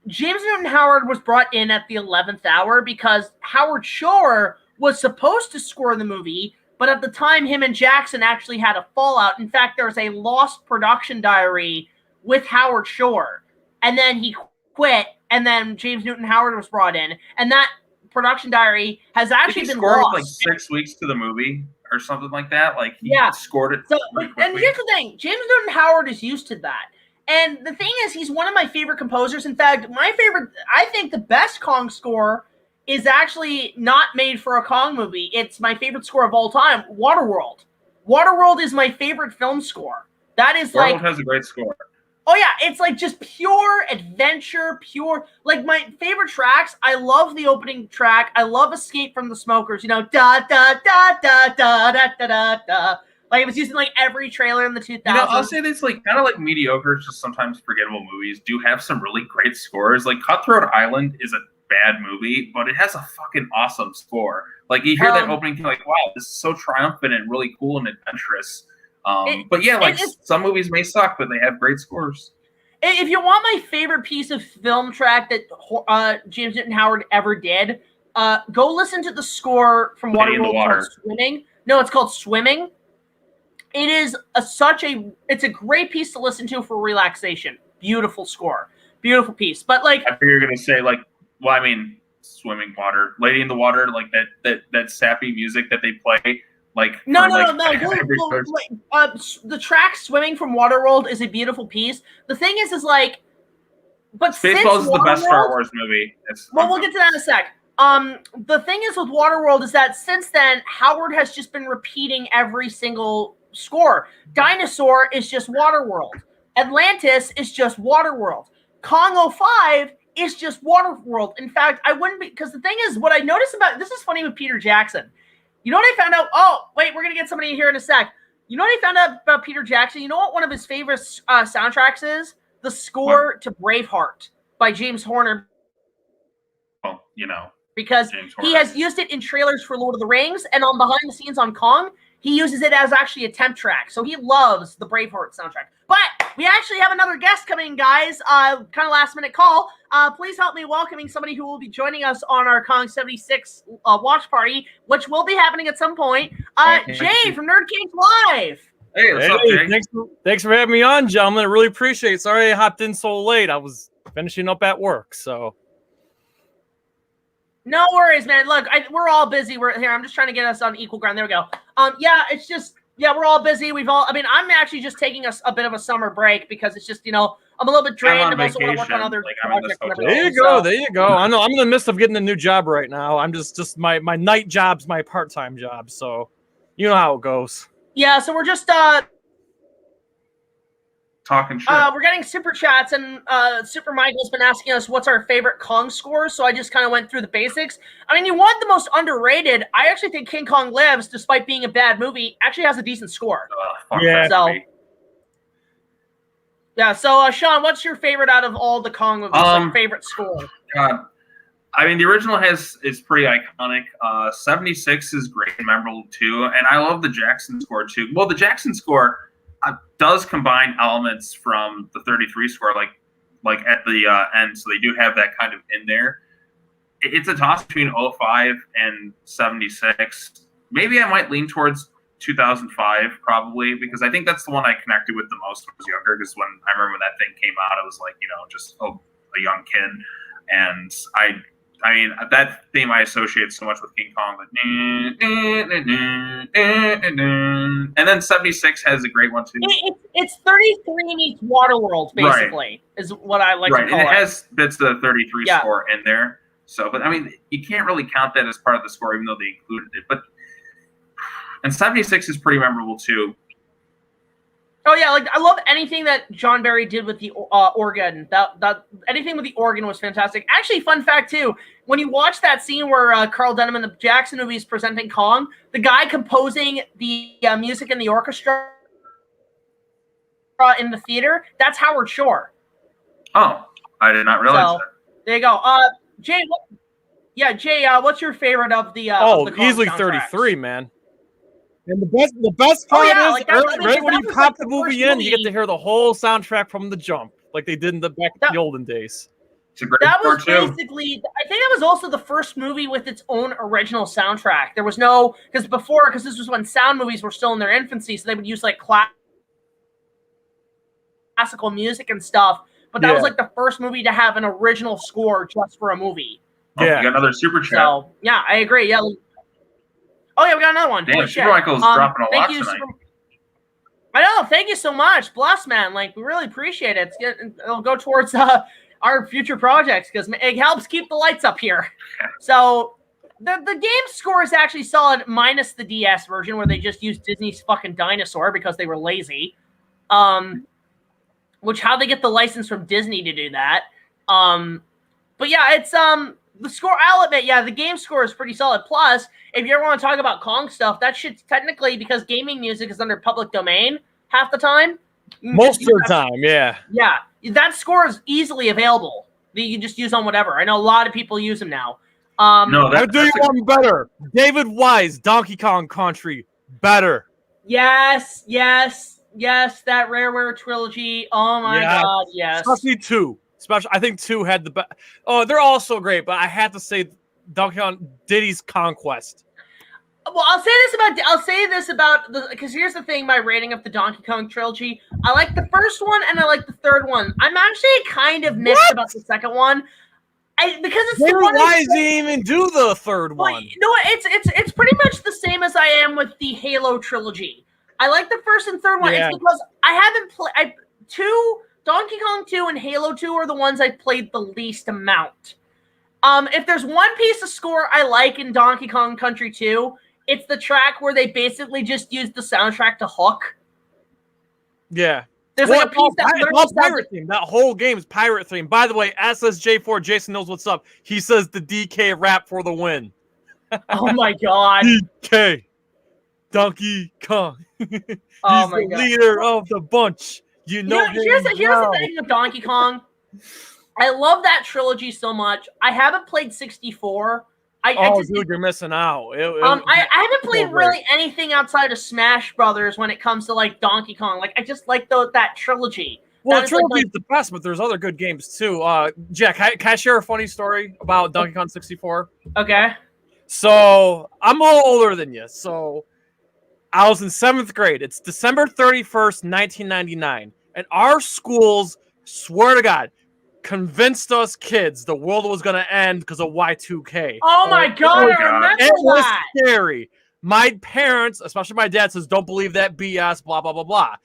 James Newton Howard was brought in at the 11th hour because Howard Shore was supposed to score the movie, but at the time, him and Jackson actually had a fallout. In fact, there was a lost production diary with Howard Shore, and then he quit, and then James Newton Howard was brought in, and that production diary has actually been lost. Like 6 weeks to the movie or something like that. Like he scored it. So, and here's the thing: James Newton Howard is used to that. And the thing is, he's one of my favorite composers. In fact, I think the best Kong score is actually not made for a Kong movie. It's my favorite score of all time, Waterworld. Waterworld is my favorite film score. That is Waterworld has a great score. Oh, yeah. It's like just pure adventure, like my favorite tracks. I love the opening track. I love Escape from the Smokers. You know, da, da, da, da, da, da, da, da, da. Like, it was used in, like, every trailer in the 2000s. You know, I'll say this, like, kind of like mediocre, just sometimes forgettable movies do have some really great scores. Like, Cutthroat Island is a bad movie, but it has a fucking awesome score. Like, you hear that opening, you're like, wow, this is so triumphant and really cool and adventurous. But, yeah, like, some movies may suck, but they have great scores. If you want my favorite piece of film track that James Newton Howard ever did, go listen to the score from Waterworld called Swimming. No, it's called Swimming. It is it's a great piece to listen to for relaxation. Beautiful score. Beautiful piece. But like I figure you're gonna say like, well, I mean, swimming water, Lady in the Water, like that sappy music that they play Like No. Coast. The track swimming from Waterworld is a beautiful piece. The thing is like, but Spaceballs is the best Star Wars movie. We'll get to that in a sec. The thing is with Waterworld is that since then, Howard has just been repeating every single score. Dinosaur is just Waterworld. Atlantis is just Waterworld. Kong 05 is just Waterworld. In fact, I wouldn't be, because the thing is, what I noticed about this is funny with Peter Jackson. You know what I found out? Oh, wait, we're gonna get somebody here in a sec. You know what I found out about Peter Jackson? You know what one of his favorite soundtracks is? The score to Braveheart by James Horner. Well, you know. Because he has used it in trailers for Lord of the Rings, and on behind the scenes on Kong, he uses it as actually a temp track. So he loves the Braveheart soundtrack. But we actually have another guest coming, guys. Kind of last minute call. Please help me welcoming somebody who will be joining us on our Kong 76 watch party, which will be happening at some point. Jay from NerdCage Live. Hey, what's up, Jay? Thanks for having me on, gentlemen. I really appreciate it. Sorry I hopped in so late. I was finishing up at work, so. No worries, man. Look, we're all busy. We're here. I'm just trying to get us on equal ground. There we go. Yeah, it's just, we're all busy. I'm actually just taking a bit of a summer break because it's just, I'm a little bit drained. I'm also want to work on other projects. There you go. I know. I'm in the midst of getting a new job right now. I'm just my night job's my part-time job, so you know how it goes. Yeah, so we're just talking shit. We're getting super chats, and Super Michael's been asking us what's our favorite Kong score, so I just kind of went through the basics. I mean, you want the most underrated. I actually think King Kong Lives, despite being a bad movie, actually has a decent score. So Sean, what's your favorite out of all the Kong movies? Favorite score? God. I mean, the original is pretty iconic. 76 is great and memorable too, and I love the Jackson score too. Well, the Jackson score does combine elements from the 33 score, like at the end, so they do have that kind of in there. It's a toss between 05 and 76. Maybe I might lean towards 2005, probably, because I think that's the one I connected with the most when I was younger. Because when I remember when that thing came out, I was like, just a young kid, and I mean, that theme I associate so much with King Kong. And then 76 has a great one, too. It's 33 meets Waterworld, basically, is what I like to call it. It has bits of the 33 score in there. So, but I mean, you can't really count that as part of the score, even though they included it. And 76 is pretty memorable, too. Oh yeah, I love anything that John Barry did with the organ. That anything with the organ was fantastic. Actually, fun fact too, when you watch that scene where Carl Denham in the Jackson movie is presenting Kong, the guy composing the music in the orchestra in the theater, that's Howard Shore. Oh, I did not realize that. There you go. Jay, Jay, what's your favorite of the? Easily 33, man. And the best part is, right when you pop the movie in, you get to hear the whole soundtrack from the jump, like they did in the olden days. That was basically, I think that was also the first movie with its own original soundtrack. There was no, because this was when sound movies were still in their infancy, so they would use classical music and stuff. But that was like the first movie to have an original score just for a movie. Oh, you got another super chat. So yeah, I agree. Yeah. Oh yeah, we got another one. Damn, Super Michael's dropping a lot tonight. I know. Thank you so much. Bless, man. We really appreciate it. It'll go towards our future projects because it helps keep the lights up here. So the game score is actually solid, minus the DS version where they just used Disney's fucking dinosaur because they were lazy. Which how they get the license from Disney to do that. But yeah, it's the score, I'll admit, the game score is pretty solid. Plus, if you ever want to talk about Kong stuff, that shit's technically, because gaming music is under public domain half the time. Most of the time, yeah. Yeah, that score is easily available. You can just use on whatever. I know a lot of people use them now. I'll do you one better. David Wise, Donkey Kong Country, better. Yes, that Rareware trilogy. Oh my god, yes. Especially 2. I think 2 had the best. Oh, they're all so great, but I had to say Donkey Kong Diddy's Conquest. Well, I'll say this about because here's the thing, my rating of the Donkey Kong trilogy. I like the first one and I like the third one. I'm actually kind of mixed about the second one. because it's Then the one. Why does he even do the third one? No, it's pretty much the same as I am with the Halo trilogy. I like the first and third one. Yeah. It's because I haven't played Donkey Kong 2 and Halo 2 are the ones I played the least amount. If there's one piece of score I like in Donkey Kong Country 2, it's the track where they basically just used the soundtrack to hook. Yeah. There's like a piece that literally pirate theme. That whole game is pirate theme. By the way, SSJ4, Jason knows what's up. He says the DK rap for the win. Oh my god. DK. Donkey Kong. He's the leader of the bunch. You know, here's the thing with Donkey Kong. I love that trilogy so much. I haven't played 64. Dude, you're missing out. I haven't played really anything outside of Smash Brothers when it comes to like Donkey Kong. Like I just like that trilogy. Well, the trilogy is the best, but there's other good games too. Jack, can I share a funny story about Donkey Kong 64? Okay. So I'm a little older than you. So I was in 7th grade. It's December 31st, 1999, and our schools, swear to God, convinced us kids the world was going to end because of Y2K. Oh my God, I remember it was that. scary. My parents, especially my dad, says, don't believe that BS, blah, blah, blah, blah.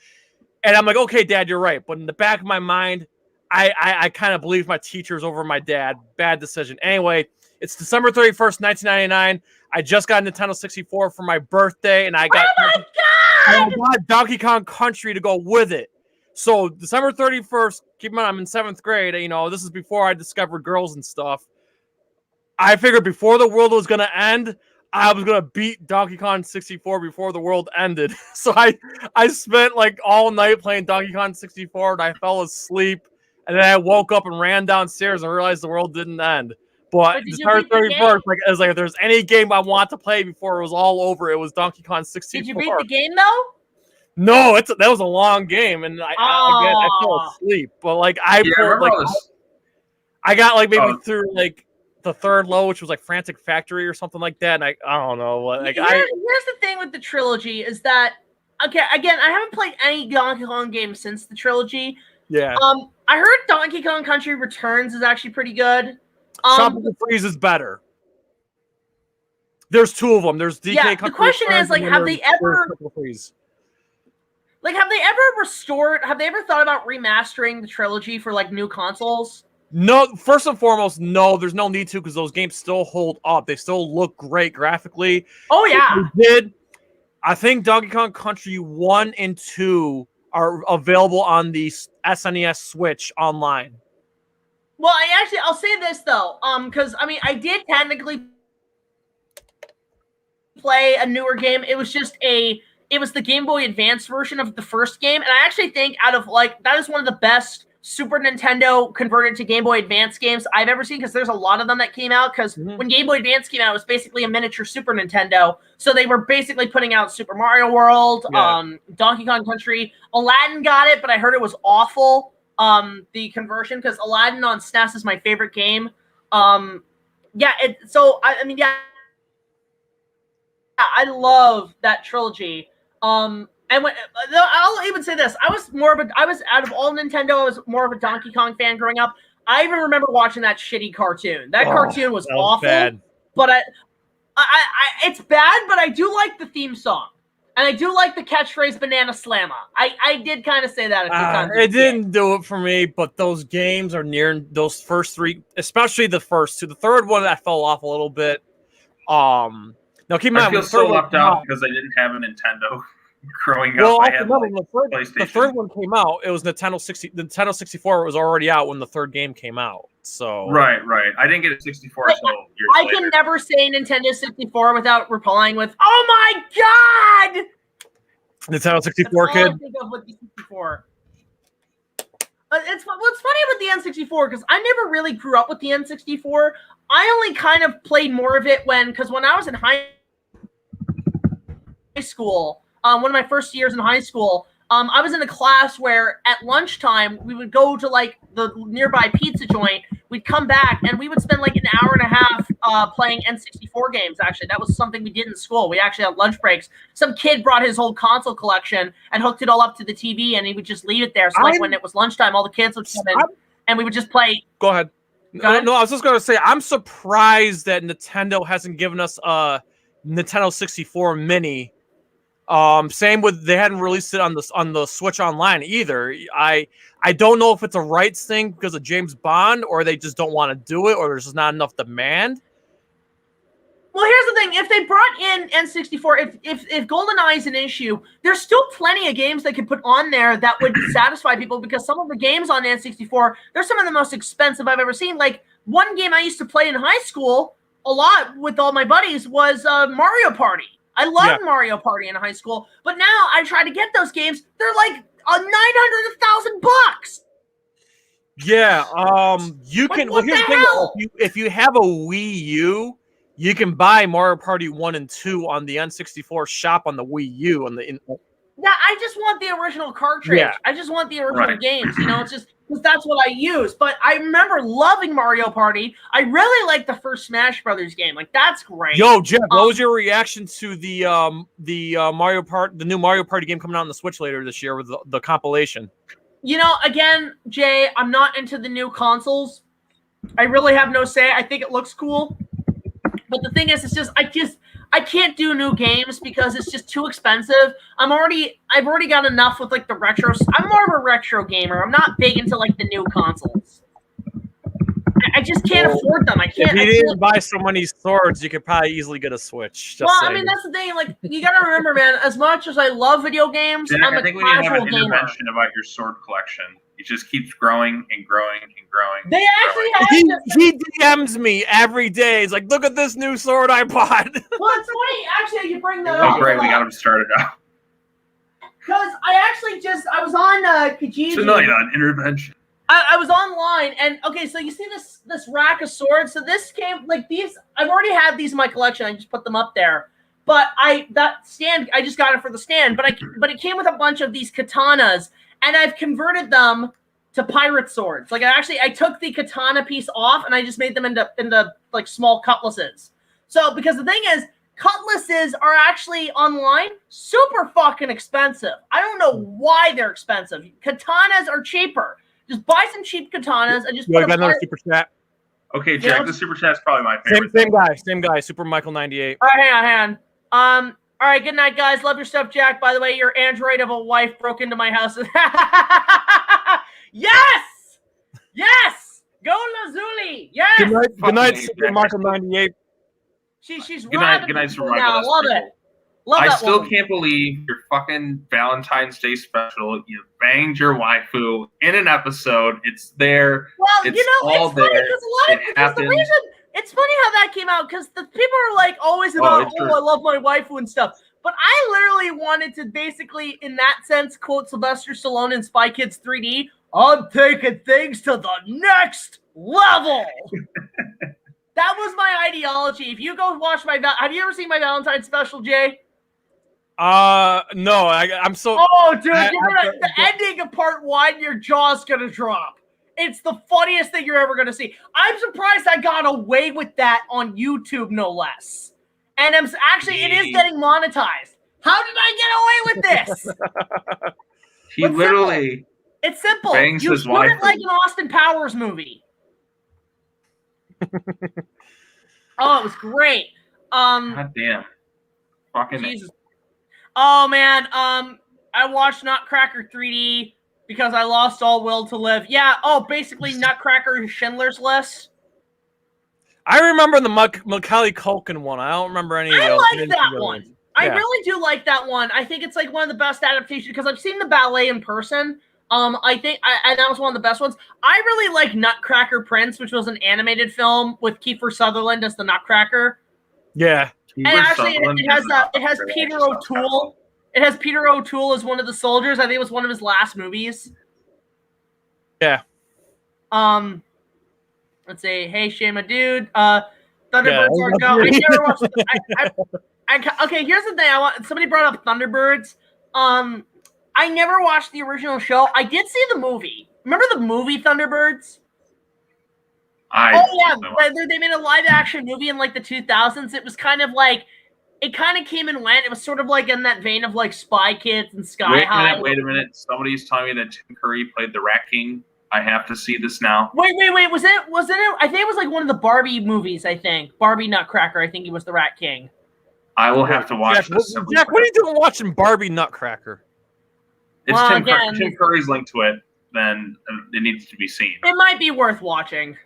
And I'm like, okay, Dad, you're right. But in the back of my mind, I kind of believe my teachers over my dad. Bad decision. Anyway, it's December 31st, 1999. I just got a Nintendo 64 for my birthday, and I got Donkey Kong Country to go with it. So December 31st, keep in mind, I'm in 7th grade. You know, this is before I discovered girls and stuff. I figured before the world was going to end, I was going to beat Donkey Kong 64 before the world ended. So I spent like all night playing Donkey Kong 64, and I fell asleep. And then I woke up and ran downstairs and realized the world didn't end. But December 31st, like if there's any game I want to play before it was all over, it was Donkey Kong 64. Did you beat the game though? No, that was a long game, and I fell asleep. But like I got like maybe through like the third low, which was like Frantic Factory or something like that. And I don't know. Like here's the thing with the trilogy is that again, I haven't played any Donkey Kong games since the trilogy. Yeah. I heard Donkey Kong Country Returns is actually pretty good. Tropical Freeze is better. There's two of them. There's DK. Yeah. The question is like, have they ever restored? Have they ever thought about remastering the trilogy for like new consoles? No. First and foremost, no. There's no need to because those games still hold up. They still look great graphically. Oh yeah. They did. I think Donkey Kong Country 1 and 2 are available on the SNES Switch online. Well, I'll say this though, because I mean, I did technically play a newer game. It was the Game Boy Advance version of the first game, and I actually think that is one of the best Super Nintendo converted to Game Boy Advance games I've ever seen, because there's a lot of them that came out, because when Game Boy Advance came out, it was basically a miniature Super Nintendo, so they were basically putting out Super Mario World, Donkey Kong Country. Aladdin got it, but I heard it was awful, the conversion, because Aladdin on SNES is my favorite game. I love that trilogy. And I'll even say this: I was out of all Nintendo, I was more of a Donkey Kong fan growing up. I even remember watching that shitty cartoon. That cartoon was awful. Bad. But it's bad. But I do like the theme song, and I do like the catchphrase "Banana Slamma." I did kind of say that a few times. It didn't do it for me, but those games are near those first three, especially the first two. The third one I fell off a little bit. Now keep in mind, I feel so left out because I didn't have a Nintendo growing up. I had the third one came out. It was Nintendo 64 was already out when the third game came out. So right. I didn't get a 64 until years later. I can never say Nintendo 64 without replying with, "Oh my god!" Nintendo 64 kid. I think of with the 64. It's funny with the N64 because I never really grew up with the N64. I only kind of played more of it because when I was in high school, one of my first years in high school, I was in a class where at lunchtime we would go to like the nearby pizza joint. We'd come back and we would spend like an hour and a half playing N64 games. Actually, that was something we did in school. We actually had lunch breaks. Some kid brought his whole console collection and hooked it all up to the TV, and he would just leave it there. So like when it was lunchtime, all the kids would come in and we would just play. Go ahead. No, I was just gonna say I'm surprised that Nintendo hasn't given us a Nintendo 64 Mini. Same with they hadn't released it on the Switch Online either. I don't know if it's a rights thing because of James Bond, or they just don't want to do it, or there's just not enough demand. Well, here's the thing: if they brought in N64, if GoldenEye is an issue, there's still plenty of games they could put on there that would satisfy people. Because some of the games on N64, they're some of the most expensive I've ever seen. Like one game I used to play in high school a lot with all my buddies was Mario Party. I loved Mario Party in high school, but now I try to get those games. They're like $900,000. Yeah, you can. Well, here's the thing: if you have a Wii U, you can buy Mario Party 1 and 2 on the N64 shop on the Wii U. Yeah, I just want the original cartridge. Yeah. I just want the original games. You know, it's just because that's what I use. But I remember loving Mario Party. I really like the first Smash Brothers game. Like, that's great. Yo, Jeff, what was your reaction to the new Mario Party game coming out on the Switch later this year with the compilation? You know, again, Jay, I'm not into the new consoles. I really have no say. I think it looks cool. But the thing is, it's just I can't do new games because it's just too expensive. I've already got enough with like the retros. I'm more of a retro gamer. I'm not big into like the new consoles. I just can't afford them. I can't. If you didn't buy so many swords, you could probably easily get a Switch. I mean, that's the thing. Like, you got to remember, man. As much as I love video games, Jack, I'm a I think we need to have an casual gamer. intervention about your sword collection. It just keeps growing and growing and growing. They actually have. He DMs me every day. He's like, "Look at this new sword I bought." Well, it's funny. Actually, you bring that up. Oh, great! We got him started out. Because I was on Kijiji. So no, an intervention. I was online, and okay, so you see this rack of swords. So this came like these. I've already had these in my collection. I just put them up there. But that stand, I just got it for the stand. But it came with a bunch of these katanas, and I've converted them to pirate swords. Like I took the katana piece off, and I just made them into like small cutlasses. So because the thing is, cutlasses are actually online super fucking expensive. I don't know why they're expensive. Katanas are cheaper. Just buy some cheap katanas and just put got another super chat. Okay, Jack, the super chat's probably my favorite. Same guy, Super Michael 98. All right, hang on. All right, good night, guys. Love your stuff, Jack. By the way, your android of a wife broke into my house. Yes! Go Lazuli! Yes! Good night, Super Michael 98. She's good night, Super Michael. Now. Love it. I still can't believe your fucking Valentine's Day special. You banged your waifu in an episode. It's there. Well, it's all it's funny because the reason it's funny how that came out because the people are like always about I love my waifu and stuff. But I literally wanted to basically, in that sense, quote Sylvester Stallone in Spy Kids 3D. I'm taking things to the next level. That was my ideology. If you go watch have you ever seen my Valentine's special, Jay? No, I'm so. Oh, dude, the ending of part 1, your jaw's gonna drop. It's the funniest thing you're ever gonna see. I'm surprised I got away with that on YouTube, no less. And it is getting monetized. How did I get away with this? He literally. It's simple. Bangs you his shoot wife it like an Austin Powers movie. Oh, it was great. God damn. Fucking Jesus. Oh man, I watched Nutcracker 3D because I lost all will to live. Yeah, basically Nutcracker Schindler's List. I remember the Macaulay Culkin one. I don't remember any of those. I like that one. Yeah. I really do like that one. I think it's like one of the best adaptations because I've seen the ballet in person. I think and that was one of the best ones. I really like Nutcracker Prince, which was an animated film with Kiefer Sutherland as the Nutcracker. Yeah. And actually, it has Peter O'Toole. It has Peter O'Toole as one of the soldiers. I think it was one of his last movies. Yeah. Let's see. Hey, Shema, dude. Thunderbirds are go. I never watched. Okay, here's the thing. Somebody brought up Thunderbirds. I never watched the original show. I did see the movie. Remember the movie Thunderbirds? They made a live action movie in like the 2000s. It was kind of like, it kind of came and went. It was sort of like in that vein of like Spy Kids and Sky High. Wait a minute. Somebody's telling me that Tim Curry played the Rat King I have to see this now. Wait. Was it? I think it was like one of the Barbie movies. I think Barbie Nutcracker. I think he was the Rat King. I will have to watch this. Jack, what are you doing watching Barbie Nutcracker? It's Tim Curry's link to it. Then it needs to be seen. It might be worth watching.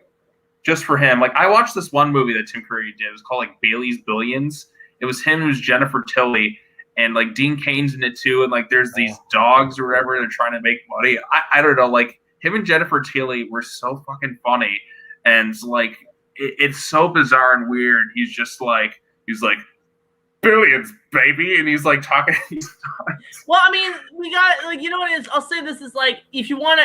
Just for him. Like, I watched this one movie that Tim Curry did. It was called, like, Bailey's Billions. It was him who's Jennifer Tilly. And, like, Dean Cain's in it, too. And, like, there's these dogs or whatever. They're trying to make money. I don't know. Like, him and Jennifer Tilly were so fucking funny. And, like, it's so bizarre and weird. He's like, billions, baby. And he's, like, talking. Well, I mean, we got, like, you know what it is? I'll say this is, like, if you want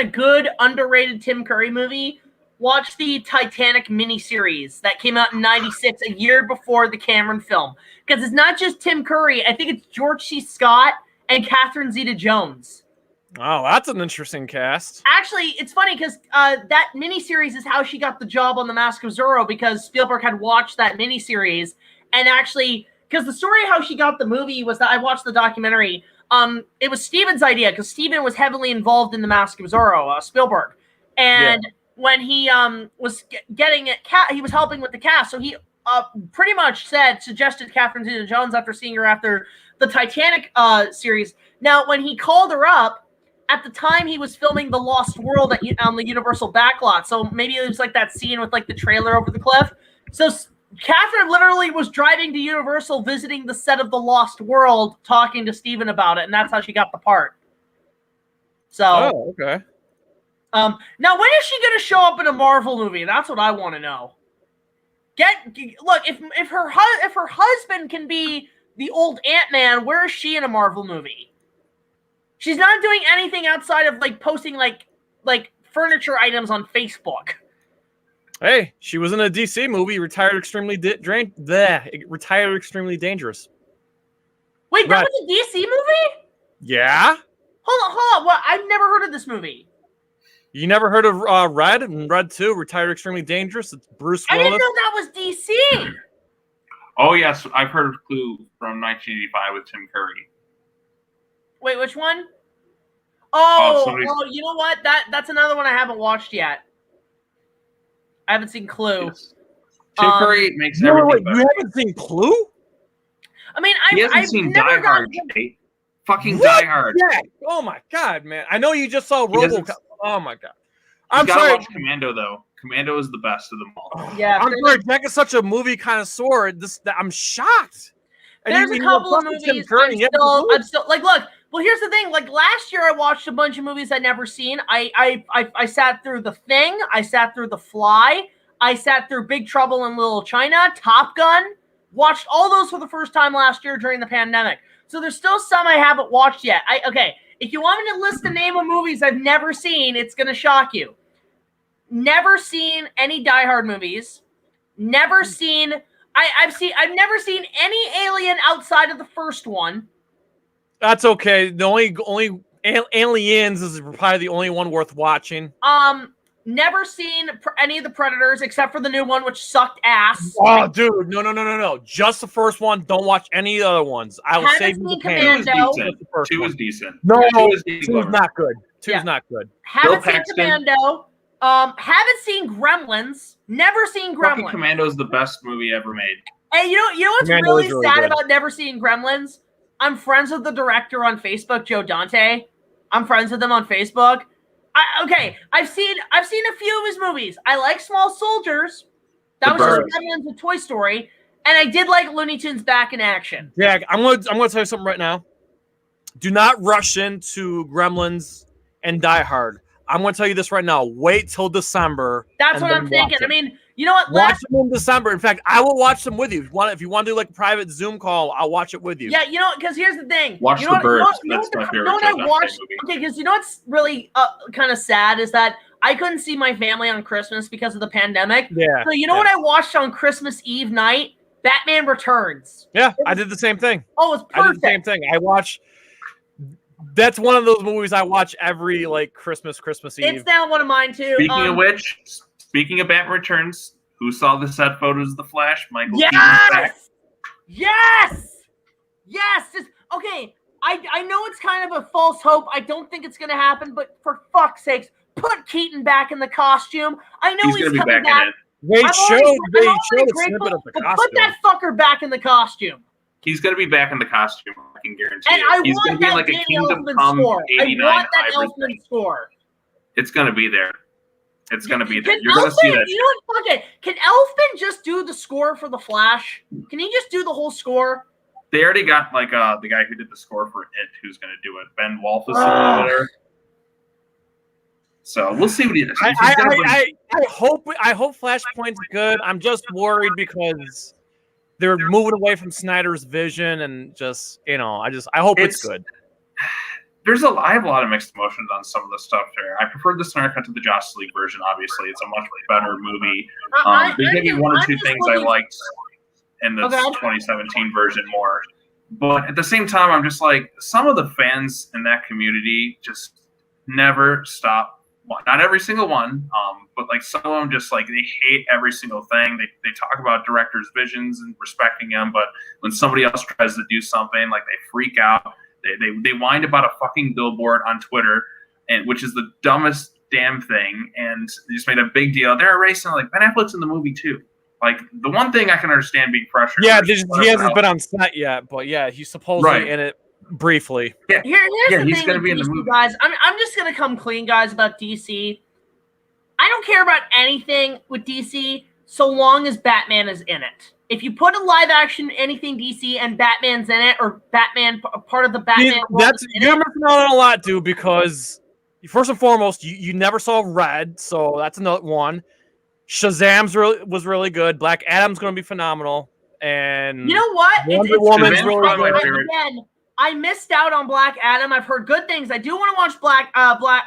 a good, underrated Tim Curry movie, watch the Titanic miniseries that came out in '96, a year before the Cameron film. Because it's not just Tim Curry. I think it's George C. Scott and Catherine Zeta-Jones. Oh, that's an interesting cast. Actually, it's funny because that miniseries is how she got the job on The Mask of Zorro, because Spielberg had watched that miniseries. And actually, because the story of how she got the movie was that I watched the documentary. It was Steven's idea, because Steven was heavily involved in The Mask of Zorro, Spielberg. And when he was getting it, he was helping with the cast. So he pretty much suggested Catherine Zeta-Jones after seeing her after the Titanic series. Now, when he called her up, at the time he was filming The Lost World on the Universal backlot. So maybe it was like that scene with like the trailer over the cliff. So Catherine literally was driving to Universal, visiting the set of The Lost World, talking to Steven about it, and that's how she got the part. So, okay. Now when is she going to show up in a Marvel movie? That's what I want to know. Look, if her husband can be the old Ant-Man, where is she in a Marvel movie? She's not doing anything outside of like posting like furniture items on Facebook. Hey, she was in a DC movie, Retired Extremely Dangerous. Wait, that was a DC movie? Yeah. Hold on. What? I've never heard of this movie. You never heard of Red and Red 2, Retired Extremely Dangerous? It's Bruce Willis. I didn't know that was DC. Oh, yes. I've heard of Clue from 1985 with Tim Curry. Wait, which one? Oh, you know what? That's another one I haven't watched yet. I haven't seen Clue. Yes. Tim Curry makes everything better. You haven't seen Clue? I mean, I've seen Die Hard, Jay. Fucking Die Hard. Yeah. Oh, my God, man. I know you just saw RoboCop. Oh, my God. I'm sorry. sorry. Watch Commando, though. Commando is the best of them all. Yeah. I'm sorry. Jack is such a movie connoisseur. I'm shocked. There's a couple of movies I'm still like, look. Well, here's the thing. Like last year, I watched a bunch of movies I'd never seen. I sat through The Thing. I sat through The Fly. I sat through Big Trouble in Little China, Top Gun. Watched all those for the first time last year during the pandemic. So there's still some I haven't watched yet. Okay, if you want me to list the name of movies I've never seen, it's gonna shock you. Never seen any Die Hard movies. Never seen. I've never seen any Alien outside of the first one. That's okay. The only Aliens is probably the only one worth watching. Never seen any of the Predators except for the new one, which sucked ass. Oh, dude, no. Just the first one. Don't watch any other ones. I will save you the pain. Two was decent. No, two is not good. Two is not good. Haven't seen Commando. Haven't seen Gremlins. Never seen Gremlins. Commando is the best movie ever made. Hey, you know what's really sad about never seeing Gremlins? I'm friends with the director on Facebook, Joe Dante. I'm friends with him on Facebook. I've seen a few of his movies. I like Small Soldiers. That was just Gremlins with Toy Story, and I did like Looney Tunes Back in Action. Jack, I'm gonna tell you something right now. Do not rush into Gremlins and Die Hard. I'm going to tell you this right now. Wait till December. That's what I'm thinking. I mean, you know what? Watch them in December. In fact, I will watch them with you. If you want to do like a private Zoom call, I'll watch it with you. Yeah, you know, because here's the thing. Watch The Birds. That's my favorite. Okay, because you know what's really kind of sad is that I couldn't see my family on Christmas because of the pandemic. Yeah. So you know what I watched on Christmas Eve night? Batman Returns. Yeah, I did the same thing. Oh, it's perfect. I did the same thing. I watched. That's one of those movies I watch every like Christmas Eve. It's now one of mine too. Speaking of which, speaking of Batman Returns, who saw the set photos of the Flash? Michael. Yes. Okay. I know it's kind of a false hope. I don't think it's going to happen, but for fuck's sakes, put Keaton back in the costume. I know he's gonna be coming back in it. They I'm showed already a grateful, snippet of the but costume. put that fucker back in the costume. He's gonna be back in the costume. I can guarantee And it. He's gonna want be that like a Danny Kingdom Elfman Come score. I 89 want that hybrid Elfman thing. score. It's gonna be there. It's gonna be there. Can You're gonna see Elfman- that. You know what? Fuck it. Can Elfman just do the score for The Flash? Can he just do the whole score? They already got like the guy who did the score for It, who's gonna do it. Ben Wolfus Oh. over there. So we'll see what he does. I hope Flashpoint's good. I'm just worried because they're moving away from Snyder's vision and just I hope it's good. I have a lot of mixed emotions on some of the stuff there. I prefer the Snyder cut to the Justice League version. Obviously, it's a much better movie. There's maybe one or two things I liked in the 2017 version more, but at the same time, I'm just like, some of the fans in that community just never stop. Not every single one, but like some of them just like they hate every single thing. They talk about directors' visions and respecting them, but when somebody else tries to do something, like they freak out. They whine about a fucking billboard on Twitter, and which is the dumbest damn thing. And they just made a big deal. They're erasing like Ben Affleck's in the movie too. Like the one thing I can understand being pressured. Yeah, he hasn't been on set yet, but yeah, he's supposedly in it briefly. Yeah, here's the he's thing gonna with be in the DC, movie. guys. I'm just gonna come clean, guys, about DC. I don't care about anything with DC so long as Batman is in it. If you put a live action anything DC and Batman's in it, or Batman part of the Batman world, you're missing out on a lot, dude. Because first and foremost, you never saw Red, so that's another one. Shazam's was really good. Black Adam's going to be phenomenal, and you know what? Wonder Woman's really good. Again, I missed out on Black Adam. I've heard good things. I do want to watch Black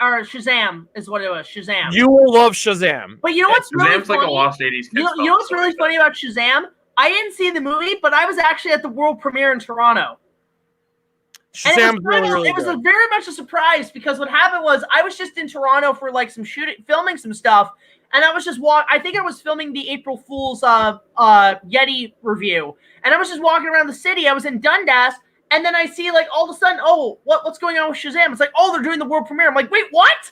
or Shazam is what it was. Shazam. You will love Shazam. But you know what's really Shazam's funny? like a lost 80s kid. You know what's really funny about Shazam? I didn't see the movie, but I was actually at the world premiere in Toronto. Shazam's really it was very much a surprise because what happened was I was just in Toronto for like some filming some stuff, and I was just I think I was filming the April Fool's Yeti review, and I was just walking around the city. I was in Dundas, and then I see like all of a sudden, what's going on with Shazam? It's like, they're doing the world premiere. I'm like, wait, what?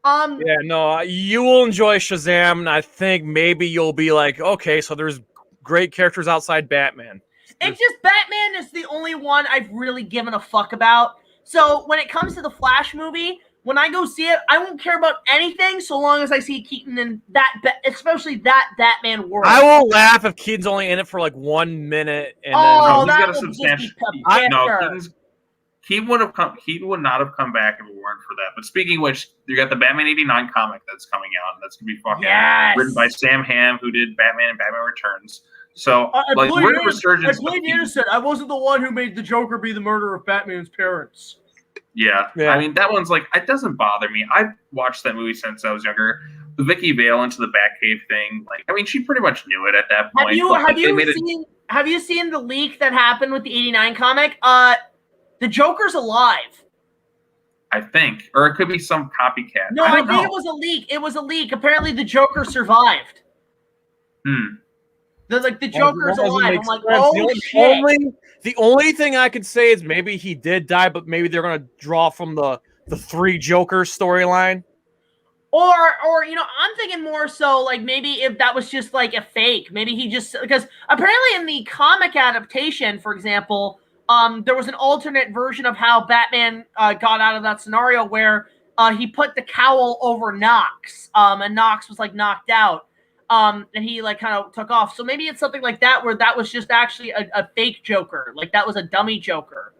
Yeah, no, you will enjoy Shazam, and I think maybe you'll be like, okay, so there's great characters outside Batman. It's just Batman is the only one I've really given a fuck about. So when it comes to the Flash movie, when I go see it, I won't care about anything so long as I see Keaton in that, especially that Batman world. I will laugh if Keaton's only in it for like 1 minute. And that would just be He would not have come back if it weren't for that. But speaking of which, you got the Batman 89 comic that's coming out, and that's gonna be fucking written by Sam Hamm, who did Batman and Batman Returns. So we're in a resurgence. I played innocent. I wasn't the one who made the Joker be the murderer of Batman's parents. Yeah. I mean that one's like, it doesn't bother me. I've watched that movie since I was younger. The Vicky Vale into the Batcave thing, like, I mean, she pretty much knew it at that point. Have you seen the leak that happened with the 89 comic? The Joker's alive. I think. Or it could be some copycat. No, I think it was a leak. It was a leak. Apparently the Joker survived. The Joker's alive. I'm like, shit. The only thing I could say is maybe he did die, but maybe they're going to draw from the three Jokers storyline. Or I'm thinking more so like maybe if that was just like a fake. Maybe he just, because apparently in the comic adaptation, for example, there was an alternate version of how Batman got out of that scenario where he put the cowl over Knox, and Knox was like knocked out, and he like kind of took off. So maybe it's something like that where that was just actually a fake Joker, like that was a dummy Joker,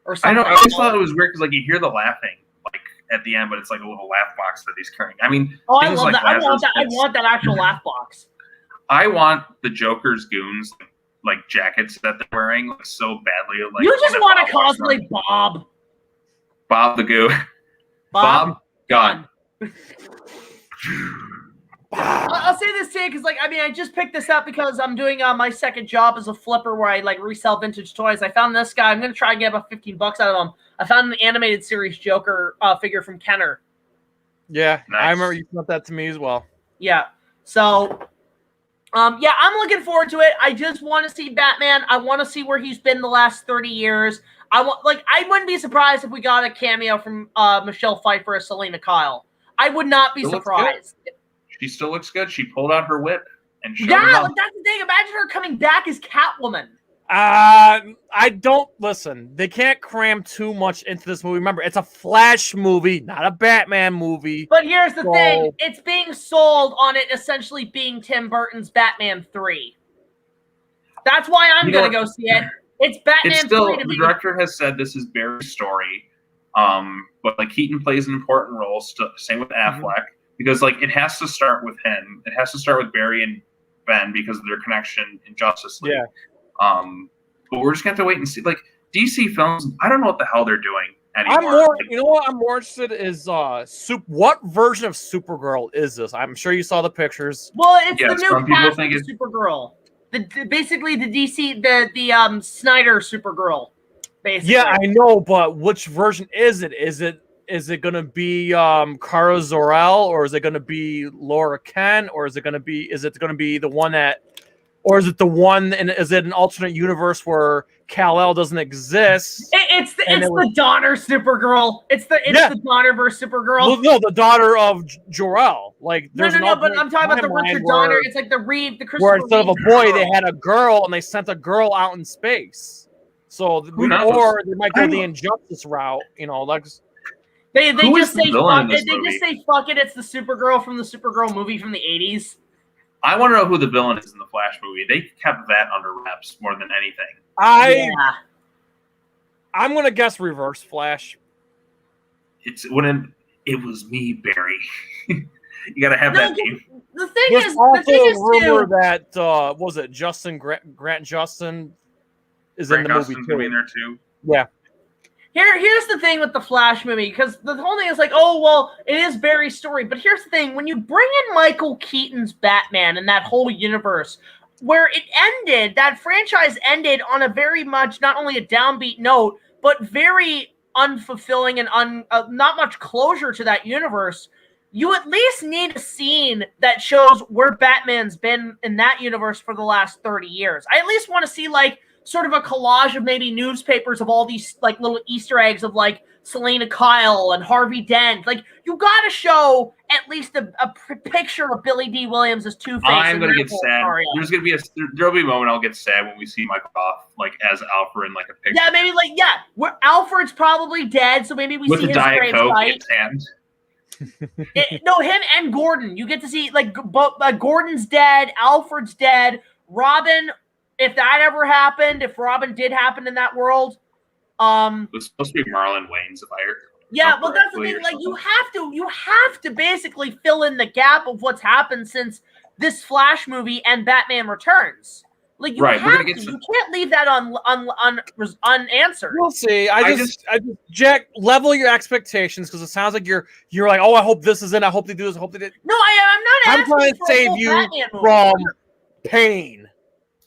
or something. I always thought it was weird because like you hear the laughing like at the end, but it's like a little laugh box that he's carrying. I mean, I love that. I want that actual laugh box. I want the Joker's goons. Like jackets that they're wearing like so badly. Like you just want to cosplay Bob the Goo. Bob Gunn. I'll say this too, because I just picked this up because I'm doing my second job as a flipper where I like resell vintage toys. I found this guy. I'm gonna try and get about $15 out of him. I found an animated series Joker figure from Kenner. Yeah, nice. I remember you sent that to me as well. Yeah. So Yeah, I'm looking forward to it. I just want to see Batman. I want to see where he's been the last 30 years. I wouldn't be surprised if we got a cameo from Michelle Pfeiffer as Selena Kyle. I would not be surprised. She still looks good. She pulled out her whip and showed Yeah, it off. like that's the thing. Imagine her coming back as Catwoman. I don't listen. They can't cram too much into this movie. Remember, it's a Flash movie, not a Batman movie. But here's the thing: it's being sold on it essentially being Tim Burton's Batman 3. That's why I'm gonna go see it. It's Batman. It's still 3 the director has said this is Barry's story, but like Keaton plays an important role. Same with Affleck, because like it has to start with him. It has to start with Barry and Ben because of their connection in Justice League. Yeah. But we're just gonna have to wait and see. Like DC films, I don't know what the hell they're doing anymore. I'm more interested is what version of Supergirl is this? I'm sure you saw the pictures. Well, it's the some new people cast think of it's Supergirl. Basically the DC the Snyder Supergirl. Basically. Yeah, I know, but which version is it? Is it gonna be Kara Zor-El, or is it gonna be Laura Kent, or is it gonna be the one that, or is it the one and is it an alternate universe where Kal-El doesn't exist? It's the Donner Supergirl. It's the Donnerverse Supergirl. Well, no, the daughter of Jor-El. Like no, but I'm talking about the Richard Donner. It's like the Christopher where instead of a Reeve boy, they had a girl, and they sent a girl out in space. So, or they might go the Injustice route. Like they just say fuck it. They just say fuck it. It's the Supergirl from the Supergirl movie from the 80s. I want to know who the villain is in the Flash movie. They kept that under wraps more than anything. I'm gonna guess Reverse Flash. It was me, Barry. You gotta have that name. The thing There's is, also a rumor that was it Grant Justin is in the movie too. In there too. Yeah. Here's the thing with the Flash movie, because the whole thing is like, oh, well, it is Barry's story. But here's the thing. When you bring in Michael Keaton's Batman and that whole universe, where it ended, that franchise ended on a very much, not only a downbeat note, but very unfulfilling and not much closure to that universe, you at least need a scene that shows where Batman's been in that universe for the last 30 years. I at least want to see, like, sort of a collage of maybe newspapers of all these like little Easter eggs of like Selena Kyle and Harvey Dent. Like you got to show at least a picture of Billy D. Williams as Two-Face. I'm gonna get sad. There'll be a moment I'll get sad when we see Michael Goff like as Alfred in like a picture. Yeah, maybe where Alfred's probably dead, so maybe we with see a his Diet Coke in gravesite. his hand. No, him and Gordon. You get to see like Gordon's dead, Alfred's dead, Robin. If that ever happened, if Robin did happen in that world, it was supposed to be Marlon Wayans if I heard. Yeah, well, that's the thing. Like, you have to basically fill in the gap of what's happened since this Flash movie and Batman Returns. Like, you have to. You can't leave that unanswered. We'll see. I just Jack, level your expectations because it sounds like you're like, oh, I hope this is in. I hope they do this. I hope they did. No, I'm not. I'm trying to save you from pain.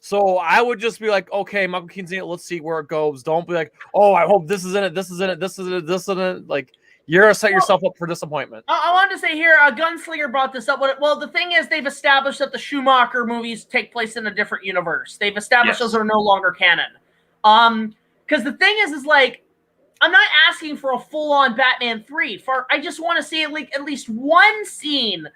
So I would just be like, okay, Michael Keaton's in it. Let's see where it goes. Don't be like, oh, I hope this is in it. This is in it. This is in it. This is in it. Like, you're gonna set yourself up for disappointment. I wanted to say here, Gunslinger brought this up. Well, the thing is, they've established that the Schumacher movies take place in a different universe. They've established those are no longer canon. Because the thing is like, I'm not asking for a full-on Batman 3. I just want to see like at least one scene.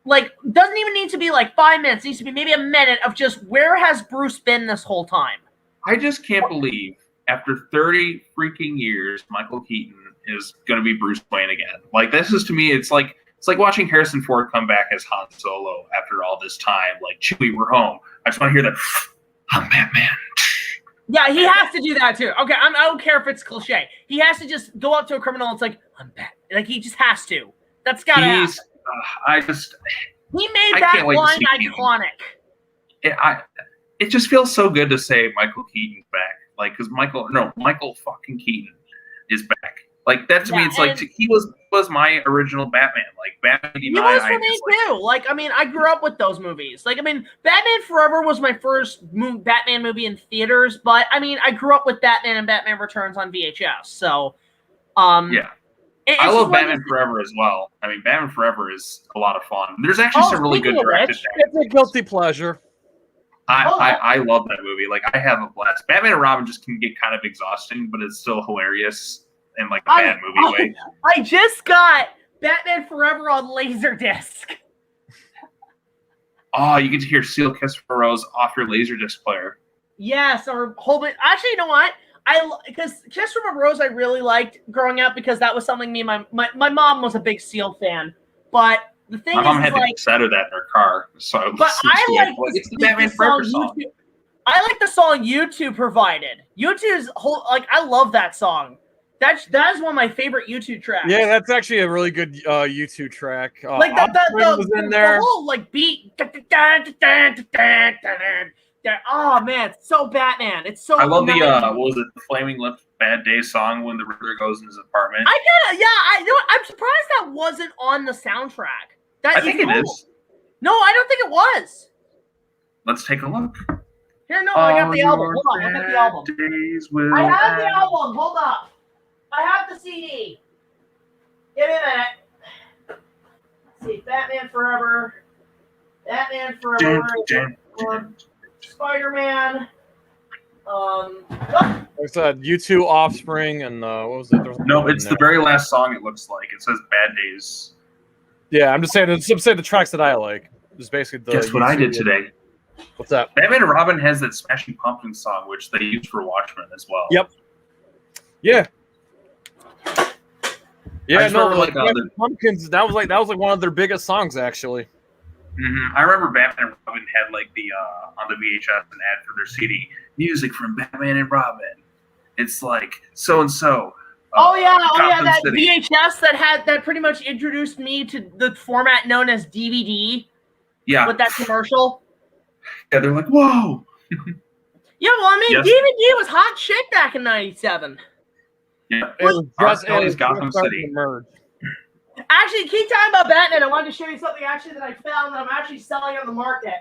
Like, doesn't even need to be like 5 minutes. It needs to be maybe a minute of just where has Bruce been this whole time? I just can't believe after 30 freaking years, Michael Keaton is going to be Bruce Wayne again. Like, this is to me, it's like watching Harrison Ford come back as Han Solo after all this time. Like, Chewie, we're home. I just want to hear that. I'm Batman. Yeah, he has to do that too. Okay, I don't care if it's cliche. He has to just go up to a criminal and it's like, I'm Batman. Like, he just has to. That's got to happen. He made that line iconic. It just feels so good to say Michael Keaton's back. Like, because Michael fucking Keaton is back. Like, that to me, it's like, he was my original Batman. Like, Batman. He was for me too. Like, I mean, I grew up with those movies. Like, I mean, Batman Forever was my first Batman movie in theaters, but I mean, I grew up with Batman and Batman Returns on VHS. So, yeah. I love Batman Forever as well. I mean, Batman Forever is a lot of fun. There's actually some really good directed. It's a guilty pleasure. I love that movie. Like, I have a blast. Batman and Robin just can get kind of exhausting, but it's still hilarious in like a bad movie way. I just got Batman Forever on Laserdisc. Oh, you get to hear "Seal Kiss from a Rose" off your Laserdisc player. Yes, or hold it. Actually, you know what? Because Kiss from a Rose I really liked growing up because that was something me and my mom was a big Seal fan. But the thing my mom had like, the cassette of that in her car, so I but I like it's the Batman Forever song. I like the song U2 provided. U2's whole I love that song. That is one of my favorite U2 tracks. Yeah, that's actually a really good U2 track. Like the whole like beat. Oh man, it's so Batman. It's so. I love the what was it? The Flaming Lips "Bad Day" song when the Richter goes in his apartment. I'm surprised that wasn't on the soundtrack. I think it is. No, I don't think it was. Let's take a look. Here, no, I got the album. Hold on, I got the album. I have the album. Hold up. I have the CD. Give me a minute. Let's see, Batman Forever. Batman Forever. Spider-Man. Like I said, U2, Offspring, and what was it? No, it's the very last song. It looks like it says "Bad Days." Yeah, I'm just saying the tracks that I like. Just basically the. Guess what I did today? What's that? Batman and Robin has that Smashing Pumpkins song, which they use for Watchmen as well. Yep. Yeah. Yeah, no, like the Pumpkins. That was like one of their biggest songs, actually. Mm-hmm. I remember Batman and Robin had like the on the VHS an ad for their CD, music from Batman and Robin. It's like so and so. That City. VHS that pretty much introduced me to the format known as DVD. Yeah. With that commercial. Yeah, they're like, whoa. Yeah, well, I mean, DVD was hot shit back in '97. Yeah, it was just Gotham City. Actually, keep talking about Batman. I wanted to show you something actually that I found that I'm actually selling on the market.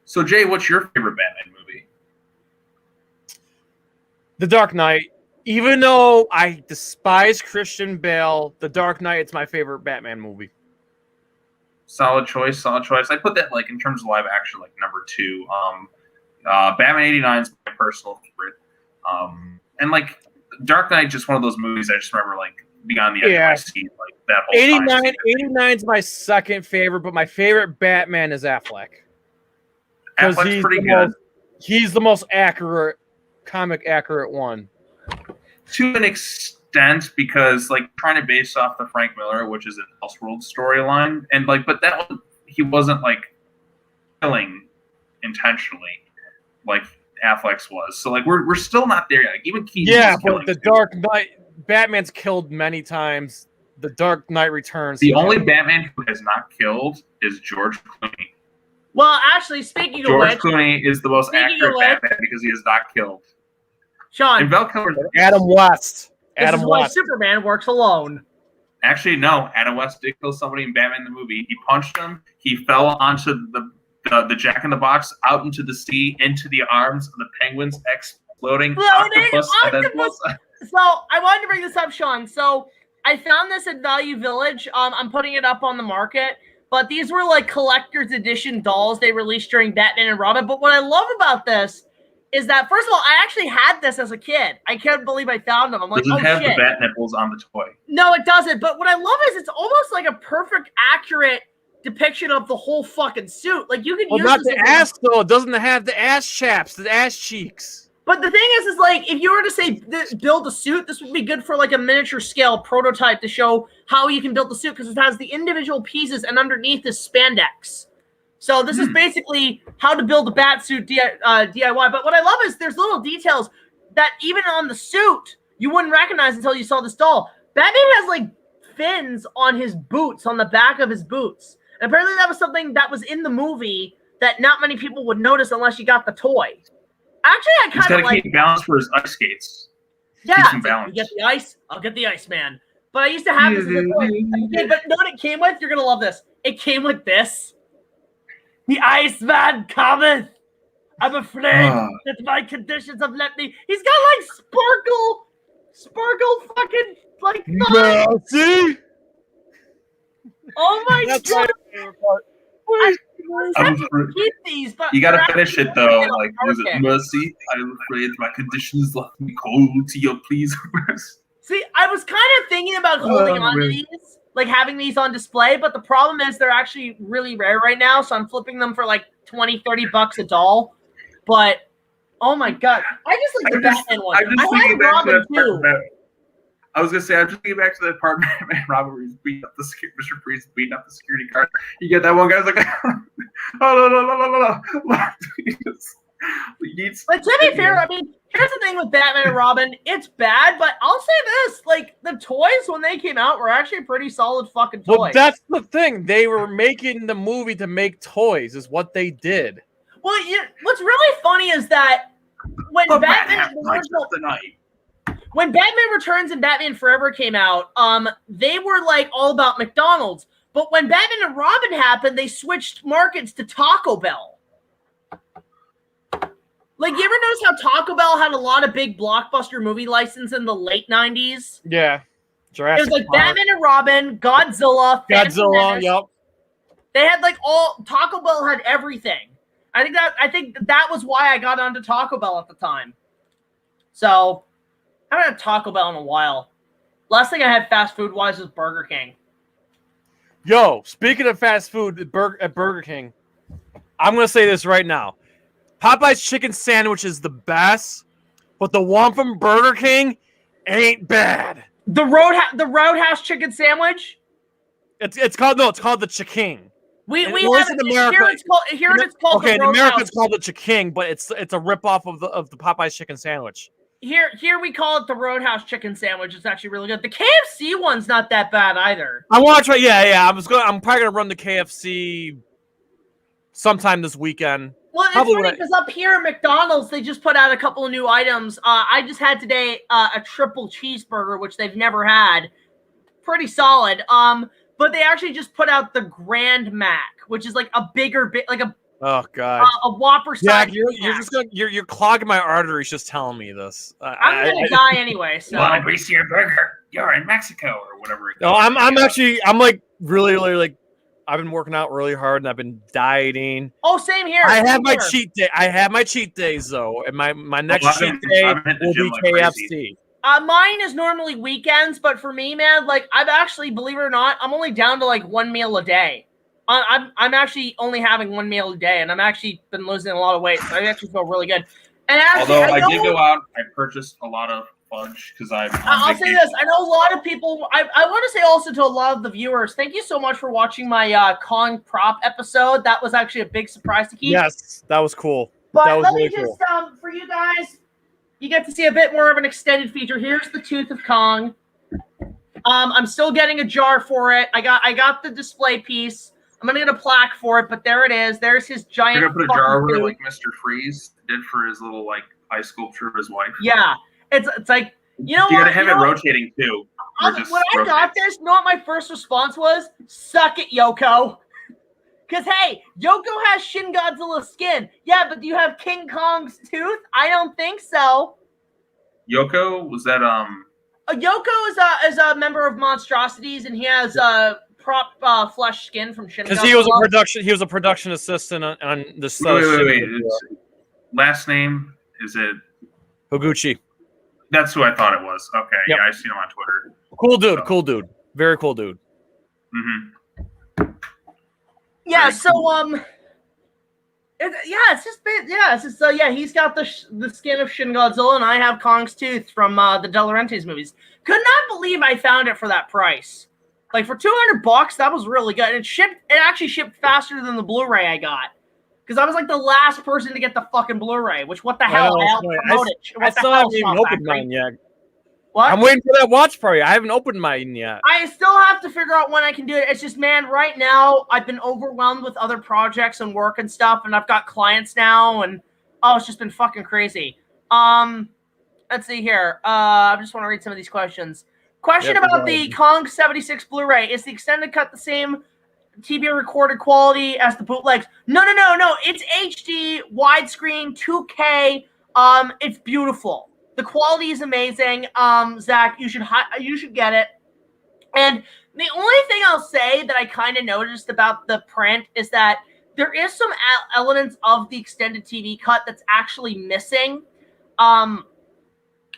So, Jay, what's your favorite Batman movie? The Dark Knight. Even though I despise Christian Bale, The Dark Knight is my favorite Batman movie. Solid choice. I put that like in terms of live action, like number 2. Batman '89 is my personal favorite. And like Dark Knight, just one of those movies I just remember like beyond the edge of my seat, like that whole 89 is my second favorite, but my favorite Batman is Affleck. Affleck's pretty good. He's the most comic accurate one. To an extent, because like trying to base off the Frank Miller, which is an Elseworlds storyline, and like, but that one he wasn't like killing intentionally, like Affleck's was. So like we're still not there yet. Like, even Keeling. Yeah, but the Dark Knight, Batman's killed many times. The Dark Knight Returns. The only Batman who has not killed is George Clooney. Well, actually, speaking of which, George Clooney is the most accurate Batman because he is not killed. Sean, and Val Kilmer, Adam West. This is why Superman works alone. Actually, no. Adam West did kill somebody in Batman the movie. He punched him. He fell onto the Jack in the Box, out into the sea, into the arms of the penguins, exploding octopus. So I wanted to bring this up, Sean. So I found this at Value Village. I'm putting it up on the market. But these were like collector's edition dolls they released during Batman and Robin. But what I love about this is that, first of all, I actually had this as a kid. I can't believe I found them. I'm like, does it have the bat nipples on the toy? No, it doesn't. But what I love is it's almost like a perfect, accurate depiction of the whole fucking suit. Like you can use not the ass though. It doesn't have the ass chaps, the ass cheeks. But the thing is like if you were to say build a suit, this would be good for like a miniature scale prototype to show how you can build the suit because it has the individual pieces and underneath is spandex. So this is basically how to build a bat suit DIY. But what I love is there's little details that even on the suit you wouldn't recognize until you saw this doll. Batman has like fins on his boots, on the back of his boots. And apparently that was something that was in the movie that not many people would notice unless you got the toy. Actually, I kind of like... He's got to keep balance for his ice skates. Yeah, you get the ice, I'll get the ice man. But I used to have this as a toy. Okay, but know what it came with? You're going to love this. It came with this. The Iceman cometh. I'm afraid that my conditions have let me... He's got like Sparkle fucking like. See? Oh my That's god! my favorite part. I was afraid- Keep these, but You gotta they're finish actually it though. really Like, was it okay. mercy? I'm afraid my conditions left me cold to your pleas. See, I was kind of thinking about holding on to really? these, like having these on display, but the problem is they're actually really rare right now, so I'm flipping them for like 20, 30 bucks a doll. But oh my god, I just like the Batman one. I'm just I thinking had back to Robin that part too. about- I was gonna say, I'm just thinking back to that part where Robert was beating up the Mr. Freeze beating up the security guard. You get that one guy's like, oh no. But to be fair, I mean, here's the thing with Batman and Robin. It's bad, but I'll say this: like the toys when they came out were actually pretty solid fucking toys. Well, that's the thing. They were making the movie to make toys, is what they did. Well, what's really funny is that when Batman when Batman Returns and Batman Forever came out, they were like all about McDonald's. But when Batman and Robin happened, they switched markets to Taco Bell. Like, you ever notice how Taco Bell had a lot of big blockbuster movie license in the late 90s? Yeah. It was like Batman and Robin, Godzilla, Phantom Menace. Yep. They had like Taco Bell had everything. I think that was why I got onto Taco Bell at the time. So I haven't had Taco Bell in a while. Last thing I had fast food wise was Burger King. Yo, speaking of fast food at Burger King, I'm gonna say this right now. Popeye's chicken sandwich is the best, but the one from Burger King ain't bad. The Roadhouse chicken sandwich? It's called the Chiking. We have it, in America. Here it's called okay, the in America Roadhouse. it's called the Chiking, but it's a ripoff of the Popeye's chicken sandwich. Here we call it the Roadhouse chicken sandwich. It's actually really good. The KFC one's not that bad either. I want to try. Yeah. I'm probably gonna run the KFC sometime this weekend. Well, it's funny because up here at McDonald's, they just put out a couple of new items. I just had today a triple cheeseburger, which they've never had. Pretty solid. But they actually just put out the Grand Mac, which is like a bigger bit, like a oh god, a Whopper size. Yeah, you're clogging my arteries just telling me this. I'm gonna die anyway. So. Want a greasier burger? You're in Mexico or whatever. No, I'm like really like. I've been working out really hard and I've been dieting. Oh, same here. I have my cheat day. I have my cheat days though, and my next cheat day will be KFC. Mine is normally weekends, but for me, man, like I've actually, believe it or not, I'm only down to like one meal a day. I'm actually only having one meal a day, and I'm actually been losing a lot of weight, so I actually feel really good. And actually, although I did go out, I purchased a lot of fudge because I'll say this: I know a lot of people. I want to say also to a lot of the viewers, thank you so much for watching my Kong prop episode. That was actually a big surprise to keep. Yes, that was cool. But that was let really me just cool. for you guys, you get to see a bit more of an extended feature. Here's the Tooth of Kong. I'm still getting a jar for it. I got the display piece. I'm gonna get a plaque for it, but there it is. There's his giant. You're gonna put a jar over it like Mr. Freeze did for his little like ice sculpture of his wife. Yeah, it's like you know you what? gotta have it rotating too. When I got this, you know what my first response was? Suck it, Yoko. Because hey, Yoko has Shin Godzilla skin. Yeah, but do you have King Kong's tooth? I don't think so. Yoko was that Yoko is a member of Monstrosities, and he has prop flesh skin from Shin Godzilla. Because he was a production assistant on the wait. Last name is it Higuchi. That's who I thought it was. Okay, yep. Yeah, I seen him on Twitter. Cool dude, very cool dude. Mm-hmm. Yeah. So he's got the skin of Shin Godzilla, and I have Kong's tooth from the De Laurentiis movies. Could not believe I found it for that price. Like for $200, that was really good. It actually shipped faster than the Blu-ray I got. Because I was like the last person to get the fucking Blu-ray, which what the hell? I still haven't even opened mine yet. What? I'm waiting for that watch party. I haven't opened mine yet. I still have to figure out when I can do it. It's just, man, right now I've been overwhelmed with other projects and work and stuff, and I've got clients now, and it's just been fucking crazy. Let's see here. I just want to read some of these questions. Question about the Kong 76 Blu-ray. Is the extended cut the same TV recorded quality as the bootlegs? No. It's HD, widescreen, 2K. It's beautiful. The quality is amazing. Zach, you should get it. And the only thing I'll say that I kind of noticed about the print is that there is some elements of the extended TV cut that's actually missing.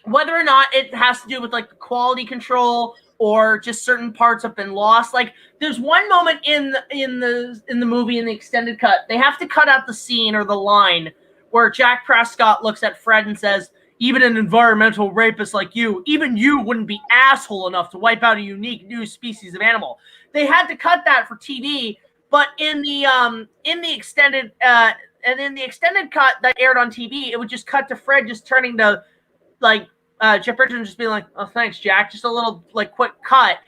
Whether or not it has to do with like the quality control or just certain parts have been lost. Like there's one moment in the movie in the extended cut, they have to cut out the scene or the line where Jack Prescott looks at Fred and says, "Even an environmental rapist like you, even you wouldn't be asshole enough to wipe out a unique new species of animal." They had to cut that for TV, but in the extended and in the extended cut that aired on TV, it would just cut to Fred just turning to like Jeff Bridges just being like, "Oh, thanks, Jack," just a little like quick cut.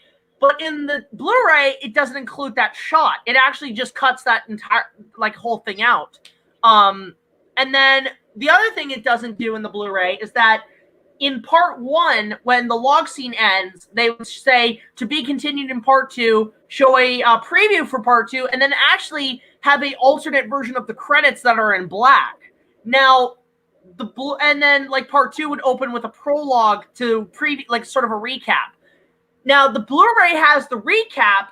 But in the Blu-ray, it doesn't include that shot. It actually just cuts that entire like whole thing out. And then the other thing it doesn't do in the Blu-ray is that in part 1, when the log scene ends, they would say to be continued in part 2, show a preview for part 2, and then actually have a alternate version of the credits that are in black. Now, and then like part 2 would open with a prologue to like sort of a recap. Now, the Blu-ray has the recap,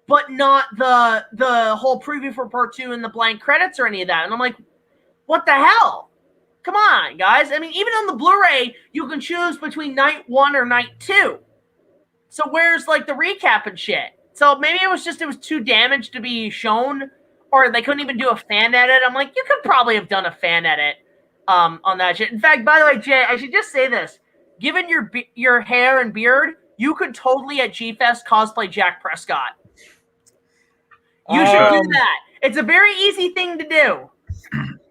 but not the whole preview for part 2 and the blank credits or any of that. And I'm like, what the hell? Come on, guys. I mean, even on the Blu-ray, you can choose between night 1 or night 2. So where's like the recap and shit? So maybe it was too damaged to be shown, or they couldn't even do a fan edit. I'm like, you could probably have done a fan edit on that shit. In fact, by the way, Jay, I should just say this. Given your hair and beard, you could totally at G-Fest cosplay Jack Prescott. You should do that. It's a very easy thing to do.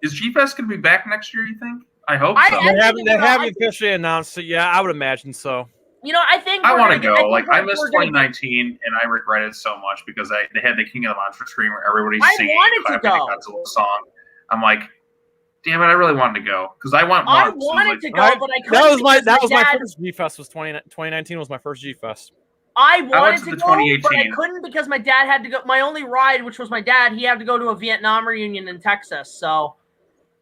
Is G-Fest going to be back next year, you think? I hope so. They haven't officially announced it yet. I would imagine so. You know, I think I want to go. Like, I missed 2019, and I regret it so much because they had the King of the Monsters screen where everybody's singing the Godzilla song. I'm like, damn it, I really wanted to go because I want more. I wanted to go, but I couldn't. That was my first G-Fest. 2019 was my first G-Fest. I wanted to go, 2018. but I couldn't because my dad had to go. My only ride, which was my dad, he had to go to a Vietnam reunion in Texas. So,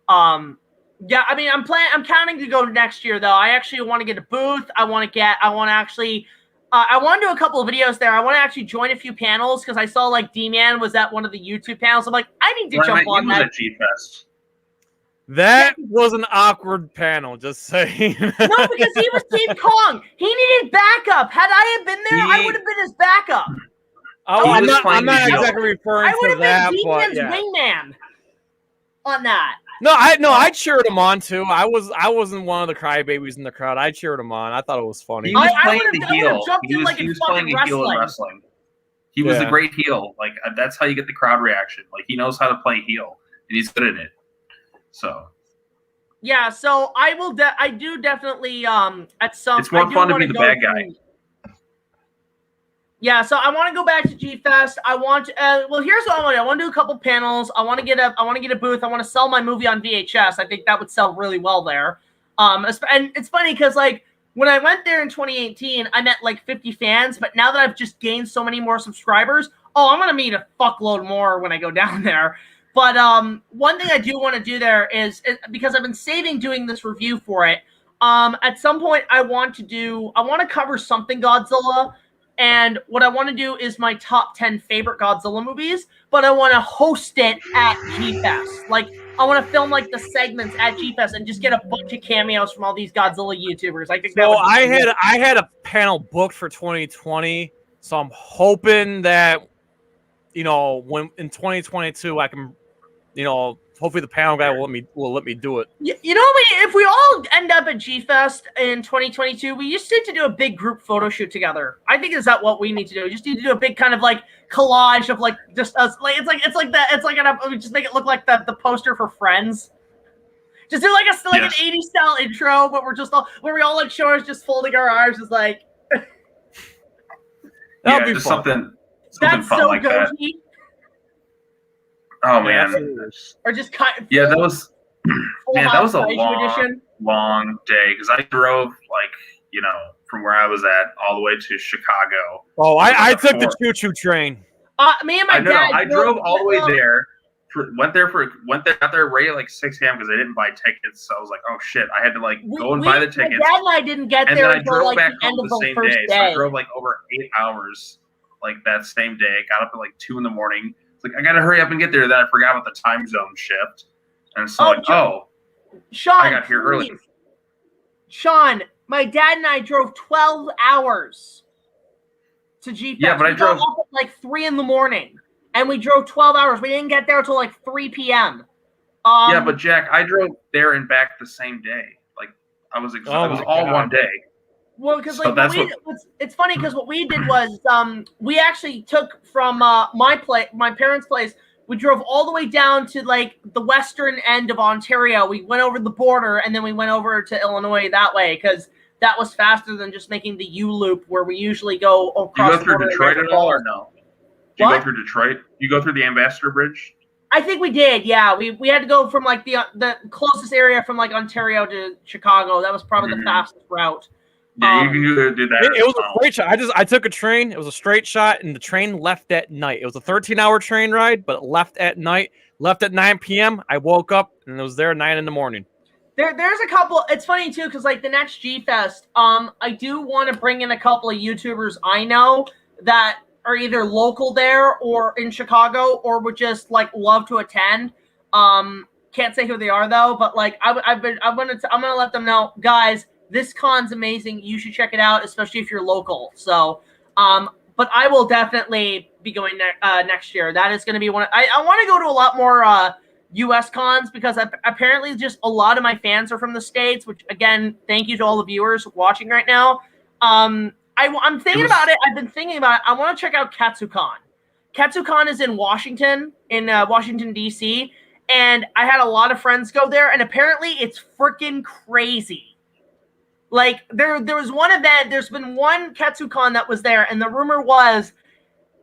yeah, I mean, I'm counting to go next year though. I actually want to get a booth. I want to do a couple of videos there. I want to actually join a few panels because I saw like D-Man was at one of the YouTube panels. I'm like, I need to jump on that. At G-Fest. That was an awkward panel, just saying. No, because he was King Kong. He needed backup. Had I have been there, I would have been his backup. I'm not exactly referring to that, but yeah. Wingman on that. No, I cheered him on too. I wasn't one of the crybabies in the crowd. I cheered him on. I thought it was funny. He was playing the heel. He was playing a heel in wrestling. He was a great heel. Like that's how you get the crowd reaction. Like he knows how to play heel, and he's good at it. So. Yeah, so I will. I do definitely. At some. It's more fun to be the bad guy. Yeah, so I want to go back to G-Fest. I want to, well, here's what I want to do. I want to do a couple panels. I want to get a booth. I want to sell my movie on VHS. I think that would sell really well there. And it's funny because like when I went there in 2018, I met like 50 fans, but now that I've just gained so many more subscribers, I'm going to meet a fuckload more when I go down there. But one thing I do want to do there is because I've been saving doing this review for it. At some point I want to cover something Godzilla. And what I want to do is my top 10 favorite Godzilla movies, but I want to host it at G-Fest. Like, I want to film, like, the segments at G-Fest and just get a bunch of cameos from all these Godzilla YouTubers. I think so. I had a panel booked for 2020, so I'm hoping that, when in 2022 I can, hopefully the panel guy will let me do it. If we all end up at G-Fest in 2022, we just need to do a big group photo shoot together. I think is that what we need to do. We just need to do a big kind of like collage of like just us. Like we just make it look like the poster for Friends. Just do like an 80s style intro, but where we all like show us just folding our arms, just like. That'll be fun. Something fun like that. Oh man! Or just cut. Yeah, that was a long day because I drove from where I was at all the way to Chicago. Oh, I took the choo-choo train. Me and my dad. I drove all the way there got there right at like 6 a.m. because I didn't buy tickets. So I was like, oh shit, I had to like go and buy the tickets. My dad and I didn't get there and then I drove until back the end home of the the same first day. day. So I drove like over 8 hours like that same day. I got up at like 2 in the morning. It's like I gotta hurry up and get there. Then I forgot about the time zone shift, and so Sean, I got here early. Sean, my dad and I drove 12 hours to G Fest. Yeah, but I drove up at like 3 in the morning, and we drove 12 hours. We didn't get there until like 3 p.m. Yeah, but Jack, I drove there and back the same day. Like it was all one day. Well, because so like it's funny because what we did was we actually took from my parents' place. We drove all the way down to like the western end of Ontario. We went over the border and then we went over to Illinois that way because that was faster than just making the U loop where we usually go across. You go through Detroit at all or no? Do you go through Detroit? You go through the Ambassador Bridge? I think we did. Yeah, we had to go from like the closest area from like Ontario to Chicago. That was probably the fastest route. Yeah, you can do that. It was a straight shot. I took a train. It was a straight shot, and the train left at night. It was a 13-hour train ride, but it left at night. Left at 9 p.m. I woke up, and it was there at 9 in the morning. There's a couple. It's funny too, because like the next G Fest, I do want to bring in a couple of YouTubers I know that are either local there or in Chicago or would just like love to attend. Can't say who they are though, but like I'm gonna let them know, guys. This con's amazing. You should check it out, especially if you're local. So, but I will definitely be going next year. That is going to be one. I want to go to a lot more U.S. cons because apparently just a lot of my fans are from the States. Which again, thank you to all the viewers watching right now. I'm thinking about it. I've been thinking about it. I want to check out KatsuCon. KatsuCon is in Washington, Washington D.C., and I had a lot of friends go there, and apparently it's freaking crazy. Like there was one event. There's been one KatsuCon that was there, and the rumor was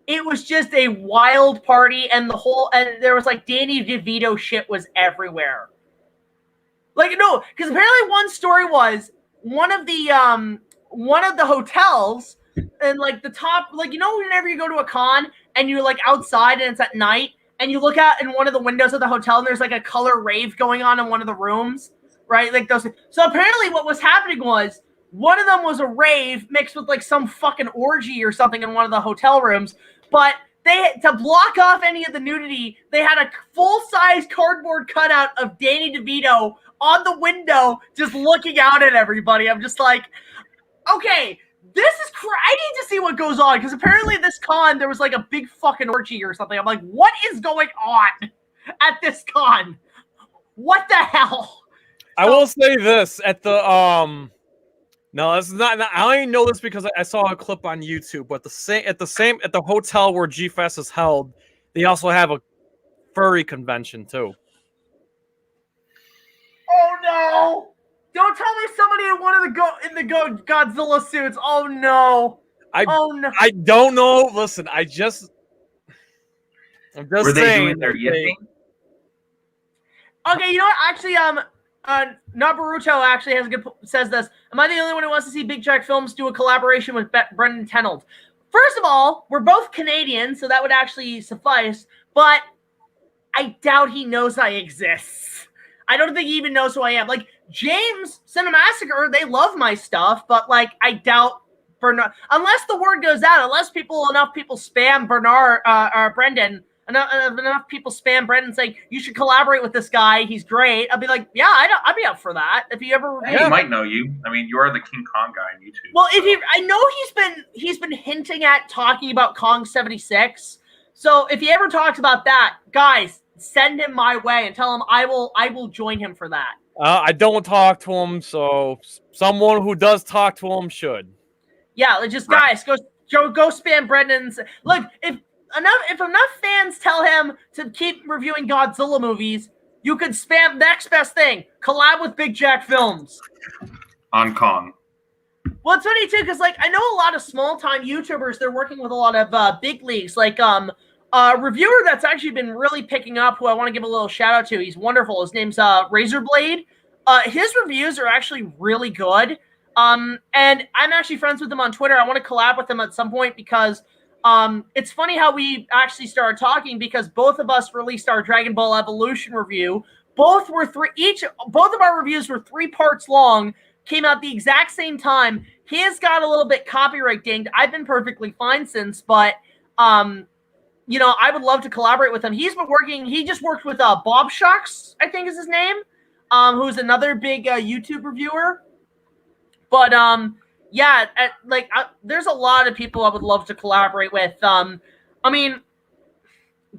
it was just a wild party, and there was like Danny DeVito shit was everywhere. Like no, because apparently one story was one of the hotels and like the top, like whenever you go to a con and you're like outside and it's at night and you look out in one of the windows of the hotel and there's like a color rave going on in one of the rooms. Right, like those. So apparently, what was happening was one of them was a rave mixed with like some fucking orgy or something in one of the hotel rooms. But to block off any of the nudity, they had a full-size cardboard cutout of Danny DeVito on the window, just looking out at everybody. I'm just like, okay, this is I need to see what goes on because apparently this con there was like a big fucking orgy or something. I'm like, what is going on at this con? What the hell? I will say this at the no, it's not. I only know this because I saw a clip on YouTube. But at the hotel where G Fest is held, they also have a furry convention too. Oh no! Don't tell me somebody in the Godzilla suits. Oh no! I don't know. Listen, I'm just Were they saying. Doing their yipping? Okay, you know what? Actually, Nabaruto actually says this. Am I the only one who wants to see BigJackFilms do a collaboration with Brendan Tenold? First of all, we're both Canadian, so that would actually suffice. But I doubt he knows I exist. I don't think he even knows who I am. Like James Cinemassacre, they love my stuff, but like I doubt Bernard. Unless the word goes out, unless enough people spam Brendan. Enough people spam Brendan saying you should collaborate with this guy. He's great. I'll be like, yeah, I'd be up for that. If you ever, he might know you. I mean, you are the King Kong guy on YouTube. Well, I know he's been hinting at talking about Kong 76. So if he ever talks about that, guys, send him my way and tell him I will join him for that. I don't talk to him, so someone who does talk to him should. Yeah, just guys, go spam Brendan's. Look, if enough fans tell him to keep reviewing Godzilla movies, you could spam next best thing. Collab with BigJackFilms. On Kong. Well, it's funny too, because like I know a lot of small-time YouTubers, they're working with a lot of big leagues. Like a reviewer that's actually been really picking up, who I want to give a little shout out to. He's wonderful. His name's Razorblade. His reviews are actually really good. And I'm actually friends with him on Twitter. I want to collab with him at some point because It's funny how we actually started talking because both of us released our Dragon Ball Evolution review. Both of our reviews were 3 parts long, came out the exact same time. His got a little bit copyright dinged. I've been perfectly fine since, but you know, I would love to collaborate with him. He just worked with Bob Shucks, I think is his name, who's another big YouTube reviewer. But yeah, there's a lot of people I would love to collaborate with. I mean,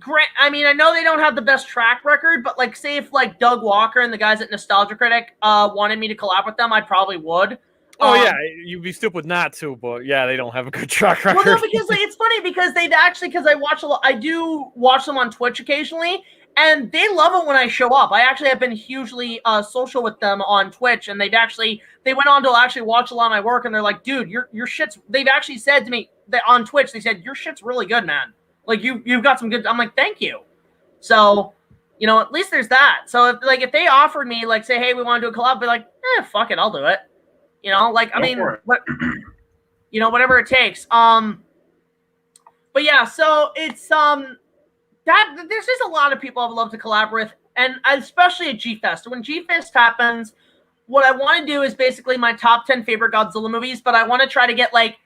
I know they don't have the best track record, but like, say if like Doug Walker and the guys at Nostalgia Critic wanted me to collab with them, I probably would. Oh yeah, you'd be stupid not to, but yeah, they don't have a good track record. Well, no, because like, it's funny because I do watch them on Twitch occasionally, and they love it when I show up. I actually have been hugely social with them on Twitch, and they went on to actually watch a lot of my work, and they're like, dude, your shit's. They've actually said to me that on Twitch, they said your shit's really good, man. Like you've got some good. I'm like, thank you. So, you know, at least there's that. So if they offered me like, say, hey, we want to do a collab, I'd be like, fuck it, I'll do it. You know, like, I mean, you know, whatever it takes. But yeah, so it's there's just a lot of people I would love to collaborate with, and especially at G-Fest. When G-Fest happens, what I want to do is basically my top 10 favorite Godzilla movies, but I want to try to get like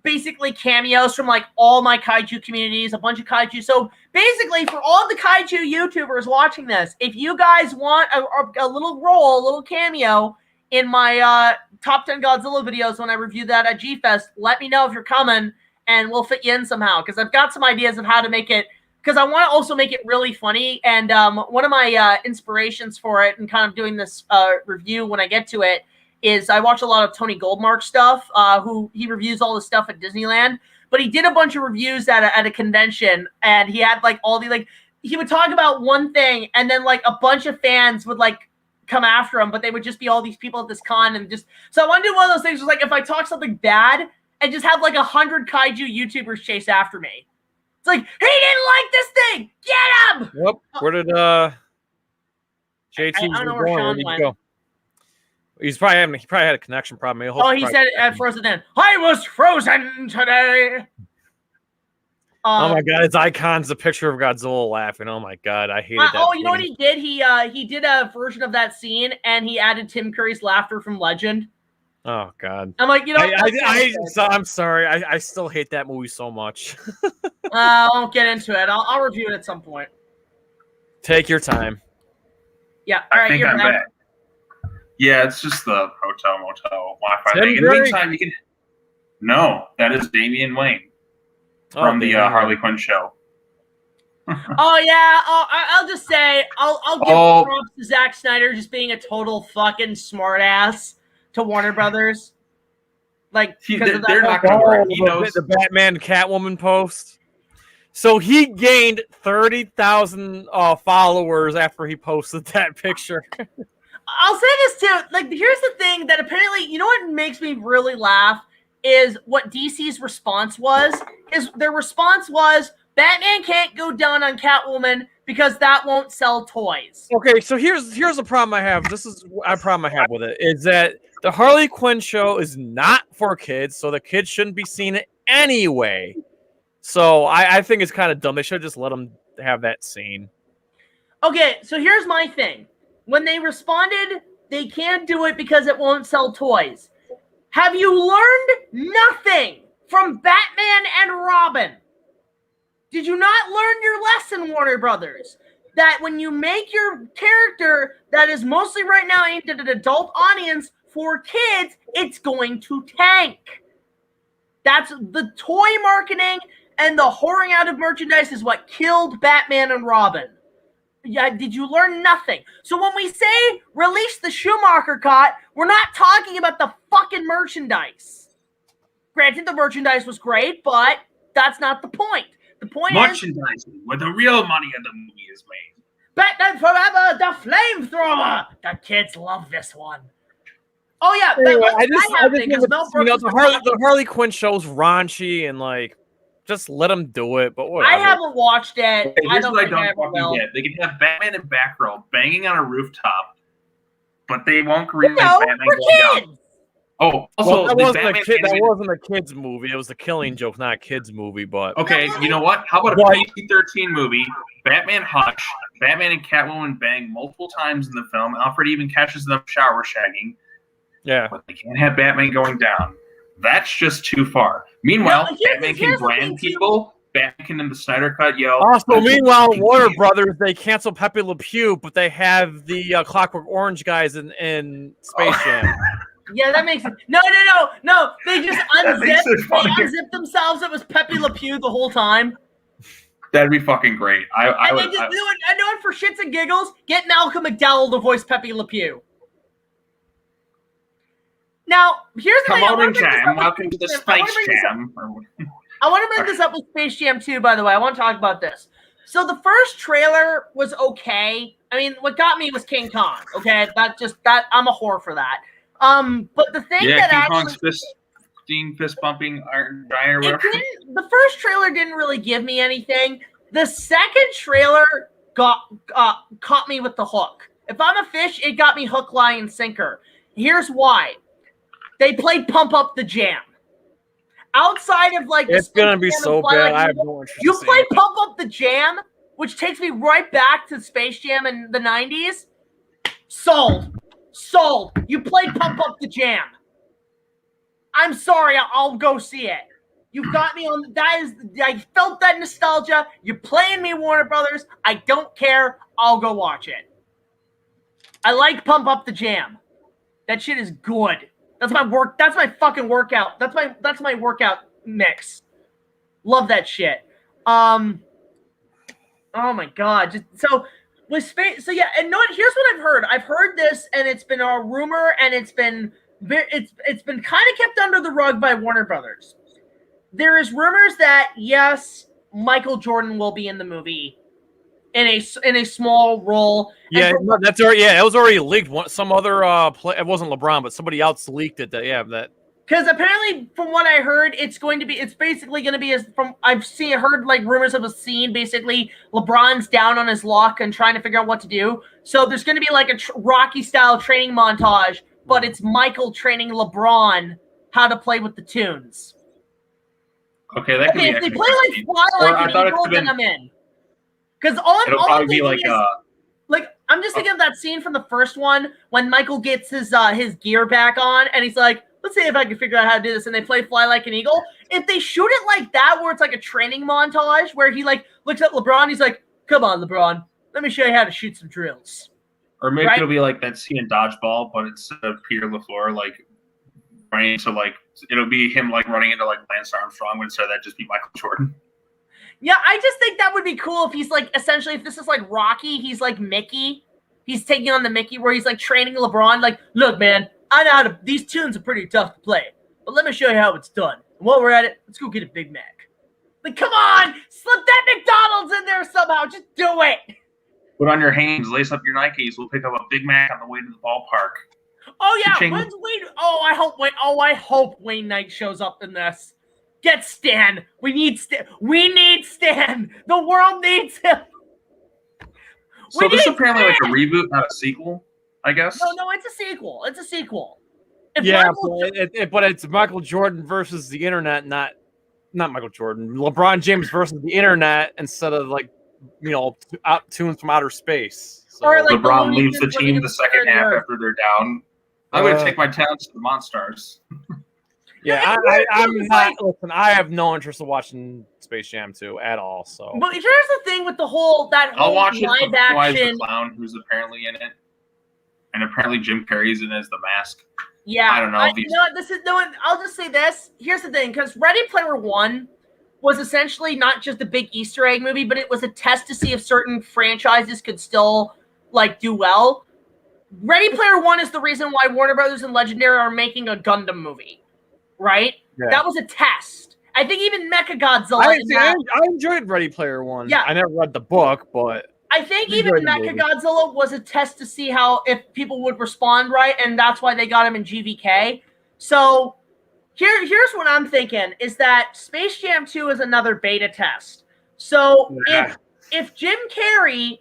basically cameos from like all my kaiju communities, a bunch of kaiju. So basically, for all the kaiju YouTubers watching this, if you guys want a little role, a little cameo in my top 10 Godzilla videos when I review that at G-Fest, let me know if you're coming, and we'll fit you in somehow, because I've got some ideas of how to make it, because I want to also make it really funny, and one of my inspirations for it and kind of doing this review when I get to it is I watch a lot of Tony Goldmark stuff, who he reviews all the stuff at Disneyland, but he did a bunch of reviews at a convention, and he had like all the, like, he would talk about one thing, and then like a bunch of fans would like come after him, but they would just be all these people at this con, and just, so I want to do one of those things, was like, if I talk something bad and just have like 100 kaiju YouTubers chase after me. It's like, he didn't like this thing, get him. Yep. Where did JTIsReborn, where did he go? He probably had a connection problem. He said it at Frozen then. I was frozen today. Oh my god, his icon's a picture of Godzilla laughing. Oh my god, I hated that. Oh, you know what he did? He did a version of that scene, and he added Tim Curry's laughter from Legend. Oh god. I'm like, you know, I'm sorry. I still hate that movie so much. I won't get into it. I'll review it at some point. Take your time. Yeah. All right. I'm back. Yeah, it's just the hotel motel Wi-Fi thing. In the meantime, you can. No, that is Damian Wayne from the Harley Quinn show. Oh yeah. I'll just say I'll give props to Zack Snyder just being a total fucking smartass to Warner Brothers. Like, they're not going to work. He knows the Batman Catwoman post. So he gained 30,000 followers after he posted that picture. I'll say this too. Like, here's the thing that apparently, you know what makes me really laugh is what DC's response was. Their response was, Batman can't go down on Catwoman because that won't sell toys. Okay, so here's the problem I have. This is a problem I have with it, is that the Harley Quinn show is not for kids, so the kids shouldn't be seeing it anyway. So I think it's kind of dumb. They should just let them have that scene. Okay, so here's my thing. When they responded, they can't do it because it won't sell toys. Have you learned nothing from Batman and Robin? Did you not learn your lesson, Warner Brothers? That when you make your character that is mostly right now aimed at an adult audience for kids, it's going to tank. That's the toy marketing and the whoring out of merchandise is what killed Batman and Robin. Yeah, did you learn nothing? So when we say release the Schumacher cut, we're not talking about the fucking merchandise. Granted, the merchandise was great, but that's not the point. The point merchandising, where the real money of the movie is made. Batman Forever, the flamethrower. The kids love this one. Oh yeah, anyway, the Harley Quinn show's raunchy and like, just let them do it. But whatever. I haven't watched it. Okay, I don't fucking get. They can have Batman and Batgirl banging on a rooftop, but they won't greenlight Batman going down. Oh, also, that the wasn't Batman a kid. That animated- wasn't a kids movie. It was a Killing Joke, not a kids movie. But Okay, you know what? How about a What? PG-13 movie? Batman Hush. Batman and Catwoman bang multiple times in the film. Alfred even catches them shower shagging. yeah, But they can't have Batman going down. That's just too far. Meanwhile, No, here's Batman the can thing, brand too. people. Batman can in the Snyder Cut yell. also, meanwhile, fucking Warner kill you. Brothers, they cancel Pepe Le Pew, but they have the Clockwork Orange guys in Space Jam. Yeah, that makes it. No. They just That makes it funnier. unzipped themselves. It was Pepe Le Pew the whole time. That'd be fucking great. I And would. they just do it. I know it for shits and giggles. Get Malcolm McDowell to voice Pepe Le Pew. Now, here's the Come thing. I on wanna in, bring this Jam. up with Welcome to the Space Jam. Space Jam. I want to bring this up with Space Jam 2, by the way. I want to talk about this. So the first trailer was okay. I mean, what got me was King Kong. Okay, that I'm a whore for that. But the thing Yeah, that King actually Kong's fist bumping Iron Giant or it whatever. didn't, the first trailer didn't really give me anything. The second trailer caught me with the hook. If I'm a fish, it got me hook, line, and sinker. Here's why. They played Pump Up the Jam. Outside of like It's gonna be Jam and so Fly bad. Like I an have Eagle, no interest. you in play seeing it. Pump Up the Jam, which takes me right back to Space Jam in the 90s. Sold. You played Pump Up the Jam. I'm sorry, I'll go see it. You got me on I felt that nostalgia. You're playing me, Warner Brothers. I don't care. I'll go watch it. I like Pump Up the Jam. That shit is good. That's my fucking workout. That's my workout mix. Love that shit. Oh my god. With space. So yeah, and here's what I've heard. I've heard this, and it's been a rumor, and it's been kind of kept under the rug by Warner Brothers. There is rumors that yes, Michael Jordan will be in the movie in a small role. Yeah, no, that's already. Yeah, it was already leaked. Some other it wasn't LeBron, but somebody else leaked it. That. Because apparently, from what I heard, it's basically going to be heard like rumors of a scene. Basically, LeBron's down on his luck and trying to figure out what to do. So there's going to be like a Rocky style training montage, but it's Michael training LeBron how to play with the tunes. Okay, that could be. If they actually play like pretty Fly Or I Like an thought it Eagle, could've then been- I'm in. Because all It'll I'm probably be thinking like is, I'm just thinking of that scene from the first one when Michael gets his gear back on and he's like, let's see if I can figure out how to do this, and they play Fly Like an Eagle. If they shoot it like that, where it's like a training montage where he like looks at LeBron, he's like, come on, LeBron, let me show you how to shoot some drills. Or maybe Right? it'll be like that scene in Dodgeball, but instead of Peter LaFleur like running into like it'll be him like running into like Lance Armstrong, but instead of that just be Michael Jordan. Yeah, I just think that would be cool if he's like, essentially, if this is like Rocky, he's like Mickey. He's taking on the Mickey where he's like training LeBron. Like, look, man, I know how to, these tunes are pretty tough to play, but let me show you how it's done. And while we're at it, let's go get a Big Mac. Like, come on, slip that McDonald's in there somehow. Just do it. Put on your Hanes, lace up your Nikes. We'll pick up a Big Mac on the way to the ballpark. Oh yeah, Cha-ching. when's Wayne? I hope Wayne Knight shows up in this. Get Stan. We need Stan. The world needs him. So this is apparently like a reboot, not a sequel, I guess. No, it's a sequel. If Yeah, Michael- but it's Michael Jordan versus the internet, not Michael Jordan. LeBron James versus the internet instead of like tunes from outer space. So, Or, like, LeBron the leaves the Looney team Tunes the second when half they're- after they're down. I'm going to take my talents to the Monstars. yeah, I'm not. Listen, I have no interest in watching Space Jam 2 at all. So, But here's the thing with the whole I'll watch it live for Wise the action. Clown, who's apparently in it. And apparently Jim Carrey's in it as the Mask. Yeah, I don't know if you he's- know what, this is no. I'll just say this. Here's the thing, because Ready Player One was essentially not just a big Easter egg movie, but it was a test to see if certain franchises could still like do well. Ready Player One is the reason why Warner Brothers and Legendary are making a Gundam movie, right? Yeah. That was a test. I think even Mechagodzilla. I enjoyed Ready Player One. Yeah. I never read the book, but I think I even enjoyed the movie. Mechagodzilla was a test to see if people would respond right, and that's why they got him in GVK. So here's what I'm thinking is that Space Jam 2 is another beta test. So Yeah. if Jim Carrey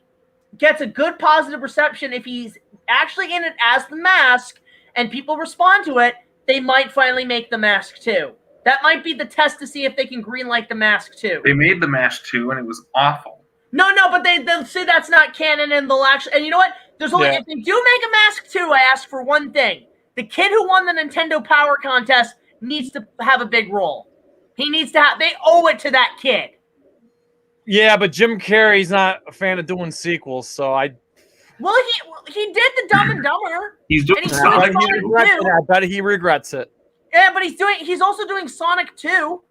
gets a good positive reception, if he's actually in it as the Mask and people respond to it, they might finally make The Mask 2. That might be the test to see if they can greenlight The Mask 2. They made The Mask 2 and it was awful. No, but they'll say that's not canon, and they'll actually. And you know what? There's only if they do make a Mask 2, I ask for one thing: the kid who won the Nintendo Power Contest needs to have a big role. He needs to have. They owe it to that kid. Yeah, but Jim Carrey's not a fan of doing sequels, so I. Well, he did the Dumb and Dumber. He's doing Sonic 2. I bet he regrets it. Yeah, but he's also doing Sonic 2.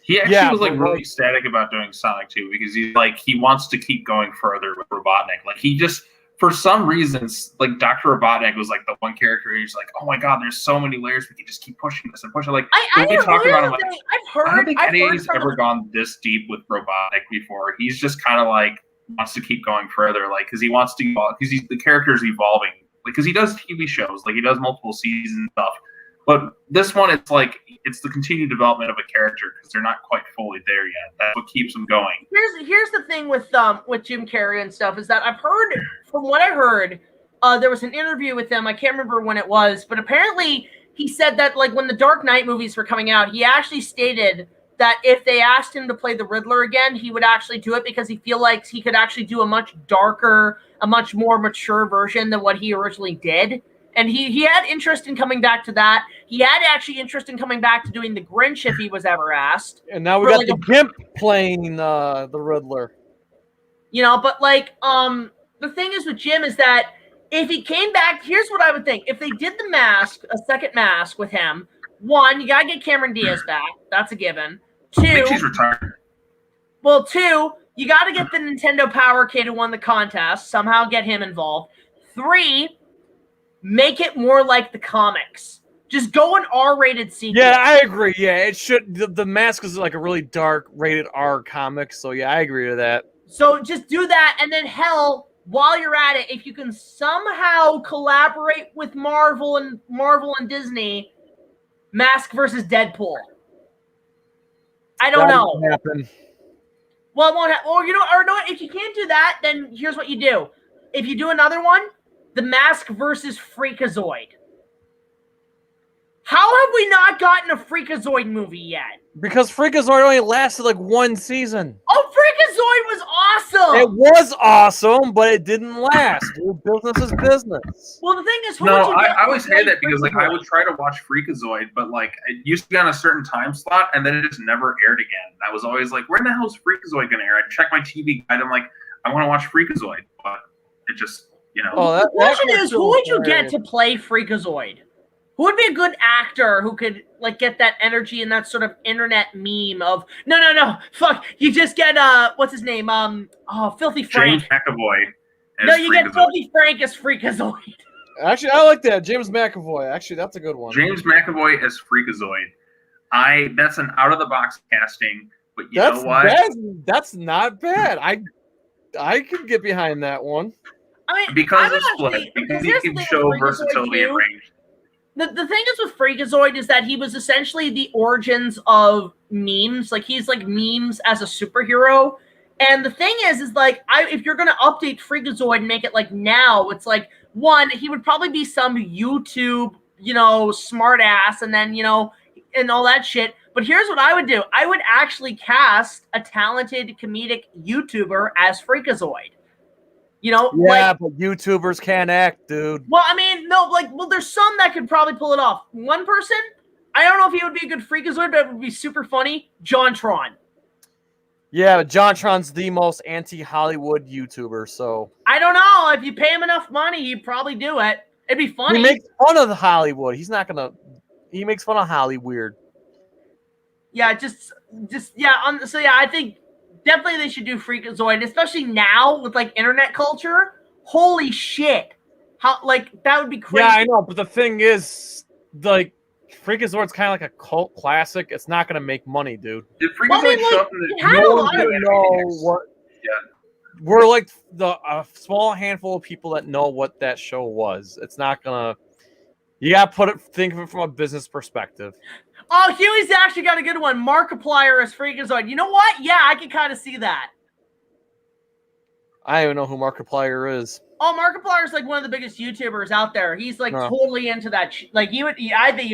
He actually was really ecstatic about doing Sonic 2 because he wants to keep going further with Robotnik. Like he just, for some reasons, like Dr. Robotnik was like the one character he's like, oh my god, there's so many layers, we can just keep pushing this and pushing. Like I don't think anybody's ever gone this deep with Robotnik before. He's just kind of like wants to keep going further, like because he wants to evolve, because the character's evolving, like because he does TV shows, like he does multiple seasons and stuff. But this one, it's like it's the continued development of a character because they're not quite fully there yet. That's what keeps them going. Here's the thing with Jim Carrey and stuff is that I've heard, from what I heard, there was an interview with him. I can't remember when it was, but apparently he said that like when the Dark Knight movies were coming out, he actually stated that if they asked him to play the Riddler again, he would actually do it because he feel like he could actually do a much darker, a much more mature version than what he originally did. And he had interest in coming back to that. He had actually interest in coming back to doing the Grinch if he was ever asked. And now we got the Gimp playing the Riddler. You know, but like the thing is with Jim is that if he came back, here's what I would think. If they did the Mask, a second Mask with him, one, you gotta get Cameron Diaz back. That's a given. Two, I think she's retired. Well, two, you gotta get the Nintendo Power kid who won the contest. Somehow get him involved. Three, make it more like the comics. Just go an R-rated sequel. Yeah, I agree. Yeah, it should. The Mask is like a really dark rated R comic, so yeah, I agree with that. So just do that, and then hell, while you're at it, if you can somehow collaborate with Marvel and Disney, Mask versus Deadpool. I don't know. Won't happen. Well, it won't happen. Or you know, if you can't do that, then here's what you do. If you do another one, The Mask versus Freakazoid. How have we not gotten a Freakazoid movie yet? Because Freakazoid only lasted like one season. Oh, Freakazoid was awesome! It was awesome, but it didn't last. Dude, business is business. Well, the thing is, I always say that because like I would try to watch Freakazoid, but like it used to be on a certain time slot, and then it just never aired again. I was always like, where the hell is Freakazoid going to air? I'd check my TV guide. I'm like, I want to watch Freakazoid, but it just, you know. Oh, the question is, who would you get to play Freakazoid? Who would be a good actor who could like get that energy and that sort of internet meme of no, fuck, you just get what's his name? Filthy Frank. James McAvoy. No, you get Filthy Frank as Freakazoid. Actually, I like that. James McAvoy. Actually, that's a good one. James McAvoy as Freakazoid. That's an out of the box casting, but you know what? That's not bad. I could get behind that one. I mean, because it's split, because he can show versatility and range. The thing is with Freakazoid is that he was essentially the origins of memes. Like he's like memes as a superhero. And the thing is like if you're gonna update Freakazoid and make it like now, it's like one, he would probably be some YouTube, smart ass, and then and all that shit. But here's what I would do. I would actually cast a talented comedic YouTuber as Freakazoid. But YouTubers can't act, dude. Well, I mean, no, there's some that could probably pull it off. One person, I don't know if he would be a good Freakazoid, but it would be super funny. JonTron. Yeah, but JonTron's the most anti-Hollywood YouTuber, so. I don't know. If you pay him enough money, he'd probably do it. It'd be funny. He makes fun of Hollywood. He's not gonna. He makes fun of Hollyweird. Yeah, I think. Definitely they should do Freakazoid, especially now with like internet culture. Holy shit. How that would be crazy. Yeah, I know, but the thing is, like, Freakazoid's kind of like a cult classic. It's not going to make money, dude. Did Freakazoid show up in the We're like a small handful of people that know what that show was. It's not going to. You got to think of it from a business perspective. Oh, Huey's actually got a good one. Markiplier as Freakazoid. You know what? Yeah, I can kind of see that. I don't even know who Markiplier is. Oh, Markiplier is like one of the biggest YouTubers out there. He's like totally into that. I think he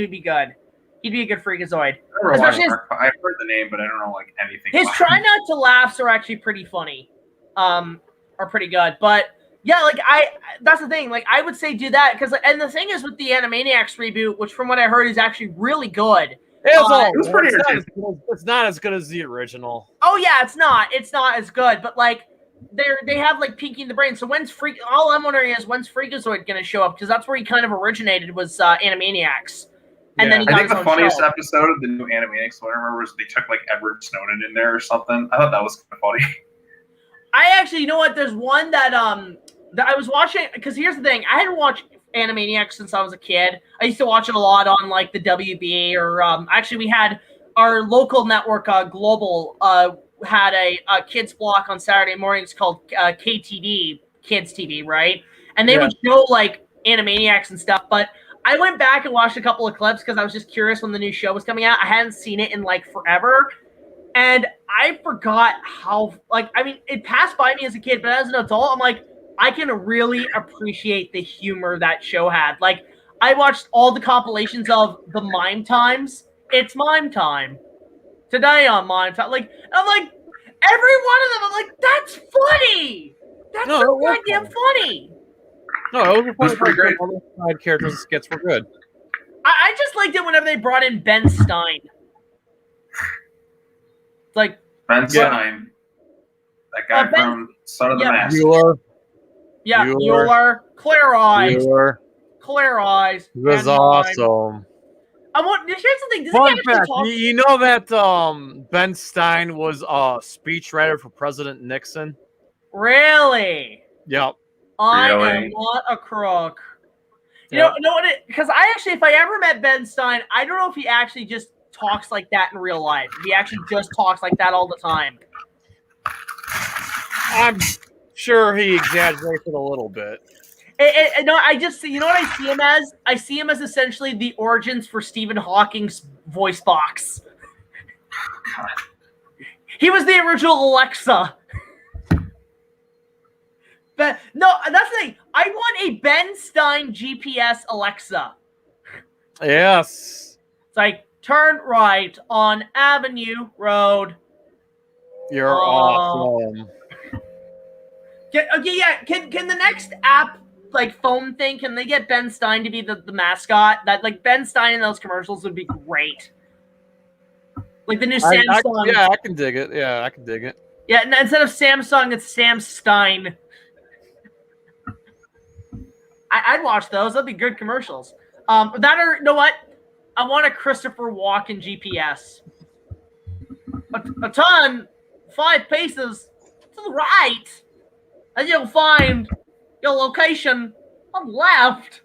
would be good. He'd be a good freakazoid. Especially I've heard the name, but I don't know like anything. His try not to laughs are actually pretty funny. Are pretty good. But yeah, like that's the thing. Like I would say do that because and the thing is with the Animaniacs reboot, which from what I heard is actually really good. It was pretty entertaining. It's not as good as the original. Oh yeah, it's not. It's not as good. But like they have like Pinky and the Brain. So all I'm wondering is when's Freakazoid gonna show up? Because that's where he kind of originated was Animaniacs. And then he got I think the funniest show. episode of the new Animaniacs one I remember was they took like Edward Snowden in there or something. I thought that was kind of funny. I actually, you know what? There's one that I was watching because here's the thing: I hadn't watched Animaniacs since I was a kid. I used to watch it a lot on like the WB or actually we had our local network, Global, had a kids block on Saturday mornings called KTD, Kids TV, right? And they would show like Animaniacs and stuff, but I went back and watched a couple of clips because I was just curious when the new show was coming out. I hadn't seen it in like forever. And I forgot how, like, I mean, it passed by me as a kid, but as an adult, I'm like, I can really appreciate the humor that show had. Like, I watched all the compilations of the Mime Times. It's Mime Time. Today on Mime Time. Like, I'm like, every one of them, I'm like, that's funny. That's so goddamn funny. No, it was pretty great. All the side characters and skits were good. I just liked it whenever they brought in Ben Stein. It's like Ben Stein, that guy from Son of the Mask. Bueller, Clear Eyes, Clear Eyes. It was awesome. Here's the thing. Fun fact: you know that Ben Stein was a speechwriter for President Nixon. Really? Yep. I am not a crook. You know what? Because I actually, if I ever met Ben Stein, I don't know if he actually just talks like that in real life. If he actually just talks like that all the time. I'm sure he exaggerates it a little bit. No, I just see. You know what I see him as? I see him as essentially the origins for Stephen Hawking's voice box. He was the original Alexa. But no, that's the thing. I want a Ben Stein GPS Alexa. Yes. It's like turn right on Avenue Road. You're awesome. Can the next app like phone thing? Can they get Ben Stein to be the mascot? That like Ben Stein in those commercials would be great. Like the new Samsung. I can dig it. Yeah, I can dig it. Yeah, and instead of Samsung, it's Sam Stein. I'd watch those. That'd be good commercials. You know what? I want a Christopher Walken GPS. A ton, 5 paces to the right, and you'll find your location on the left.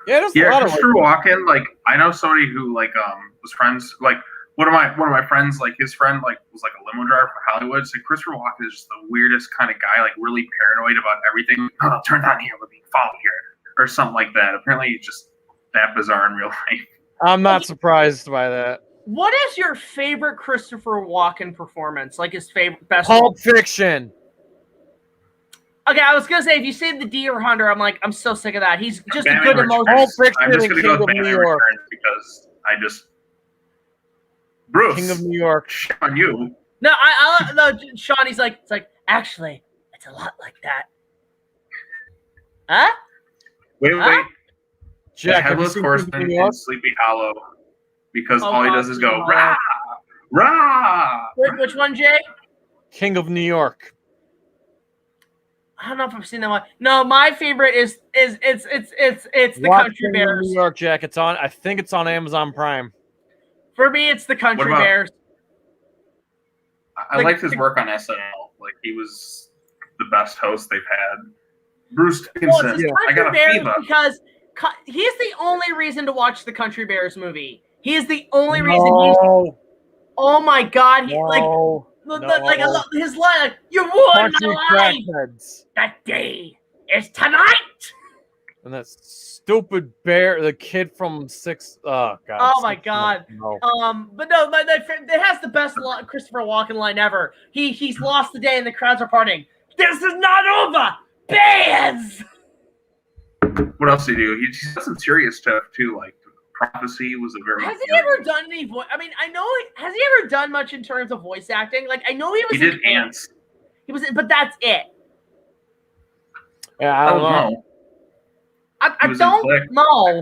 Yeah, Christopher Walken. Like, I know somebody who like was friends. Like, one of my friends, like his friend, like was like a limo driver for Hollywood. So Christopher Walken is just the weirdest kind of guy, like really paranoid about everything. Oh, turn on here, we're being followed here, or something like that. Apparently, he's just that bizarre in real life. I'm not surprised by that. What is your favorite Christopher Walken performance? Like his best? Pulp Fiction. Okay, I was gonna say if you say the Deer Hunter, I'm like, I'm so sick of that. He's just a good emotion. Pulp Fiction. I'm just gonna go with Batman Returns because I just. Bruce, King of New York. On you. No, no, Sean. He's like, it's like actually, it's a lot like that. Huh? Wait. Jack, Headless Horseman in Sleepy Hollow, because all he does is go rah, rah. Which one, Jay? King of New York. I don't know if I've seen that one. No, my favorite is the Country Bears. New York, Jack. It's on. I think it's on Amazon Prime. For me, it's the Country Bears. I liked his work on SNL. Like, he was the best host they've had. Bruce Dickinson. I got a fever. Because he's the only reason to watch the Country Bears movie. He is the only reason he's... Oh, my God. He, like I love his line. Like, you ruined my life. That day is tonight. And that stupid bear, the kid from Six. Oh God! Oh my God! No. But no, it has the best Christopher Walken line ever. He's lost the day, and the crowds are partying. This is not over. Bands. What else did he do? He did some serious stuff too, like Prophecy was a very. Has he ever done any voice? I mean, I know. Has he ever done much in terms of voice acting? Like, I know he was. He did Ants. He was, but that's it. Yeah, I don't know. I don't know.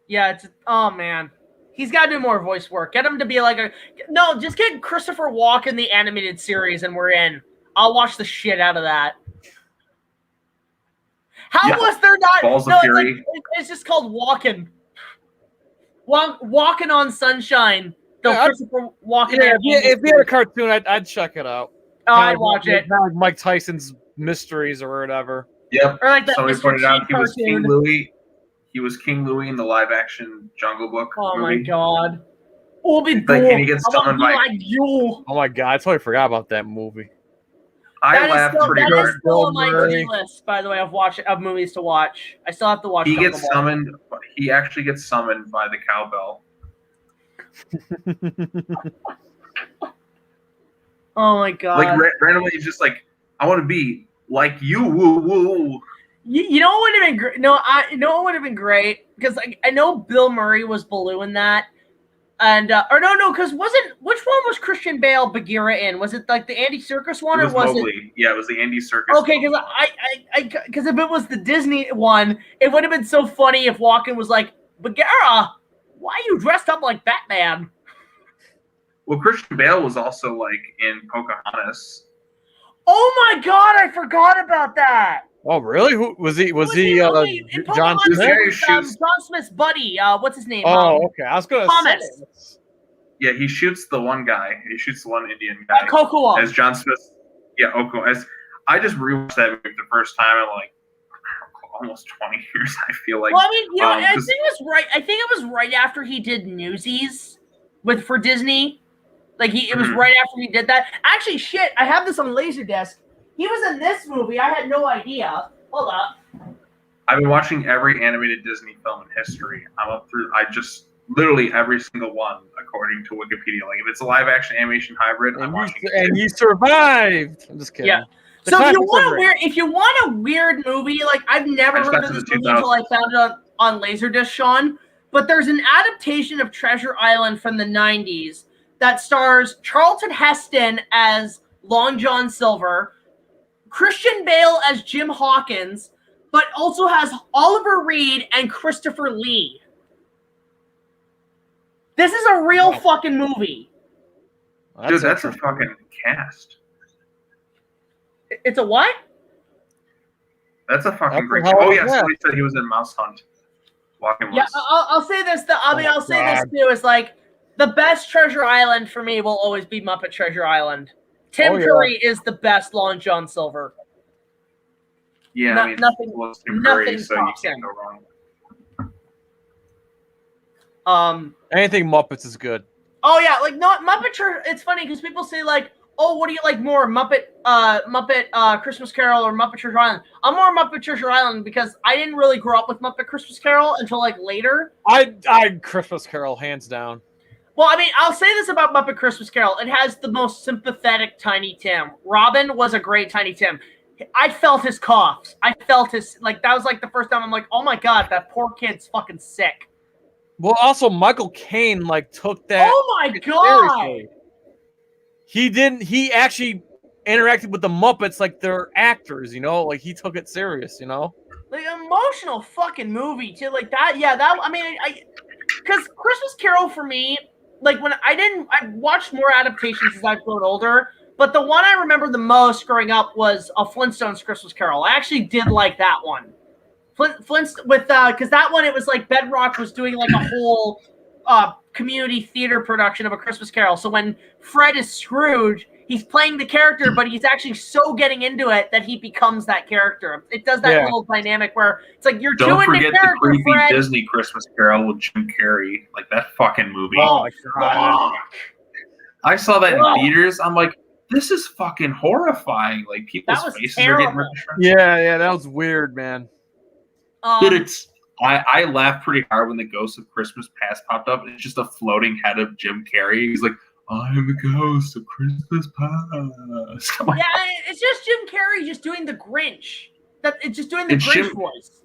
Yeah, it's oh man. He's got to do more voice work. Get him to be like just get Christopher Walken the animated series and we're in. I'll watch the shit out of that. How was there not? Balls of Fury. It's just called Walken. Walking on Sunshine. Christopher Walken. Yeah, if he had a cartoon, I'd check it out. Oh, I'd watch it. Like Mike Tyson's Mysteries or whatever. Yep. Or like that somebody Mr. pointed out Cheat he was cartoon. King Louie. He was King Louie in the live-action Jungle Book Oh movie. my God! Oh, be Like, and he gets summoned by. like you. Oh my God! I totally forgot about that movie. I laughed pretty hard. That is still on my list, by the way, of movies to watch. I still have to watch. He gets summoned. He actually gets summoned by the cowbell. Oh my God! Like randomly, he's just like, I want to be like you. Woo woo. You know what would have been great? No, you know what would have been great because I know Bill Murray was Baloo in that, and because which one was Christian Bale Bagheera in? Was it like the Andy Serkis one or was Mowgli. it? Yeah, it was the Andy Serkis. Okay, because if it was the Disney one, it would have been so funny if Walken was like, Bagheera, why are you dressed up like Batman? Well, Christian Bale was also like in Pocahontas. Oh my God, I forgot about that. Oh really? Who was he? Was he John Smith? John Smith's buddy. What's his name? Oh, okay. I was gonna Thomas. say. Yeah, he shoots the one guy. He shoots the one Indian guy. Coppola. As John Smith. Yeah, Oko. I just rewatched that movie the first time in like almost 20 years. I feel like. Well, I mean, I think it was right. I think it was right after he did Newsies for Disney. Like it was right after he did that. Actually, shit, I have this on Laserdisc. He was in this movie. I had no idea. Hold up. I've been watching every animated Disney film in history. I'm up through. I just literally every single one according to Wikipedia. Like if it's a live action animation hybrid, I'm watching it. And you survived. I'm just kidding. Yeah. So if you want a weird movie, like I've never heard of this movie until I found it on Laserdisc, Sean. But there's an adaptation of Treasure Island from the 90s that stars Charlton Heston as Long John Silver, Christian Bale as Jim Hawkins, but also has Oliver Reed and Christopher Lee. This is a real fucking movie. Dude, that's a fucking cast. It's a what? That's a fucking great. Oh yeah, somebody said he was in Mouse Hunt. Walking was. Yeah, I'll say this. I'll say this too. Is like the best Treasure Island for me will always be Muppet Treasure Island. Tim Curry is the best Long John Silver. Yeah, I mean, nothing Curry, so you can't go wrong. Anything Muppets is good. Oh yeah, like Muppet Treasure. It's funny because people say like, "Oh, what do you like more, Muppet Christmas Carol or Muppet Treasure Island?" I'm more Muppet Treasure Island because I didn't really grow up with Muppet Christmas Carol until like later. I Christmas Carol hands down. Well, I mean, I'll say this about Muppet Christmas Carol. It has the most sympathetic Tiny Tim. Robin was a great Tiny Tim. I felt his coughs. I felt his, like, that was like the first time I'm like, oh my God, that poor kid's fucking sick. Well, also, Michael Caine, like, took that. Oh my God. Seriously. He actually interacted with the Muppets like they're actors, you know? Like, he took it serious, you know? Like, emotional fucking movie, too. Like, that, yeah, that, I mean, because Christmas Carol for me, like when I watched more adaptations as I've grown older, but the one I remember the most growing up was a Flintstones Christmas Carol. I actually did like that one. Because that one, it was like Bedrock was doing like a whole community theater production of a Christmas Carol. So when Fred is Scrooge, he's playing the character, but he's actually so getting into it that he becomes that character. It does that little dynamic where it's like you're doing the character. Don't forget the creepy Fred. Disney Christmas Carol with Jim Carrey, like that fucking movie. Oh my God! I saw that in theaters. I'm like, this is fucking horrifying. Like people's faces are getting ripped. Yeah, that was weird, man. Dude, I laughed pretty hard when the Ghost of Christmas Past popped up. It's just a floating head of Jim Carrey. He's like, I'm the ghost of Christmas Past. Yeah, it's just Jim Carrey just doing the Grinch. It's just doing the Grinch voice.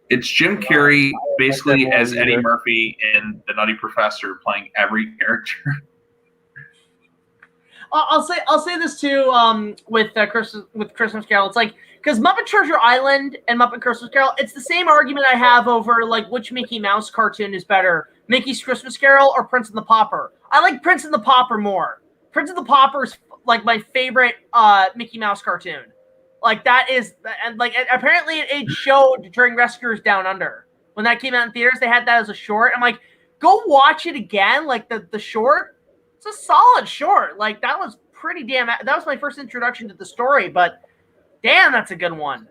It's Jim Carrey basically as Eddie Murphy in The Nutty Professor playing every character. I'll say this too with Christmas Carol. It's like, because Muppet Treasure Island and Muppet Christmas Carol, it's the same argument I have over like which Mickey Mouse cartoon is better, Mickey's Christmas Carol or Prince and the Pauper. I like Prince and the Pauper more. Prince and the Pauper is like my favorite Mickey Mouse cartoon. Like that is, and like apparently it showed during Rescuers Down Under when that came out in theaters. They had that as a short. I'm like, go watch it again. Like the short, it's a solid short. Like that was pretty damn. That was my first introduction to the story, but damn, that's a good one.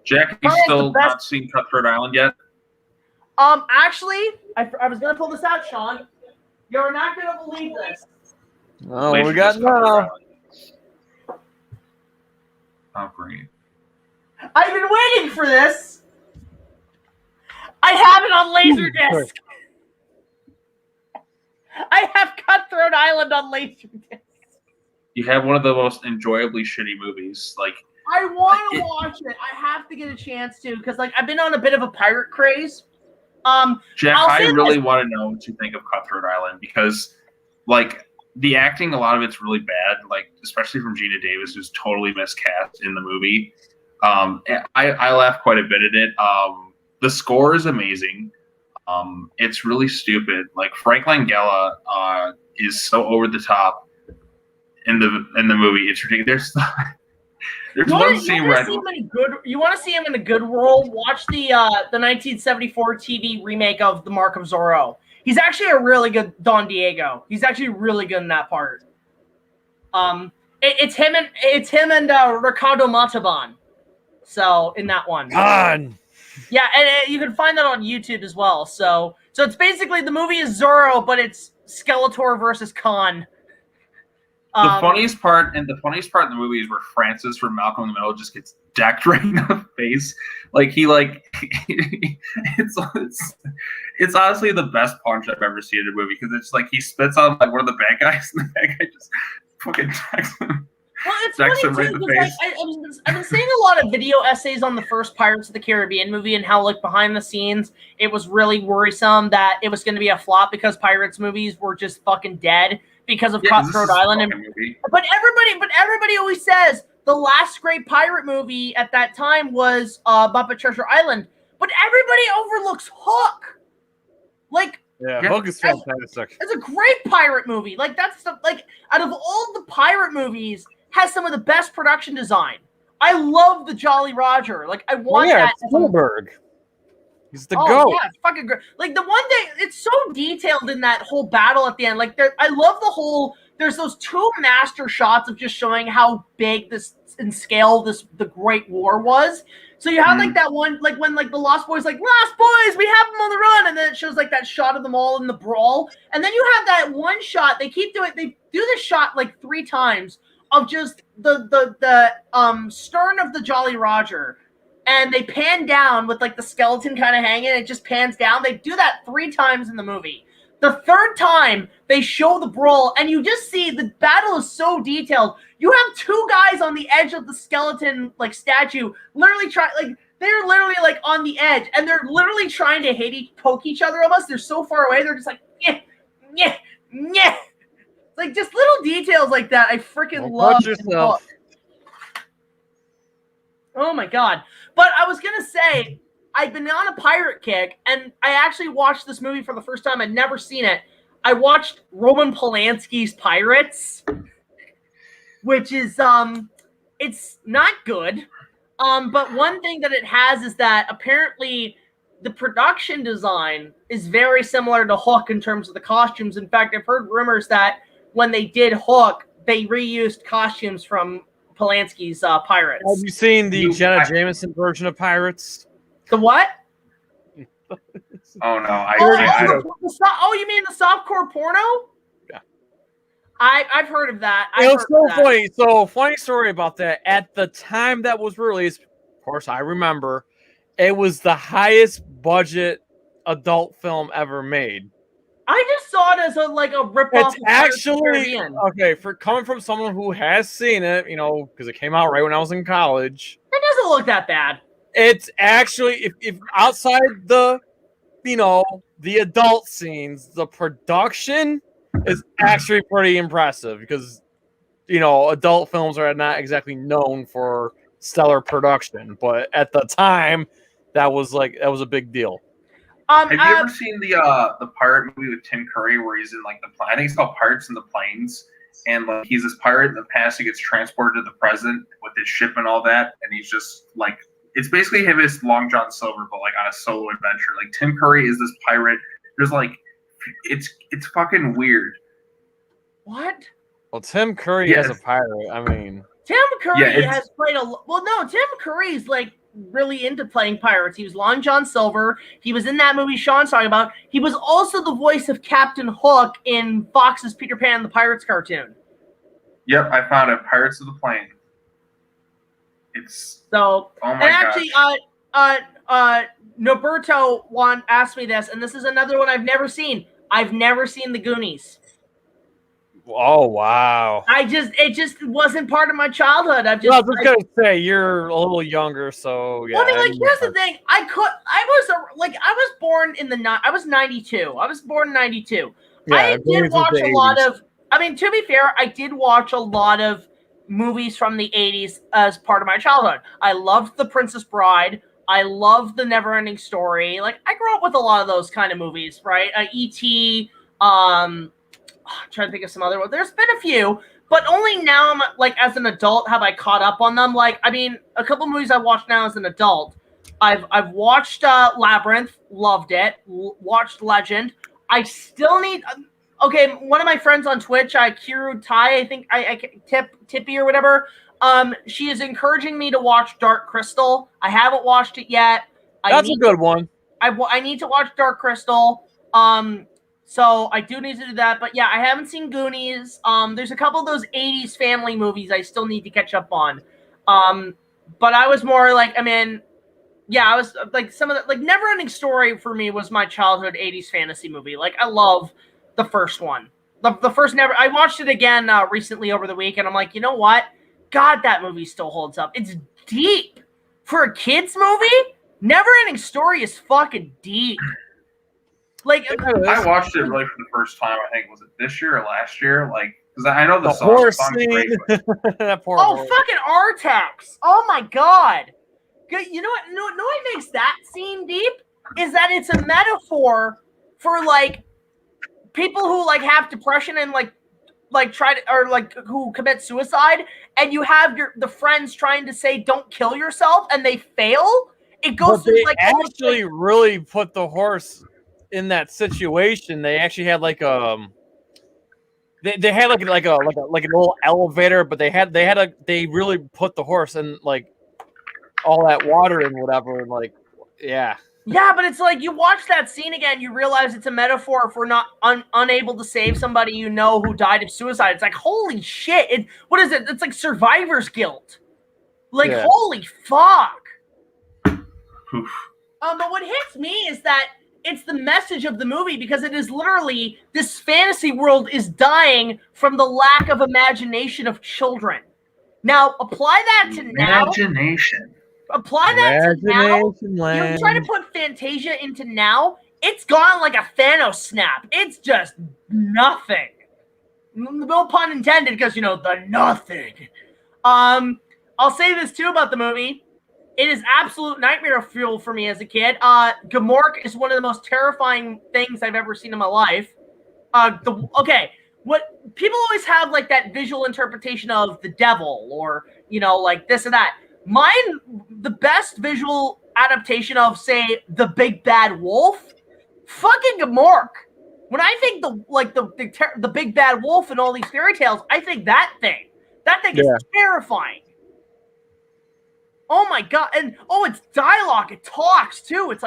Jack, you still not seen Cutthroat Island yet? Actually, I was gonna pull this out, Sean. You're not gonna believe this. Oh, we got now. Oh, great. I've been waiting for this. I have it on Laserdisc. I have Cutthroat Island on Laserdisc. You have one of the most enjoyably shitty movies. Like, I want to watch it. I have to get a chance to because, like, I've been on a bit of a pirate craze. Jack, I really want to know what you think of Cutthroat Island because, like, the acting, a lot of it's really bad, like especially from Gina Davis, who's totally miscast in the movie. I laughed quite a bit at it. The score is amazing. It's really stupid. Like Frank Langella is so over the top in the movie. It's ridiculous. There's one scene where you want to see him in a good role. Watch the 1974 TV remake of The Mark of Zorro. He's actually a really good Don Diego. He's actually really good in that part. It's him and Ricardo Montalban. So in that one, yeah, and you can find that on YouTube as well. So it's basically the movie is Zorro, but it's Skeletor versus Khan. The funniest part in the movie is where Francis from Malcolm in the Middle just gets decked right in the face. Like it's honestly the best punch I've ever seen in a movie because it's like he spits on like one of the bad guys and the bad guy just fucking decks him. Well, it's funny too right because I've been seeing a lot of video essays on the first Pirates of the Caribbean movie and how like behind the scenes it was really worrisome that it was going to be a flop because Pirates movies were just fucking dead because of Cutthroat Island. But everybody always says the last great pirate movie at that time was Muppet Treasure Island. But everybody overlooks Hook. Like, Hook is fantastic. It's a great pirate movie. Like that's like out of all the pirate movies, has some of the best production design. I love the Jolly Roger. Like I want that. Spielberg. He's the goat. Yeah, it's fucking great. Like the one thing, it's so detailed in that whole battle at the end. Like I love the whole. There's those two master shots of just showing how big this in scale the Great War was. So you have like that one, like when like the Lost Boys, like Lost Boys, we have them on the run, and then it shows like that shot of them all in the brawl, and then you have that one shot. They keep doing. They do this shot like 3 times of just the stern of the Jolly Roger. And they pan down with like the skeleton kind of hanging. It just pans down. They do that 3 times in the movie. The 3rd time they show the brawl, and you just see the battle is so detailed. You have 2 guys on the edge of the skeleton like statue, literally they're literally like on the edge, and they're literally trying to poke each other almost. They're so far away. They're just like yeah. Like just little details like that. I freaking love. Yourself. Oh my god. But I was going to say, I've been on a pirate kick, and I actually watched this movie for the first time. I'd never seen it. I watched Roman Polanski's Pirates, which is, it's not good. But one thing that it has is that apparently the production design is very similar to Hook in terms of the costumes. In fact, I've heard rumors that when they did Hook, they reused costumes from Polanski's Pirates. Have you seen the Jenna Jameson version of Pirates? The what? Oh no! You mean the softcore porno? Yeah. I've heard of that. It was so funny. So funny story about that. At the time that was released, of course, I remember it was the highest budget adult film ever made. I just saw it as a rip-off. It's actually okay for coming from someone who has seen it, because it came out right when I was in college. It doesn't look that bad. It's actually if outside the the adult scenes, the production is actually pretty impressive because adult films are not exactly known for stellar production, but at the time that was a big deal. Have you ever seen the pirate movie with Tim Curry where he's in I think it's called Pirates in the Plains, and he's this pirate in the past who gets transported to the present with his ship and all that, and he's just it's basically him as Long John Silver, but on a solo adventure. Tim Curry is this pirate. There's it's fucking weird. What? Well, Tim Curry as a pirate. I mean, Tim Curry has played Tim Curry's really into playing pirates. He was Long John Silver. He was in that movie Sean's talking about. He was also the voice of Captain Hook in Fox's Peter Pan and the Pirates cartoon. Yep, I found it. Pirates of the Plain. It's so. Oh my gosh. Actually, Noberto asked me this, and this is another one I've never seen. I've never seen The Goonies. Oh wow! It just wasn't part of my childhood. I was gonna say you're a little younger, so yeah. Well, I mean, here's the thing. I was born in I was 92. I was born in 92. Yeah, I did watch a lot of. I mean, to be fair, I did watch a lot of movies from the 80s as part of my childhood. I loved The Princess Bride. I loved The Neverending Story. I grew up with a lot of those kind of movies, right? E.T. I'm trying to think of some other ones. There's been a few, but only now I'm as an adult have I caught up on them. I mean, a couple movies I watched now as an adult. I've watched Labyrinth, loved it. Watched Legend. I still need. Okay, one of my friends on Twitch, Kiru Tai, I think I Tippy or whatever. She is encouraging me to watch Dark Crystal. I haven't watched it yet. That's a good one. I need to watch Dark Crystal. So I do need to do that. But yeah, I haven't seen Goonies. There's a couple of those 80s family movies I still need to catch up on. But I was more I was some of the Neverending Story for me was my childhood 80s fantasy movie. I love the first one. The first I watched it again recently over the week, and I'm like, you know what? God, that movie still holds up. It's deep. For a kid's movie, Neverending Story is fucking deep. I watched it really for the first time. I think was it this year or last year? Because I know the horse song's scene. great. Fucking Artax! Oh my god! You know what? No, what makes that scene deep is that it's a metaphor for people who have depression and try to or who commit suicide, and you have the friends trying to say don't kill yourself, and they fail. It goes through actually really put the horse in that situation. They actually had they had like an little elevator, but they really put the horse in all that water and whatever, and yeah. Yeah, but it's you watch that scene again, you realize it's a metaphor for not unable to save somebody who died of suicide. It's holy shit! What is it? It's survivor's guilt. Holy fuck. But what hits me is that it's the message of the movie, because it is literally this fantasy world is dying from the lack of imagination of children. Now, apply that to now. Imagination. Apply that to now. You're trying to put Fantasia into now. It's gone like a Thanos snap. It's just nothing. No pun intended, because, the nothing. I'll say this, too, about the movie. It is absolute nightmare fuel for me as a kid. Gamork is one of the most terrifying things I've ever seen in my life. What people always have that visual interpretation of the devil, or this or that. Mine, the best visual adaptation of, say, the big bad wolf, fucking Gamork. When I think the big bad wolf and all these fairy tales, I think that thing. That thing is terrifying. Oh my god. And it's dialogue. It talks too. It's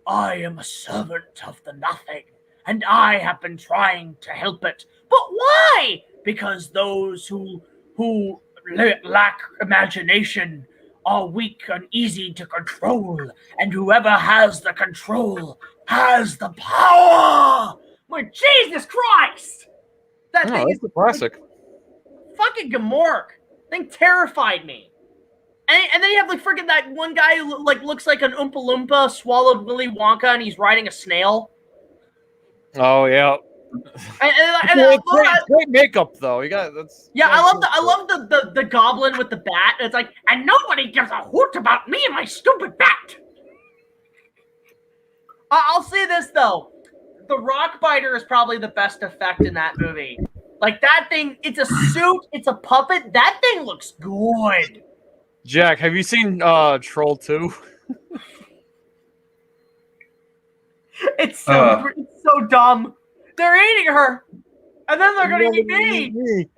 I am a servant of the nothing, and I have been trying to help it. But why? Because those who lack imagination are weak and easy to control, and whoever has the control has the power. My Jesus Christ! That thing is a classic. fucking Gamork. Thing terrified me. And then you have like freaking that one guy who like looks like an Oompa Loompa swallowed Willy Wonka, and he's riding a snail. Oh yeah. Great makeup though. You got that's. Yeah, I love the goblin with the bat. It's like, and nobody gives a hoot about me and my stupid bat. I'll say this though, the rock biter is probably the best effect in that movie. Like that thing, it's a suit, it's a puppet. That thing looks good. Jack, have you seen Troll 2? It's so dumb. They're eating her, and then they're gonna eat me.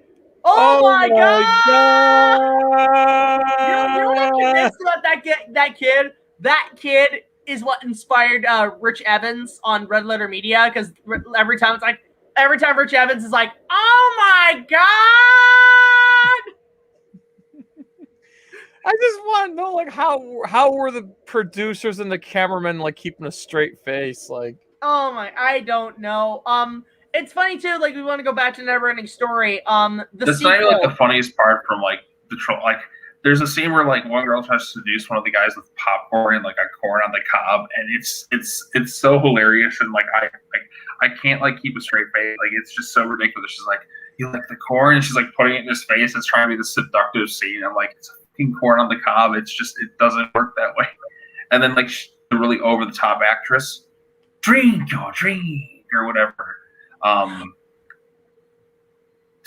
Oh my god! You know what I'm convinced about that kid? That kid is what inspired Rich Evans on Red Letter Media, because every time Rich Evans is like, "Oh my god!" I just want to know, like, how were the producers and the cameramen like keeping a straight face, like? Oh my, I don't know. It's funny too. Like, we want to go back to Neverending Story. That's not even like the funniest part from like the troll. Like, there's a scene where like one girl tries to seduce one of the guys with popcorn and like a corn on the cob, and it's so hilarious, and like I can't like keep a straight face. Like, it's just so ridiculous. She's like, "You like the corn?" And she's like putting it in his face. It's trying to be the seductive scene. I'm like, it's a fucking corn on the cob. It's just, it doesn't work that way. And then like the really over the top actress. Drink or whatever,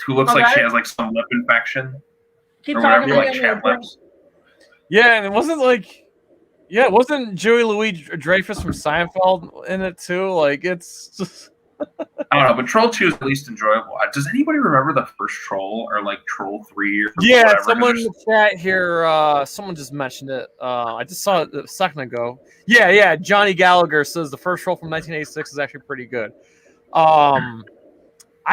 who looks like she has like some lip infection Keep or talking whatever, like chapped lips. Yeah, and it wasn't Joey Louis Dreyfus from Seinfeld in it too? Like, it's just. I don't know, but Troll 2 is at least enjoyable. Does anybody remember the first Troll, or like Troll 3 or whatever? Someone in the chat here, someone just mentioned it. I just saw it a second ago. Yeah, Johnny Gallagher says the first Troll from 1986 is actually pretty good. I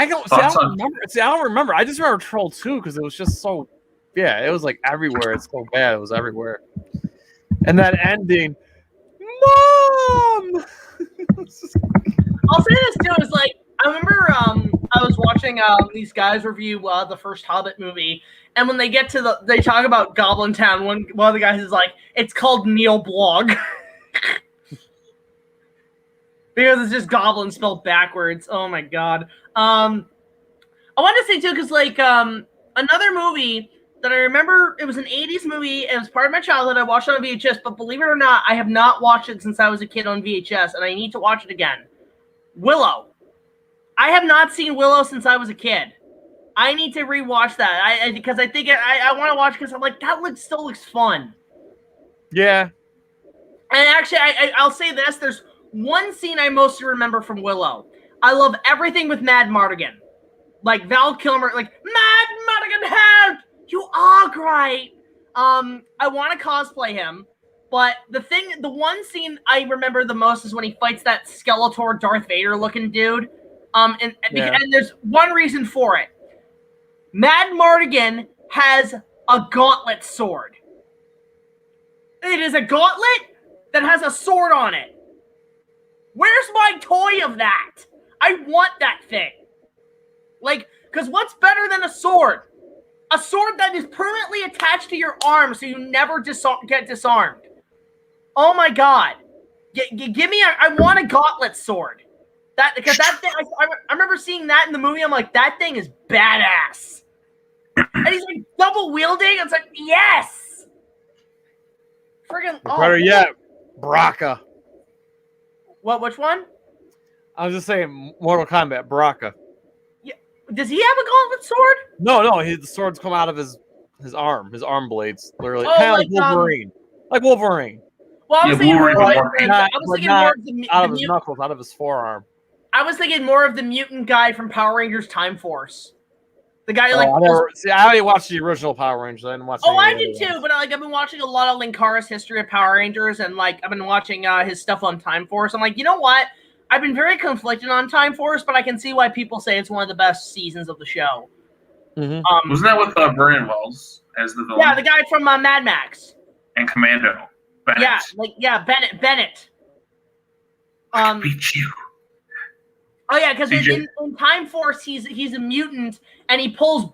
don't remember. I just remember Troll 2 because it was just so, it was like everywhere. It's so bad. It was everywhere. And that ending, Mom! I'll say this too, is like, I remember I was watching these guys review the first Hobbit movie, and when they get to they talk about Goblin Town, one of the guys is like, it's called Neil Blog. Because it's just goblin spelled backwards. Oh my god. I wanted to say too, because like another movie that I remember, it was an 80s movie, it was part of my childhood, I watched it on VHS, but believe it or not, I have not watched it since I was a kid on VHS, and I need to watch it again. Willow. I have not seen Willow since I was a kid. I need to rewatch that because I think I want to watch because I'm like, that still looks fun. Yeah. And actually, I'll say this. There's one scene I mostly remember from Willow. I love everything with Mad Mardigan. Like Val Kilmer, like, Mad Mardigan, help! You are great. I want to cosplay him. But the one scene I remember the most is when he fights that Skeletor Darth Vader looking dude. And there's one reason for it. Mad Mardigan has a gauntlet sword. It is a gauntlet that has a sword on it. Where's my toy of that? I want that thing. Like, because what's better than a sword? A sword that is permanently attached to your arm so you never get disarmed. Oh my god. Give me I want a gauntlet sword. Because that thing, I remember seeing that in the movie. I'm like, that thing is badass. And he's like double wielding. It's like, yes. Friggin' better yet, Baraka. What? Which one? I was just saying, Mortal Kombat, Baraka. Yeah. Does he have a gauntlet sword? No. The swords come out of his arm blades, literally, kind of like Wolverine. Like Wolverine. Well, I was thinking more of his knuckles, out of his forearm. I was thinking more of the mutant guy from Power Rangers Time Force. The guy I only watched the original Power Rangers. I didn't watch. I did too, but like I've been watching a lot of Linkara's history of Power Rangers, and like I've been watching his stuff on Time Force. I'm like, you know what? I've been very conflicted on Time Force, but I can see why people say it's one of the best seasons of the show. Mm-hmm. Wasn't that with Vernon Wells as the villain? Yeah, the guy from Mad Max. And Commando. Bennett. Yeah, Bennett. Beat you. Oh yeah, because in Time Force he's a mutant and he pulls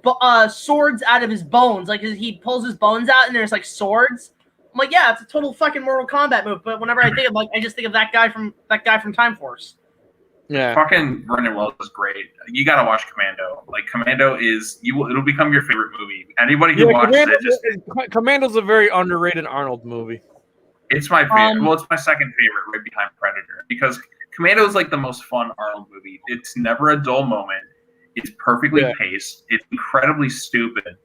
swords out of his bones. Like he pulls his bones out and there's like swords. I'm like, yeah, it's a total fucking Mortal Kombat move. But whenever I think of I just think of that guy from Time Force. Yeah, fucking Vernon Wells is great. You gotta watch Commando. Like Commando it'll become your favorite movie. Anybody who watches Commando's a very underrated Arnold movie. It's my favorite. It's my second favorite, right behind Predator, because Commando is like the most fun Arnold movie. It's never a dull moment. It's perfectly paced. It's incredibly stupid.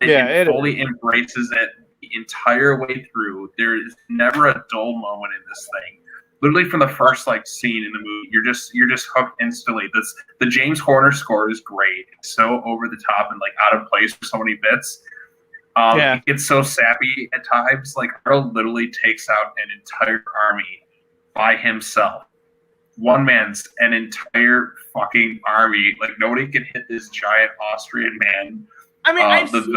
It fully embraces it the entire way through. There is never a dull moment in this thing. Literally from the first scene in the movie, you're just hooked instantly. The James Horner score is great. It's so over the top and out of place for so many bits. It gets so sappy at times. Earl literally takes out an entire army by himself. One man's an entire fucking army. Nobody can hit this giant Austrian man. I mean, I've seen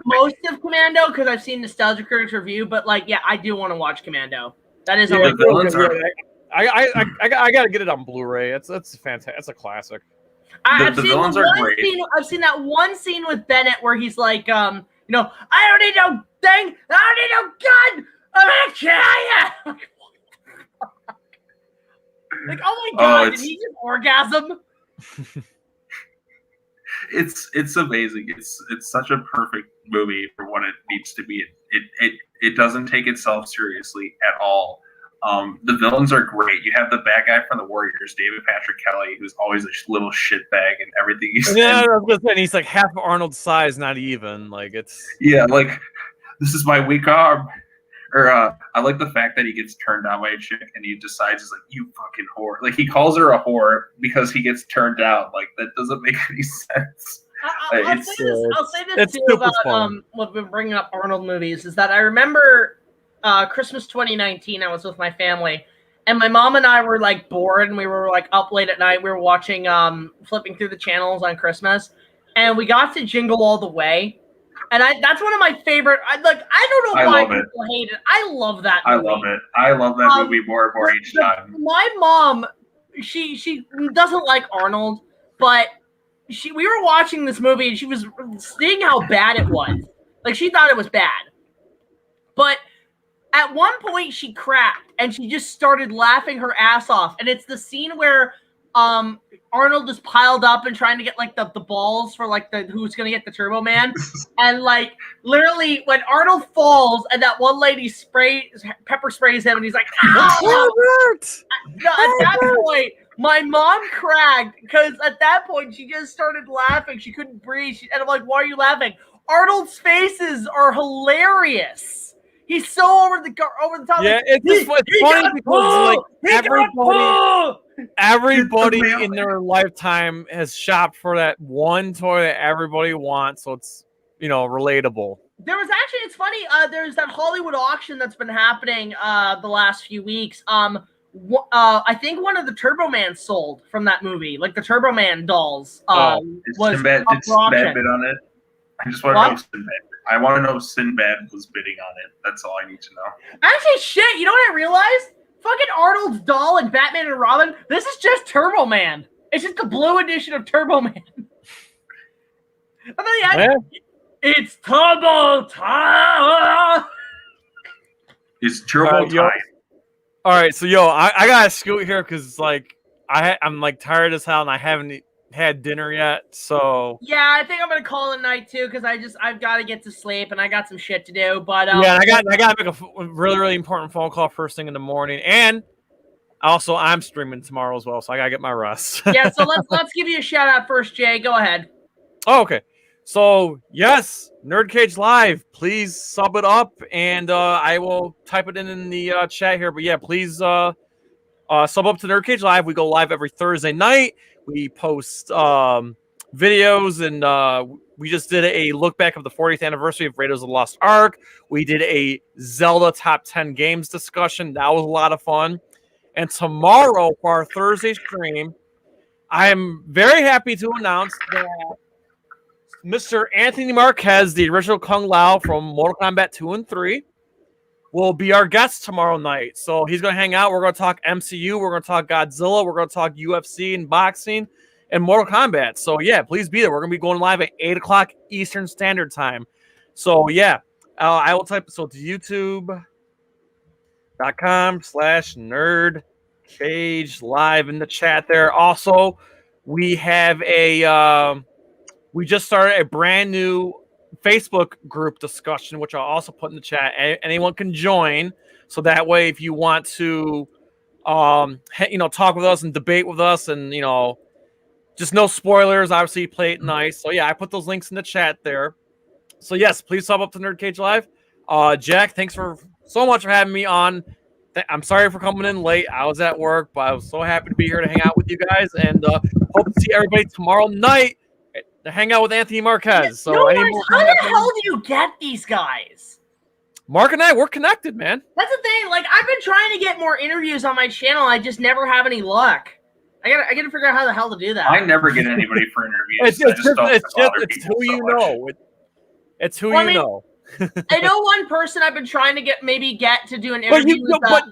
most of Commando because I've seen Nostalgia Critics review, but I do want to watch Commando. That is the villains are. I gotta get it on Blu-ray. It's fantastic. It's a classic. The villains are great. I've seen that one scene with Bennett where he's like, I don't need no thing. I don't need no gun. I'm gonna kill you. Oh my god, did he just orgasm? It's amazing. It's such a perfect movie for what it needs to be. It doesn't take itself seriously at all. The villains are great. You have the bad guy from the Warriors, David Patrick Kelly, who's always a little shitbag and everything he's I was gonna say, he's half Arnold's size, not even. This is my weak arm. Or I like the fact that he gets turned down by a chick and he decides he's you fucking whore. He calls her a whore because he gets turned down. That doesn't make any sense. I'll say this too about what we've been bringing up Arnold movies is that I remember Christmas 2019. I was with my family, and my mom and I were bored, and we were up late at night. We were watching, flipping through the channels on Christmas, and we got to Jingle All the Way, and that's one of my favorite. I don't know why people hate it. I love that movie. I love it. I love that movie more and more each time. My mom, she doesn't like Arnold, but we were watching this movie and she was seeing how bad it was. She thought it was bad. But at one point she cracked and she just started laughing her ass off. And it's the scene where Arnold is piled up and trying to get the balls for who's gonna get the Turbo Man. And literally when Arnold falls and that one lady pepper sprays him and he's like, "Ow!" At that point my mom cracked because at that point she just started laughing. She couldn't breathe. And I'm like, why are you laughing? Arnold's faces are hilarious. He's so over the top. Yeah, it's funny because everybody in their lifetime has shopped for that one toy that everybody wants, so it's relatable. There was actually, it's funny. There's that Hollywood auction that's been happening the last few weeks. I think one of the Turbo Man sold from that movie, the Turbo Man dolls. Was Sinbad, did Sinbad bid on it? I just want to know if Sinbad. I want to know if Sinbad was bidding on it. That's all I need to know. Actually, shit. You know what I realized? Fucking Arnold's doll and Batman and Robin. This is just Turbo Man. It's just the blue edition of Turbo Man. It's Turbo time. It's Turbo time. All right, so I gotta scoot here because I'm tired as hell and I haven't had dinner yet. So yeah, I think I'm gonna call it a night too because I've got to get to sleep and I got some shit to do. But yeah, I got to make a really important phone call first thing in the morning, and also I'm streaming tomorrow as well, so I gotta get my rest. Yeah, so let's give you a shout out first, Jay. Go ahead. Oh, okay. So yes, NerdCage Live. Please sub it up, and I will type it in the chat here. But yeah, please sub up to NerdCage Live. We go live every Thursday night. We post videos, and we just did a look back of the 40th anniversary of Raiders of the Lost Ark. We did a Zelda top 10 games discussion. That was a lot of fun. And tomorrow for our Thursday stream, I am very happy to announce that Mr. Anthony Marquez, the original Kung Lao from Mortal Kombat 2 and 3, will be our guest tomorrow night. So he's going to hang out. We're going to talk MCU. We're going to talk Godzilla. We're going to talk UFC and boxing and Mortal Kombat. So, yeah, please be there. We're going to be going live at 8 o'clock Eastern Standard Time. So, yeah, I will type so to youtube.com/NerdCage live in the chat there. Also, we have we just started a brand new Facebook group discussion, which I'll also put in the chat. Anyone can join, so that way, if you want to, talk with us and debate with us, and just no spoilers. Obviously, play it nice. So yeah, I put those links in the chat there. So yes, please sub up to NerdCage Live. Jack, thanks so much for having me on. I'm sorry for coming in late. I was at work, but I was so happy to be here to hang out with you guys, and hope to see everybody tomorrow night to hang out with Anthony Marquez. So, how the hell do you get these guys? Mark and I, we're connected, man. That's the thing. Like, I've been trying to get more interviews on my channel. I just never have any luck. I gotta figure out how the hell to do that. I never get anybody for interviews. It's who you know. It's who you know. I know one person I've been trying to get to do an interview.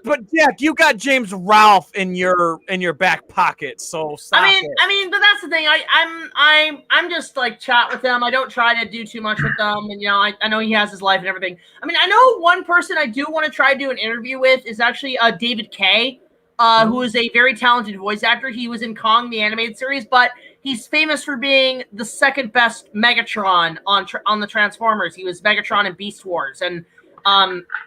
But Jack, you got James Ralph in your back pocket, so stop I mean, but that's the thing. I'm just like chat with them. I don't try to do too much with them, and I know he has his life and everything. I mean, I know one person I do want to try to do an interview with is actually David Kay, who is a very talented voice actor. He was in Kong the animated series, but he's famous for being the second best Megatron on the Transformers. He was Megatron in Beast Wars, and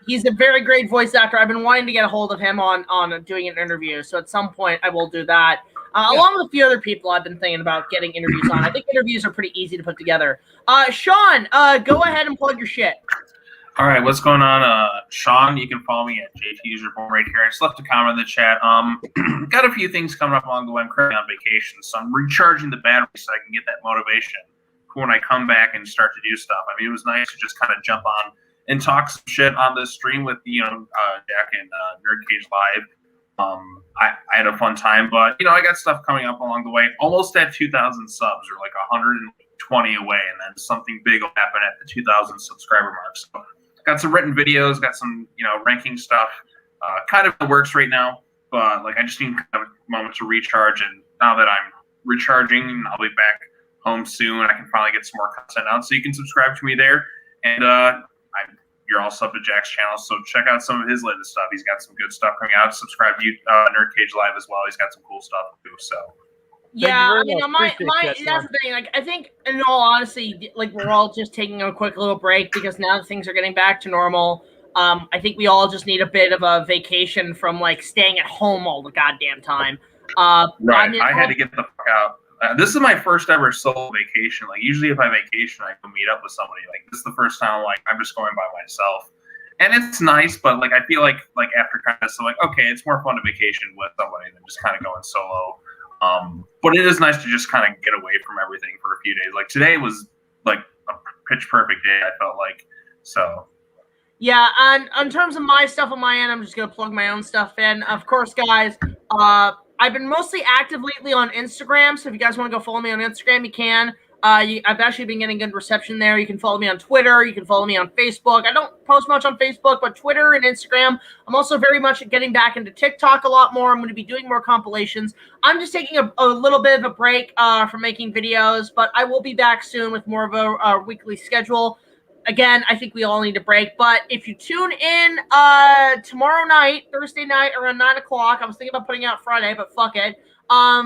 he's a very great voice actor. I've been wanting to get a hold of him on doing an interview, so at some point I will do that. Along with a few other people I've been thinking about getting interviews on. I think interviews are pretty easy to put together. Sean, go ahead and plug your shit. All right, what's going on? Sean, you can follow me at JTIsReborn right here. I just left a comment in the chat. Got a few things coming up along the way. I'm currently on vacation, so I'm recharging the battery so I can get that motivation for when I come back and start to do stuff. I mean, it was nice to just kind of jump on and talk some shit on the stream with Jack and NerdCage Live. I had a fun time, but I got stuff coming up along the way. Almost at 2,000 subs, or like 120 away, and then something big will happen at the 2,000 subscriber mark. So got some written videos, got some, ranking stuff, kind of in the works right now, but like I just need kind of a moment to recharge. And now that I'm recharging, I'll be back home soon. I can finally get some more content out, so you can subscribe to me there. And you're all sub to Jack's channel, so check out some of his latest stuff. He's got some good stuff coming out. Subscribe to NerdCage Live as well. He's got some cool stuff too. So. Yeah, I mean, that's the thing. Like, I think, in all honesty, like, we're all just taking a quick little break because now that things are getting back to normal. I think we all just need a bit of a vacation from, like, staying at home all the goddamn time. Right. I had to get the fuck out. This is my first ever solo vacation. Like, usually if I vacation, I go meet up with somebody. Like, this is the first time, like, I'm just going by myself. And it's nice, but, like, I feel like after kind of, so, like, okay, it's more fun to vacation with somebody than just kind of going solo. But it is nice to just kind of get away from everything for a few days. Like today was like a pitch perfect day, I felt like. So. Yeah, and in terms of my stuff on my end, I'm just going to plug my own stuff in. Of course, guys, I've been mostly active lately on Instagram. So if you guys want to go follow me on Instagram, you can. I've actually been getting good reception there. You can follow me on Twitter. You can follow me on Facebook. I don't post much on Facebook, but Twitter and Instagram. I'm also very much getting back into TikTok a lot more. I'm going to be doing more compilations. I'm just taking a little bit of a break from making videos, but I will be back soon with more of a weekly schedule. Again, I think we all need a break, but if you tune in tomorrow night, Thursday night, around 9 o'clock, I was thinking about putting out Friday, but fuck it.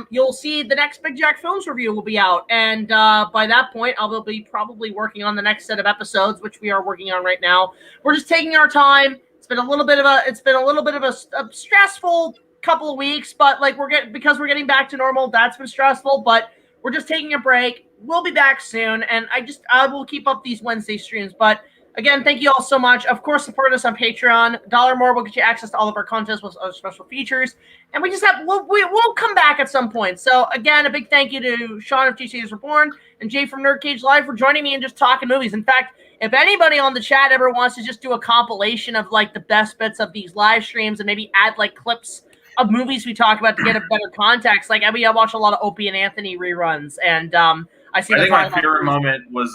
You'll see the next BigJackFilms review will be out, and by that point, I will be probably working on the next set of episodes, which we are working on right now. We're just taking our time. It's been a little bit of a stressful couple of weeks, but like because we're getting back to normal, that's been stressful. But we're just taking a break. We'll be back soon, and I will keep up these Wednesday streams, but. Again, thank you all so much. Of course, support us on Patreon. $1 more will get you access to all of our contests with other special features. And we just we'll come back at some point. So again, a big thank you to Sean of JTIsReborn and Jay from NerdCage Live for joining me and just talking movies. In fact, if anybody on the chat ever wants to just do a compilation of like the best bits of these live streams and maybe add like clips of movies we talk about to get a better context. Like, I mean, I watch a lot of Opie and Anthony reruns, and I see. I think my favorite moment was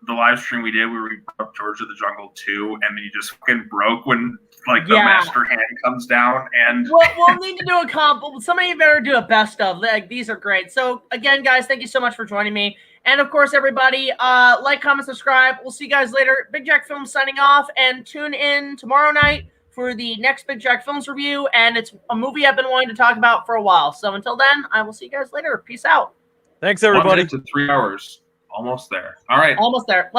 the live stream we did where we broke George of the Jungle 2, and then you just fucking broke when like the master hand comes down. And we'll need to do a comp. Somebody better do a best of. Like, these are great. So again, guys, thank you so much for joining me. And of course, everybody, like, comment, subscribe. We'll see you guys later. Big Jack Films signing off, and tune in tomorrow night for the next Big Jack Films review. And it's a movie I've been wanting to talk about for a while. So until then, I will see you guys later. Peace out. Thanks, everybody. 1 minute to 3 hours. Almost there. All right. Almost there.